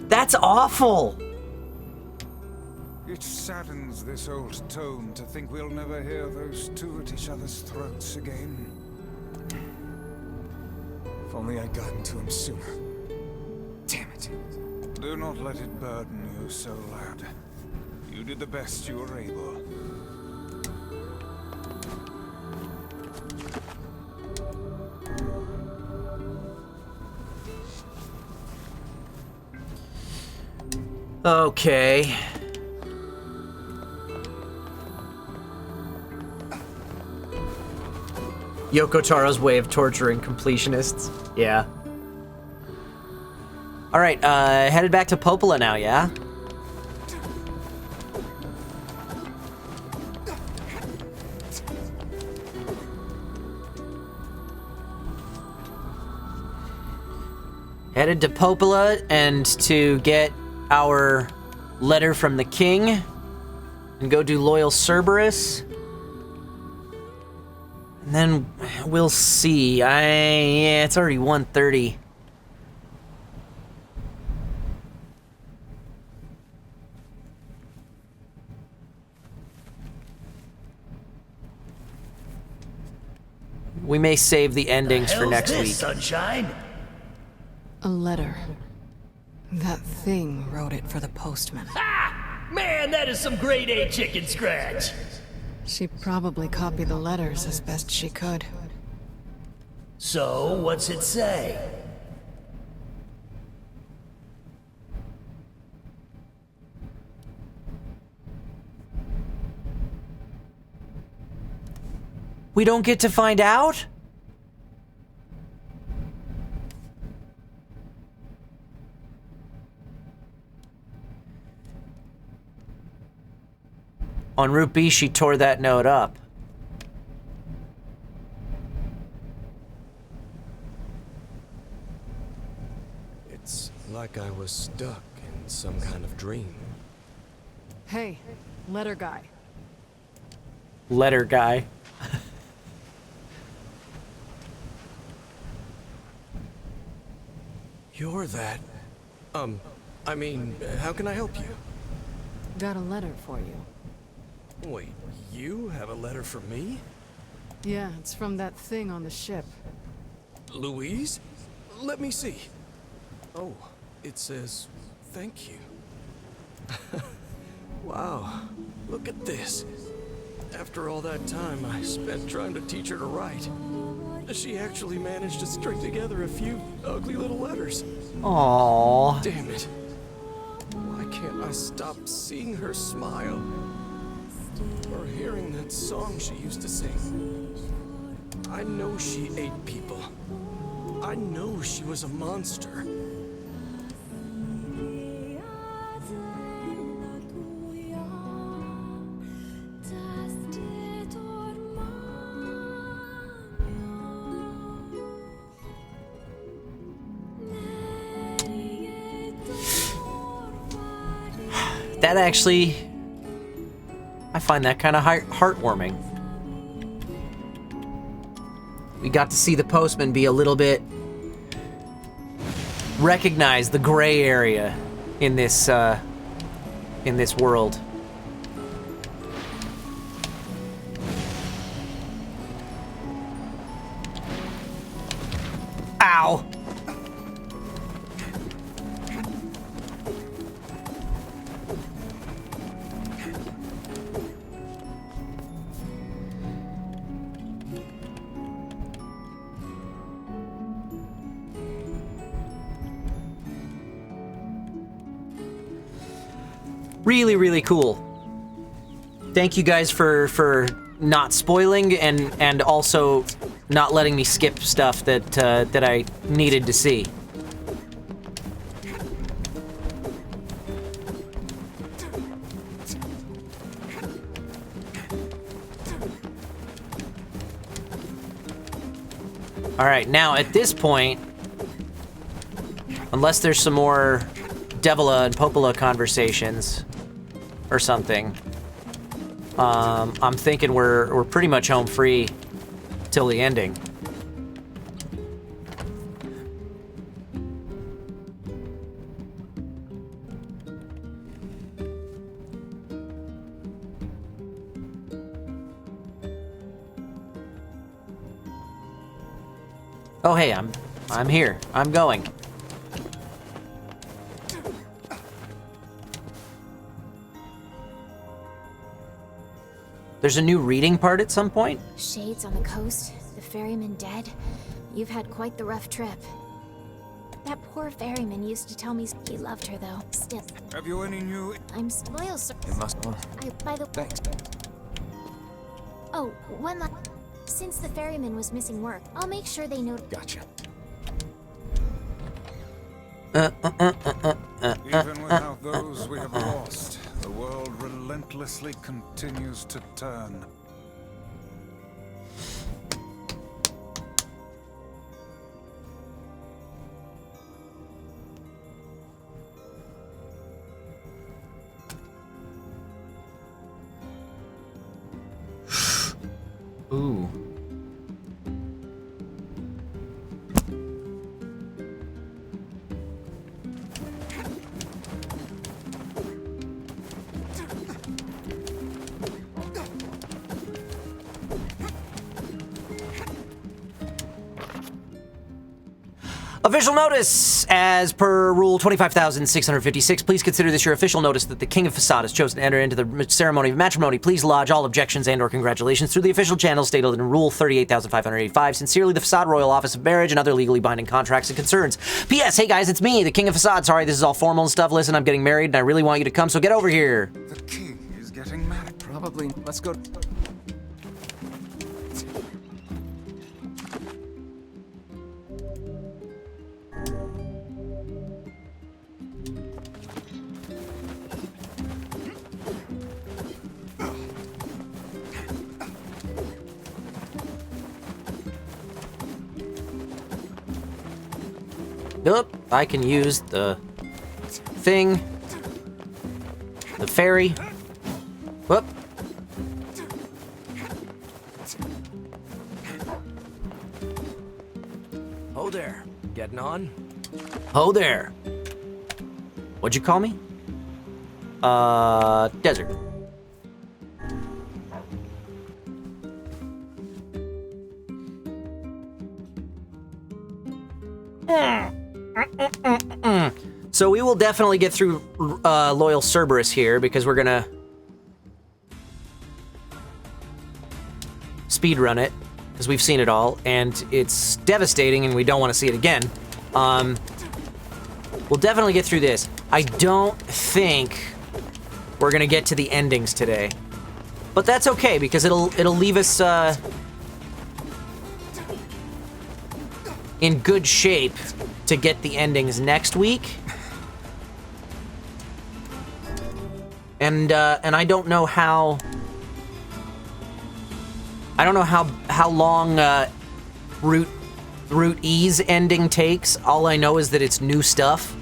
That's awful. It saddens this old tome to think we'll never hear those two at each other's throats again. If only I'd gotten to him sooner. Damn it. Do not let it burden you so, lad. You did the best you were able. Okay. Yoko Taro's way of torturing completionists. Yeah. All right, headed back to Popola now, yeah? Headed to Popola and to get our letter from the king and go do Loyal Cerberus. And then we'll see. Yeah, it's already 1:30. We may save the endings for next week. Sunshine? A letter. That thing wrote it for the postman. Ha! Man, that is some grade A chicken scratch. She probably copied the letters as best she could. So, what's it say? We don't get to find out? On Route B, she tore that note up. It's like I was stuck in some kind of dream. Hey, letter guy. Letter guy. You're that... I mean, how can I help you? Got a letter for you. Wait, you have a letter for me? Yeah, it's from that thing on the ship. Louise? Let me see. Oh, it says, thank you. Wow, look at this. After all that time I spent trying to teach her to write, she actually managed to string together a few ugly little letters. Aww. Damn it. Why can't I stop seeing her smile? Or hearing that song she used to sing? I know she ate people. I know she was a monster. That actually, I find that kind of heartwarming. We got to see the postman be a little bit, recognize the gray area in this world. Ow. Really, really cool. Thank you guys for not spoiling and also not letting me skip stuff that that I needed to see. All right, now at this point, unless there's some more Devila and Popola conversations or something, I'm thinking we're pretty much home free till the ending. Oh hey, I'm here. I'm going. There's a new reading part at some point? Shades on the coast, the ferryman dead. You've had quite the rough trip. That poor ferryman used to tell me he loved her, though. Still. Have you any new... I'm loyal, sir. It must... By the... Thanks. Oh, one last... Since the ferryman was missing work, I'll make sure they know... Gotcha. Even without those we have lost, the world relentlessly continues to turn. Ooh. Official notice! As per Rule 25,656, please consider this your official notice that the King of Facade has chosen to enter into the ceremony of matrimony. Please lodge all objections and/or congratulations through the official channels stated in Rule 38,585. Sincerely, the Facade Royal Office of Marriage and other legally binding contracts and concerns. P.S. Hey guys, it's me, the King of Facade. Sorry, this is all formal and stuff. Listen, I'm getting married and I really want you to come, so get over here. The king is getting married. Probably. Let's go. Nope, I can use the thing. The ferry. Whoop. Oh there, getting on? Ho there. What'd you call me? Desert. So we will definitely get through Loyal Cerberus here because we're gonna speedrun it because we've seen it all and it's devastating and we don't want to see it again. We'll definitely get through this. I don't think we're gonna get to the endings today, but that's okay because it'll leave us in good shape to get the endings next week. And I don't know how long Route E's ending takes. All I know is that it's new stuff.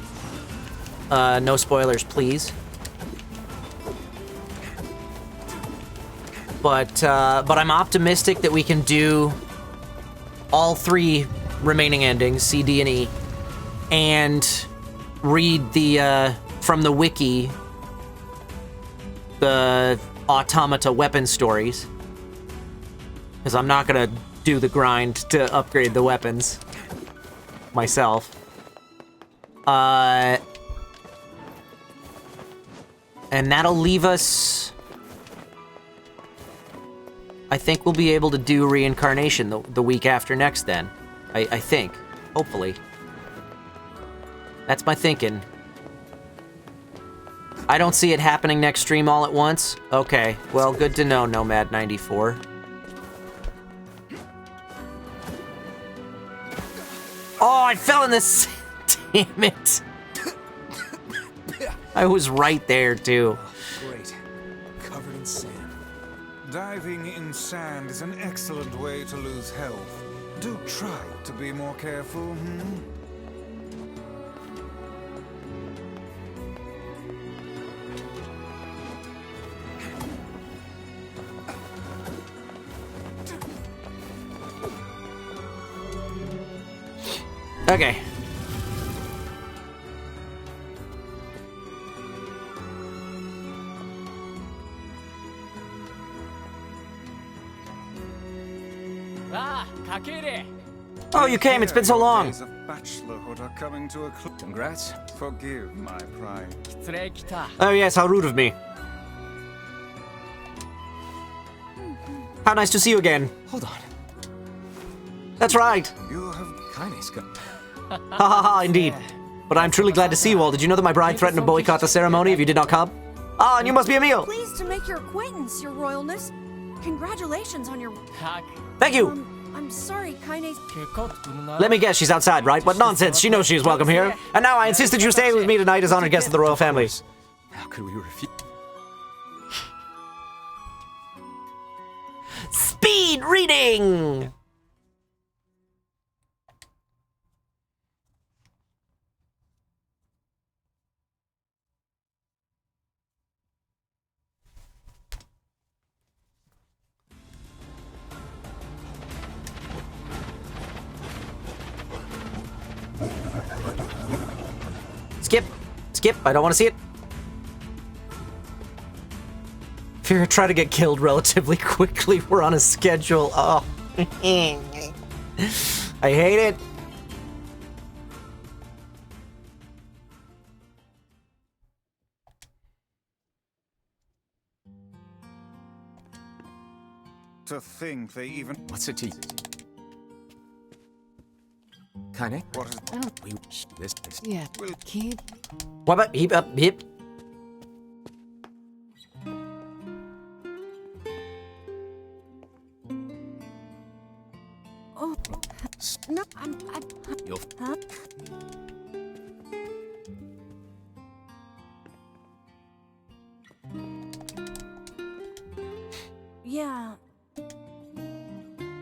No spoilers, please. But I'm optimistic that we can do all three remaining endings, C, D, and E, and read the from the wiki the Automata weapon stories, because I'm not gonna do the grind to upgrade the weapons. myself. And that'll leave us... I think we'll be able to do reincarnation the week after next then. I think. Hopefully. That's my thinking. I don't see it happening next stream all at once. Okay, well, good to know, Nomad94. Oh, I fell in this... Damn it. I was right there, too. Great. Covered in sand. Diving in sand is an excellent way to lose health. Do try to be more careful, Okay. Oh, you came. It's been so long. Days of bachelorhood are coming to a close. Congrats. Forgive my pride. Oh yes, how rude of me. How nice to see you again. Hold on. That's right. You have Kaine's got... Ha ha ha, indeed. But I'm truly glad to see you all. Did you know that my bride threatened to boycott the ceremony if you did not come? Ah, and you must be Emil. Pleased to make your acquaintance, your royalness. Congratulations on your... Thank you. I'm sorry, Kaine's... Let me guess, she's outside, right? What nonsense. She knows she is welcome here. And now I insist that you stay with me tonight as honored guest of the royal family. How could we refuse? Speed reading! Skip. Skip. I don't want to see it. Fear try to get killed relatively quickly. We're on a schedule. Oh. I hate it. to think they even... What's it to you? Kaine? What is... I don't... We... This... Yeah, keep... What about... Hip up, hip. Oh... No, I'm... You'll... Huh? Yeah...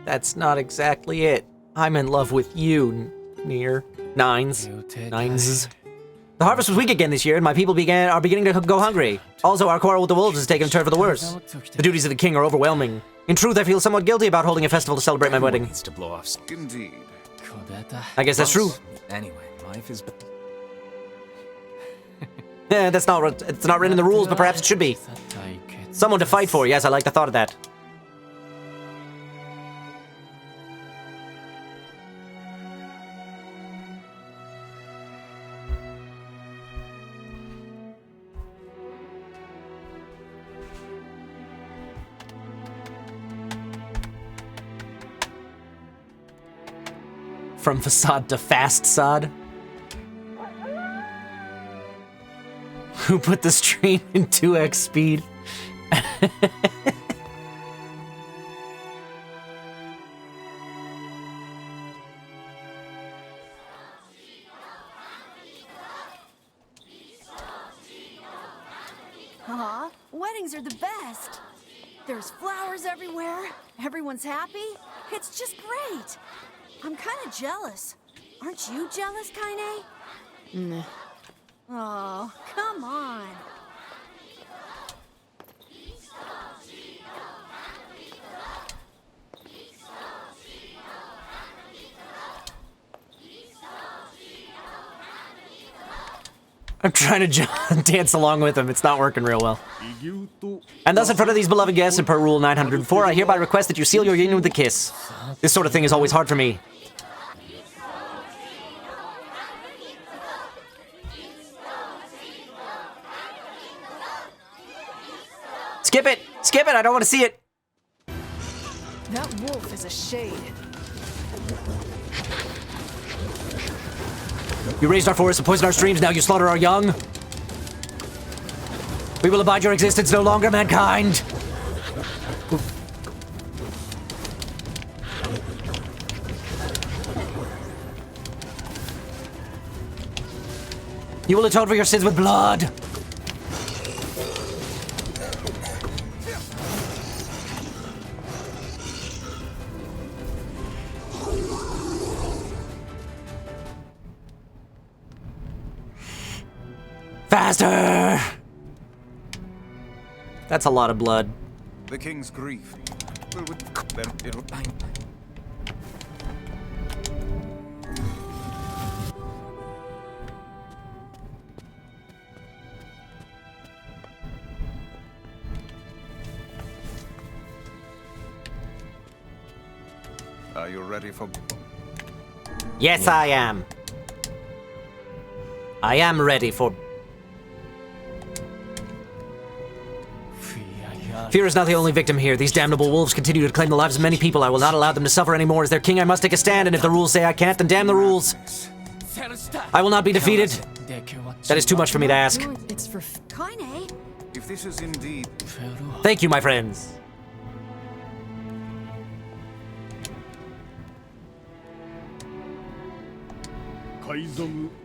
That's not exactly it. I'm in love with you, NieR. Nines. The harvest was weak again this year, and my people are beginning to go hungry. Also, our quarrel with the wolves has taken a turn for the worse. The duties of the king are overwhelming. In truth, I feel somewhat guilty about holding a festival to celebrate my wedding. Needs to blow off. Indeed. I guess that's true. Anyway, life is... Yeah, it's not written in the rules, but perhaps it should be. Someone to fight for. Yes, I like the thought of that. From facade to fast sod. Who put the stream in 2x speed? Aw, weddings are the best. There's flowers everywhere. Everyone's happy. It's just great. I'm kind of jealous. Aren't you jealous, Kaine? Nah. Oh, come on. I'm trying to dance along with him. It's not working real well. And thus, in front of these beloved guests, and per Rule 904, I hereby request that you seal your union with a kiss. This sort of thing is always hard for me. Skip it! Skip it! I don't want to see it! That wolf is a shade. You raised our forests and poisoned our streams, now you slaughter our young. We will abide your existence no longer, mankind! You will atone for your sins with blood! Faster! That's a lot of blood. The king's grief. Are you ready for... Yes, I am. I am ready for... Fear is not the only victim here. These damnable wolves continue to claim the lives of many people. I will not allow them to suffer anymore. As their king, I must take a stand, and if the rules say I can't, then damn the rules. I will not be defeated. That is too much for me to ask. It's for Kaine. If this is indeed... Thank you, my friends.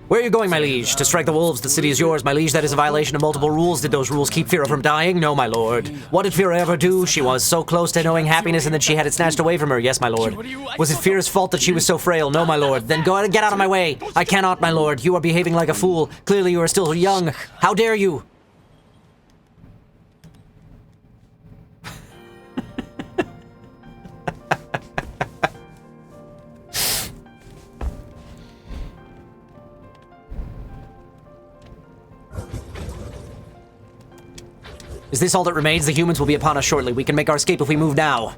Where are you going, my liege? To strike the wolves. The city is yours, my liege. That is a violation of multiple rules. Did those rules keep Fira from dying? No, my lord. What did Fira ever do? She was so close to knowing happiness and then she had it snatched away from her. Yes, my lord. Was it Fira's fault that she was so frail? No, my lord. Then go ahead and get out of my way. I cannot, my lord. You are behaving like a fool. Clearly you are still young. How dare you? Is this all that remains? The humans will be upon us shortly. We can make our escape if we move now.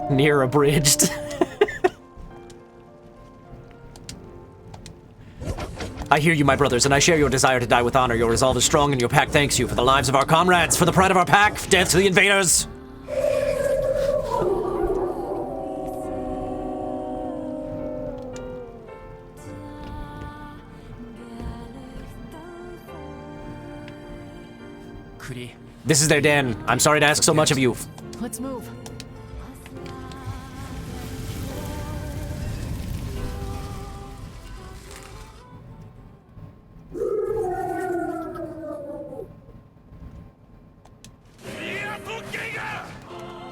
NieR abridged. I hear you, my brothers, and I share your desire to die with honor. Your resolve is strong, and your pack thanks you for the lives of our comrades, for the pride of our pack, death to the invaders. This is their den. I'm sorry to ask so much of you. Let's move.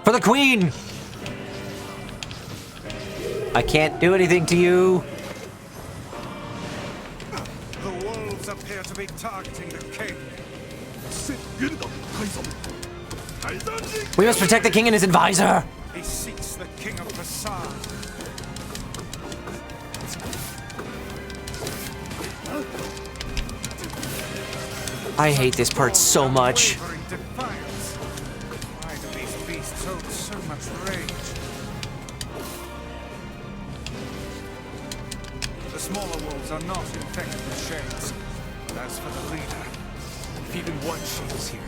For the queen! I can't do anything to you. The wolves appear to be targeting the king. We must protect the king and his advisor. He seeks the king of Facade. I hate this part so much. Defiance. Why do these beasts hold so much rage? The smaller wolves are not infected with shades. But as for the leader, if even one shade is here,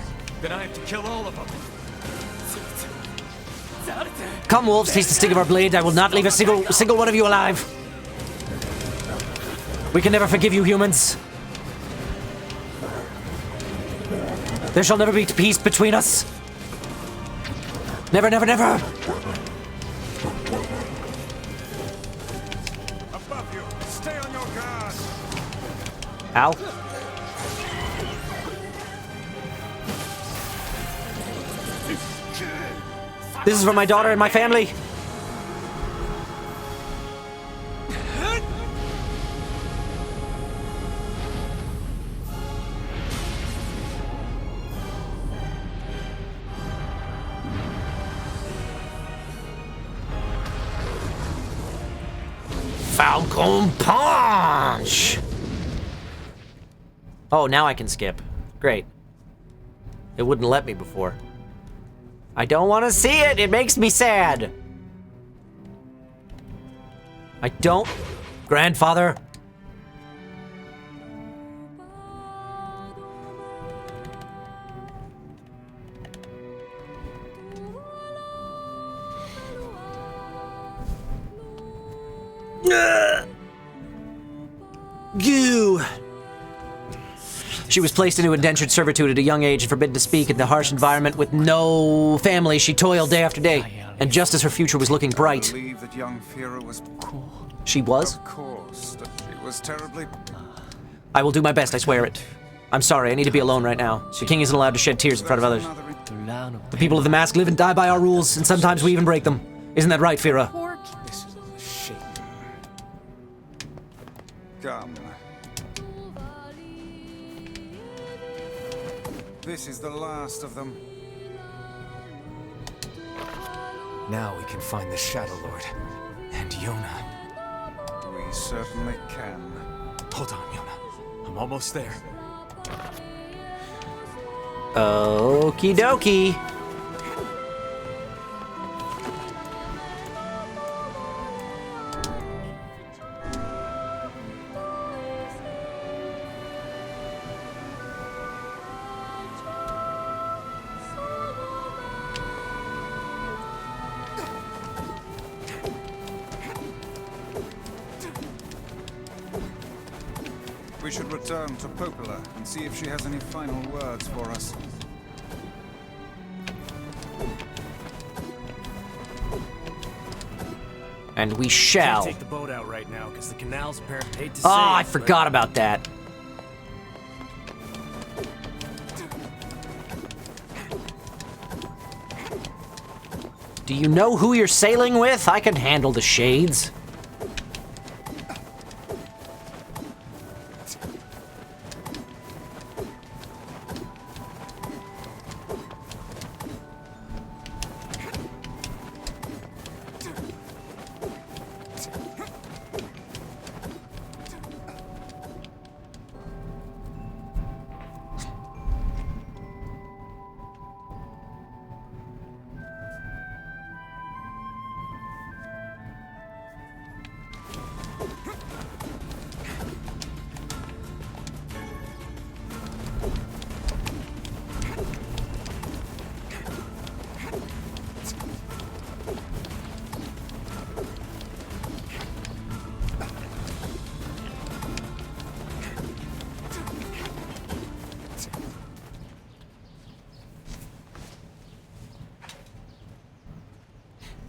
then I have to kill all of them. Come, wolves, taste the sting of our blade. I will not leave a single one of you alive. We can never forgive you, humans. There shall never be peace between us. Never, never, never. Above you, stay on your guard. Ow. This is for my daughter and my family. Falcon Punch! Oh, now I can skip. Great. It wouldn't let me before. I don't want to see it! It makes me sad! I don't... Grandfather? She was placed into indentured servitude at a young age and forbidden to speak in the harsh environment with no family. She toiled day after day, and just as her future was looking bright... I believe that young Fira was... She was? Of course. She was terribly... I will do my best, I swear it. I'm sorry, I need to be alone right now. The king isn't allowed to shed tears in front of others. The people of the mask live and die by our rules, and sometimes we even break them. Isn't that right, Fira? This is a shame. Come. This is the last of them. Now we can find the Shadow Lord. And Yona. We certainly can. Hold on, Yona. I'm almost there. Okie dokie. We should return to Popola and see if she has any final words for us. And we shall. Can't take the boat out right now because the canal's apparently hate to Oh, say I it, forgot about that. Do you know who you're sailing with? I can handle the shades.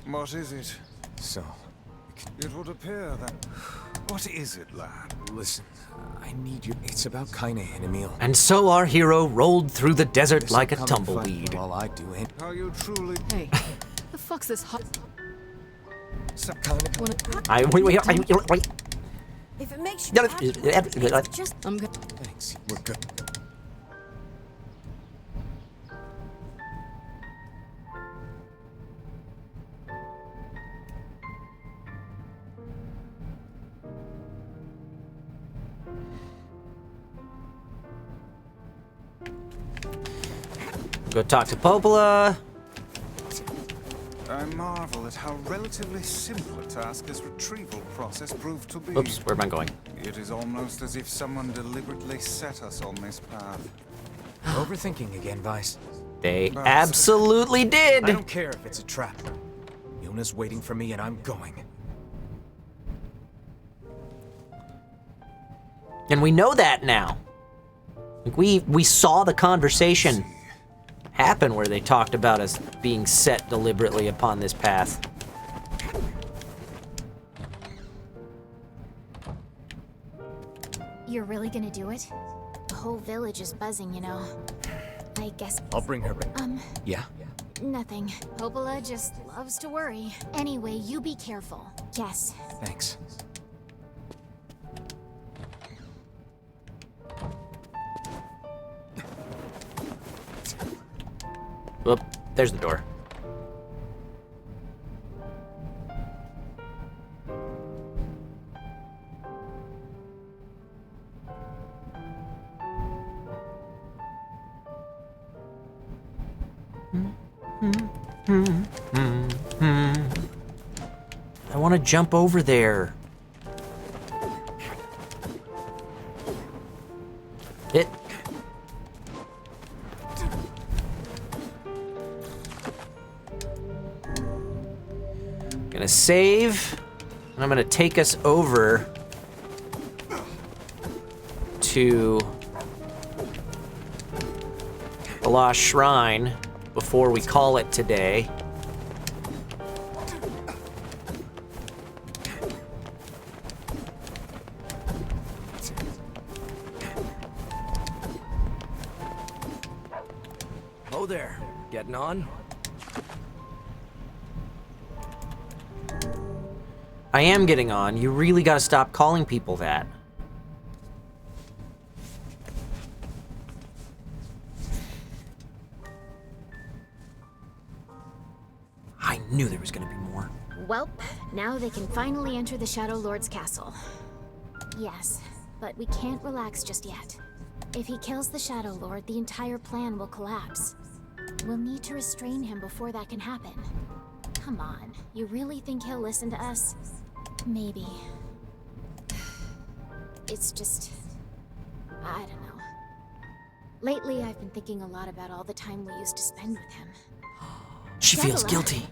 What is it? So... It would appear that... What is it, lad? Listen, I need you. It's about Kaine and Emil. And so our hero rolled through the desert like a tumbleweed. All I do ain't... How you truly... Hey, the fuck's this hot... Wait. If it makes you happy, it's just... I'm good. Thanks, we're good. Go talk to Popola. I marvel at how relatively simple a task this retrieval process proved to be. Oops, where am I going? It is almost as if someone deliberately set us on this path. Overthinking again, Vice. They absolutely did. I don't care if it's a trap. Yona's waiting for me and I'm going. And we know that now. Like we saw the conversation happen where they talked about us being set deliberately upon this path. You're really gonna do it? The whole village is buzzing, you know. I guess... I'll bring her back. Yeah? Nothing. Popola just loves to worry. Anyway, you be careful. Yes. Thanks. Whoop, there's the door. I want to jump over there. It. Gonna save, and I'm gonna take us over to the Lost Shrine before we call it today. Oh there, getting on? I am getting on. You really gotta stop calling people that. I knew there was gonna be more. Welp, now they can finally enter the Shadow Lord's castle. Yes, but we can't relax just yet. If he kills the Shadow Lord, the entire plan will collapse. We'll need to restrain him before that can happen. Come on, you really think he'll listen to us? Maybe. It's just... I don't know. Lately, I've been thinking a lot about all the time we used to spend with him. She feels guilty.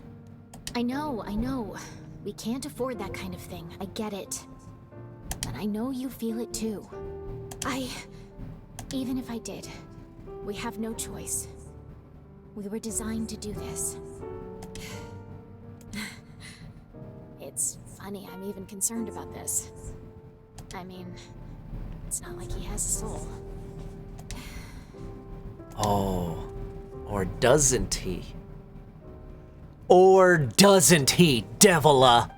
I know. We can't afford that kind of thing. I get it. But I know you feel it too. Even if I did, we have no choice. We were designed to do this. It's funny, I'm even concerned about this. I mean, it's not like he has a soul. Oh, or doesn't he? Or doesn't he, Devila?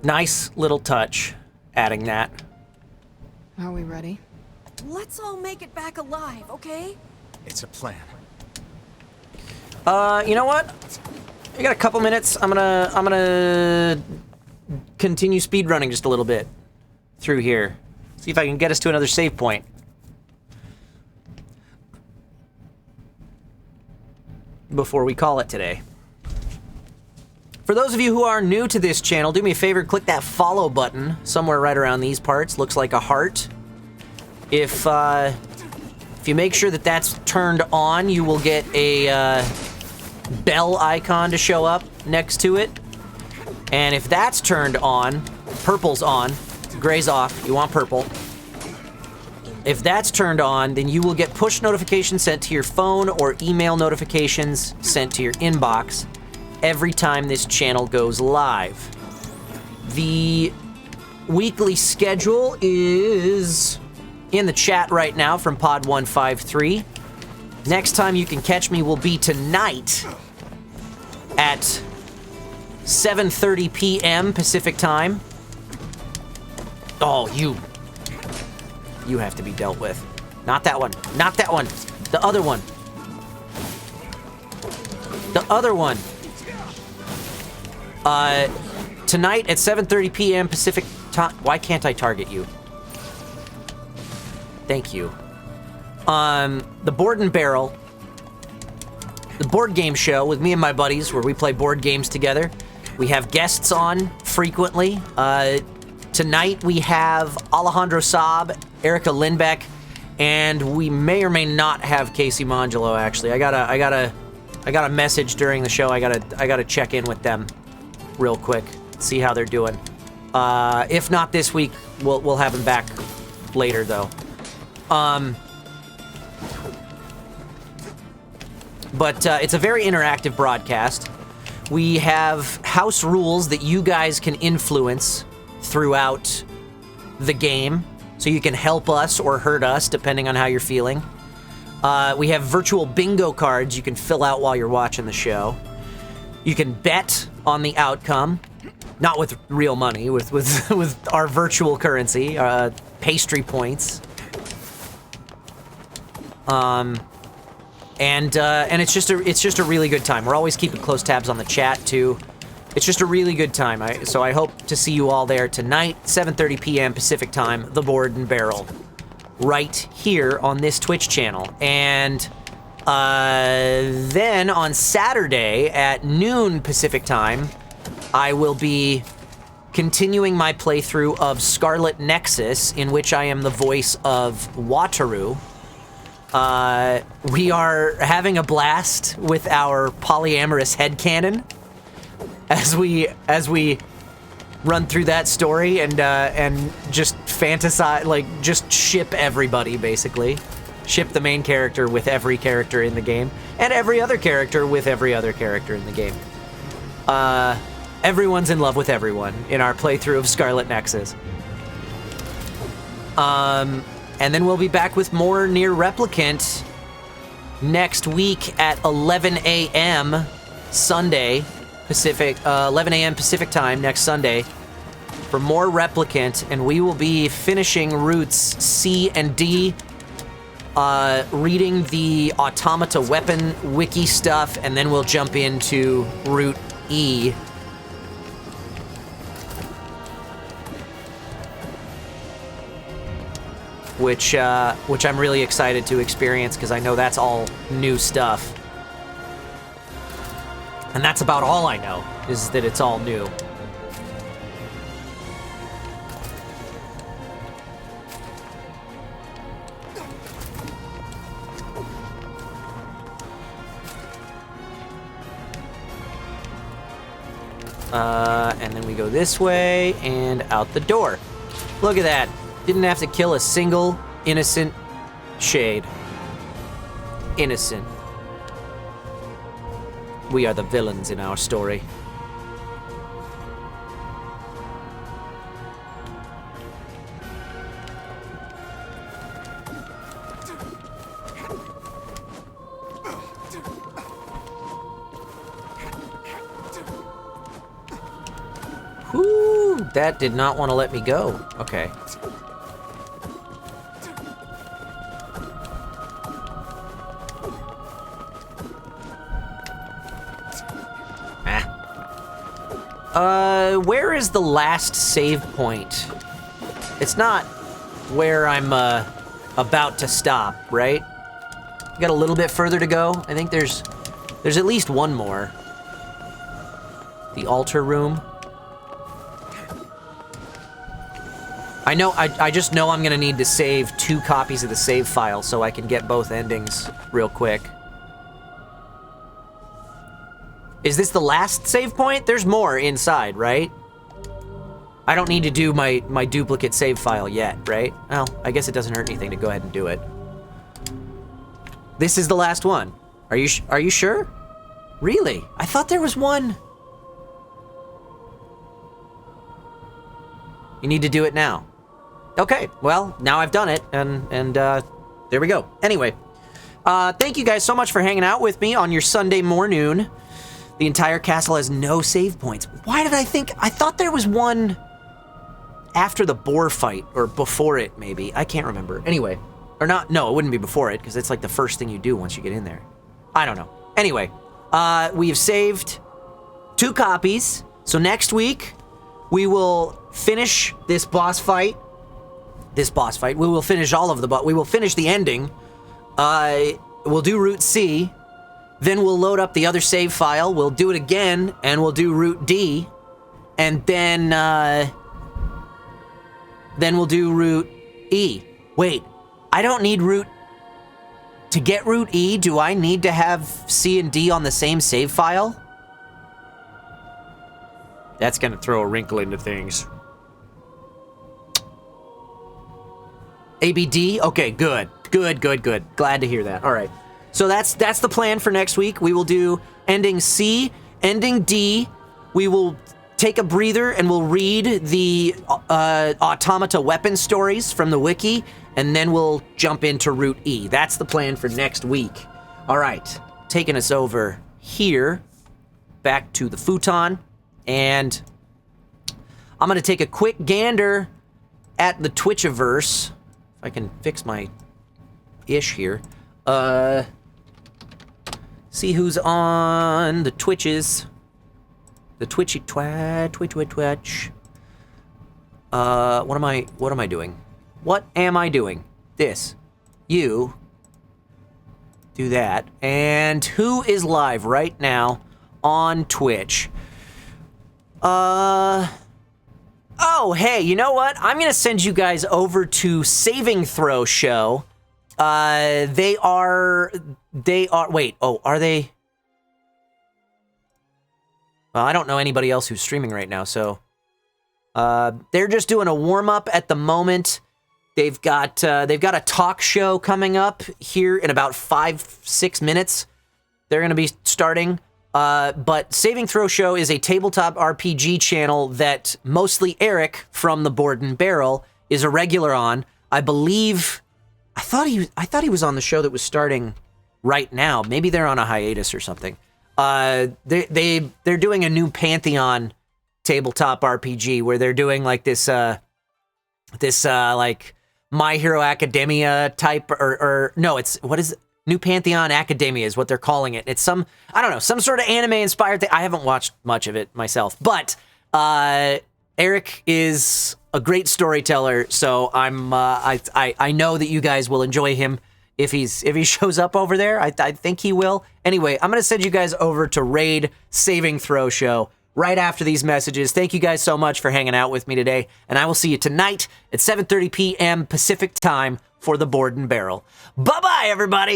Nice little touch, adding that. Are we ready? Let's all make it back alive, okay? It's a plan. You know what? We got a couple minutes. I'm gonna continue speedrunning just a little bit through here. See if I can get us to another save point. Before we call it today. For those of you who are new to this channel, do me a favor, click that follow button somewhere right around these parts. Looks like a heart. If you make sure that that's turned on, you will get a bell icon to show up next to it. And if that's turned on, purple's on, gray's off, you want purple. If that's turned on, then you will get push notifications sent to your phone or email notifications sent to your inbox every time this channel goes live. The weekly schedule is in the chat right now from Pod153. Next time you can catch me will be tonight at 7:30 p.m. Pacific time. Oh, you have to be dealt with. Not that one. Not that one. The other one. The other one. Tonight at 7:30 p.m. Pacific time. Why can't I target you? Thank you. The Board and Barrel, the board game show with me and my buddies where we play board games together. We have guests on frequently. Tonight we have Alejandro Saab, Erica Lindbeck, and we may or may not have Casey Mongelo. Actually, I got a message during the show. I gotta check in with them real quick, see how they're doing. If not this week, we'll have them back later though. But it's a very interactive broadcast. We have house rules that you guys can influence throughout the game, so you can help us or hurt us, depending on how you're feeling. We have virtual bingo cards you can fill out while you're watching the show. You can bet on the outcome, not with real money, with our virtual currency, pastry points. And it's just a really good time. We're always keeping close tabs on the chat too. It's just a really good time. So I hope to see you all there tonight, 7:30 p.m. Pacific time, the Board and Barrel, right here on this Twitch channel. And then on Saturday at noon Pacific time, I will be continuing my playthrough of Scarlet Nexus, in which I am the voice of Wataru. We are having a blast with our polyamorous headcanon as we run through that story and just fantasize, like, just ship everybody, basically. Ship the main character with every character in the game, and every other character with every other character in the game. Everyone's in love with everyone in our playthrough of Scarlet Nexus. And then we'll be back with more NieR Replicant next week at 11 a.m. Sunday, Pacific, 11 a.m. Pacific time next Sunday for more Replicant, and we will be finishing routes C and D, reading the Automata weapon wiki stuff, and then we'll jump into route E. Which I'm really excited to experience, because I know that's all new stuff. And that's about all I know, is that it's all new. And then we go this way and out the door. Look at that. Didn't have to kill a single innocent shade. Innocent. We are the villains in our story. Whoo, that did not want to let me go. Okay. Where is the last save point? It's not where I'm, about to stop, right? Got a little bit further to go. I think there's at least one more. The altar room. I know, I just know I'm gonna need to save 2 copies of the save file so I can get both endings real quick. Is this the last save point? There's more inside, right? I don't need to do my duplicate save file yet, right? Well, I guess it doesn't hurt anything to go ahead and do it. This is the last one. Are you sure? Really? I thought there was one. You need to do it now. Okay, well, now I've done it, and there we go. Anyway, thank you guys so much for hanging out with me on your Sunday morning. The entire castle has no save points. Why did I thought there was one after the boar fight, or before it, maybe. I can't remember. Anyway, or not, no, it wouldn't be before it, because it's like the first thing you do once you get in there. I don't know. Anyway, we have saved 2 copies, so next week, we will finish this boss fight. We will finish all of we will finish the ending. We'll do Route C. Then we'll load up the other save file. We'll do it again, and we'll do Route D. And then we'll do Route E. Wait, I don't need Route... To get Route E, do I need to have C and D on the same save file? That's gonna throw a wrinkle into things. ABD? Okay, good. Good. Glad to hear that. All right. So that's the plan for next week. We will do ending C, ending D. We will take a breather and we'll read the Automata weapon stories from the wiki, and then we'll jump into Route E. That's the plan for next week. All right. Taking us over here, back to the futon, and I'm going to take a quick gander at the Twitchiverse. If I can fix my ish here. See who's on the Twitches. The Twitchy Twitch. What am I doing? What am I doing? This. You. Do that. And who is live right now on Twitch? Oh, hey, you know what? I'm gonna send you guys over to Saving Throw Show They are, wait, oh, are they? Well, I don't know anybody else who's streaming right now, so. They're just doing a warm-up at the moment. They've got a talk show coming up here in about 5-6 minutes. They're going to be starting. But Saving Throw Show is a tabletop RPG channel that mostly Eric from the Board and Barrel is a regular on. I believe, I thought he was on the show that was starting right now. Maybe they're on a hiatus or something. They're doing a new Pantheon tabletop RPG where they're doing like this like My Hero Academia type, or no, it's, what is it? New Pantheon Academia is what they're calling it. It's some, I don't know, some sort of anime-inspired thing. I haven't watched much of it myself, but Eric is a great storyteller, so I know that you guys will enjoy him if he shows up over there. I think he will. Anyway, I'm gonna send you guys over to Raid Saving Throw Show right after these messages. Thank you guys so much for hanging out with me today, and I will see you tonight at 7:30 p.m. Pacific time for the Board and Barrel. Bye-bye, everybody!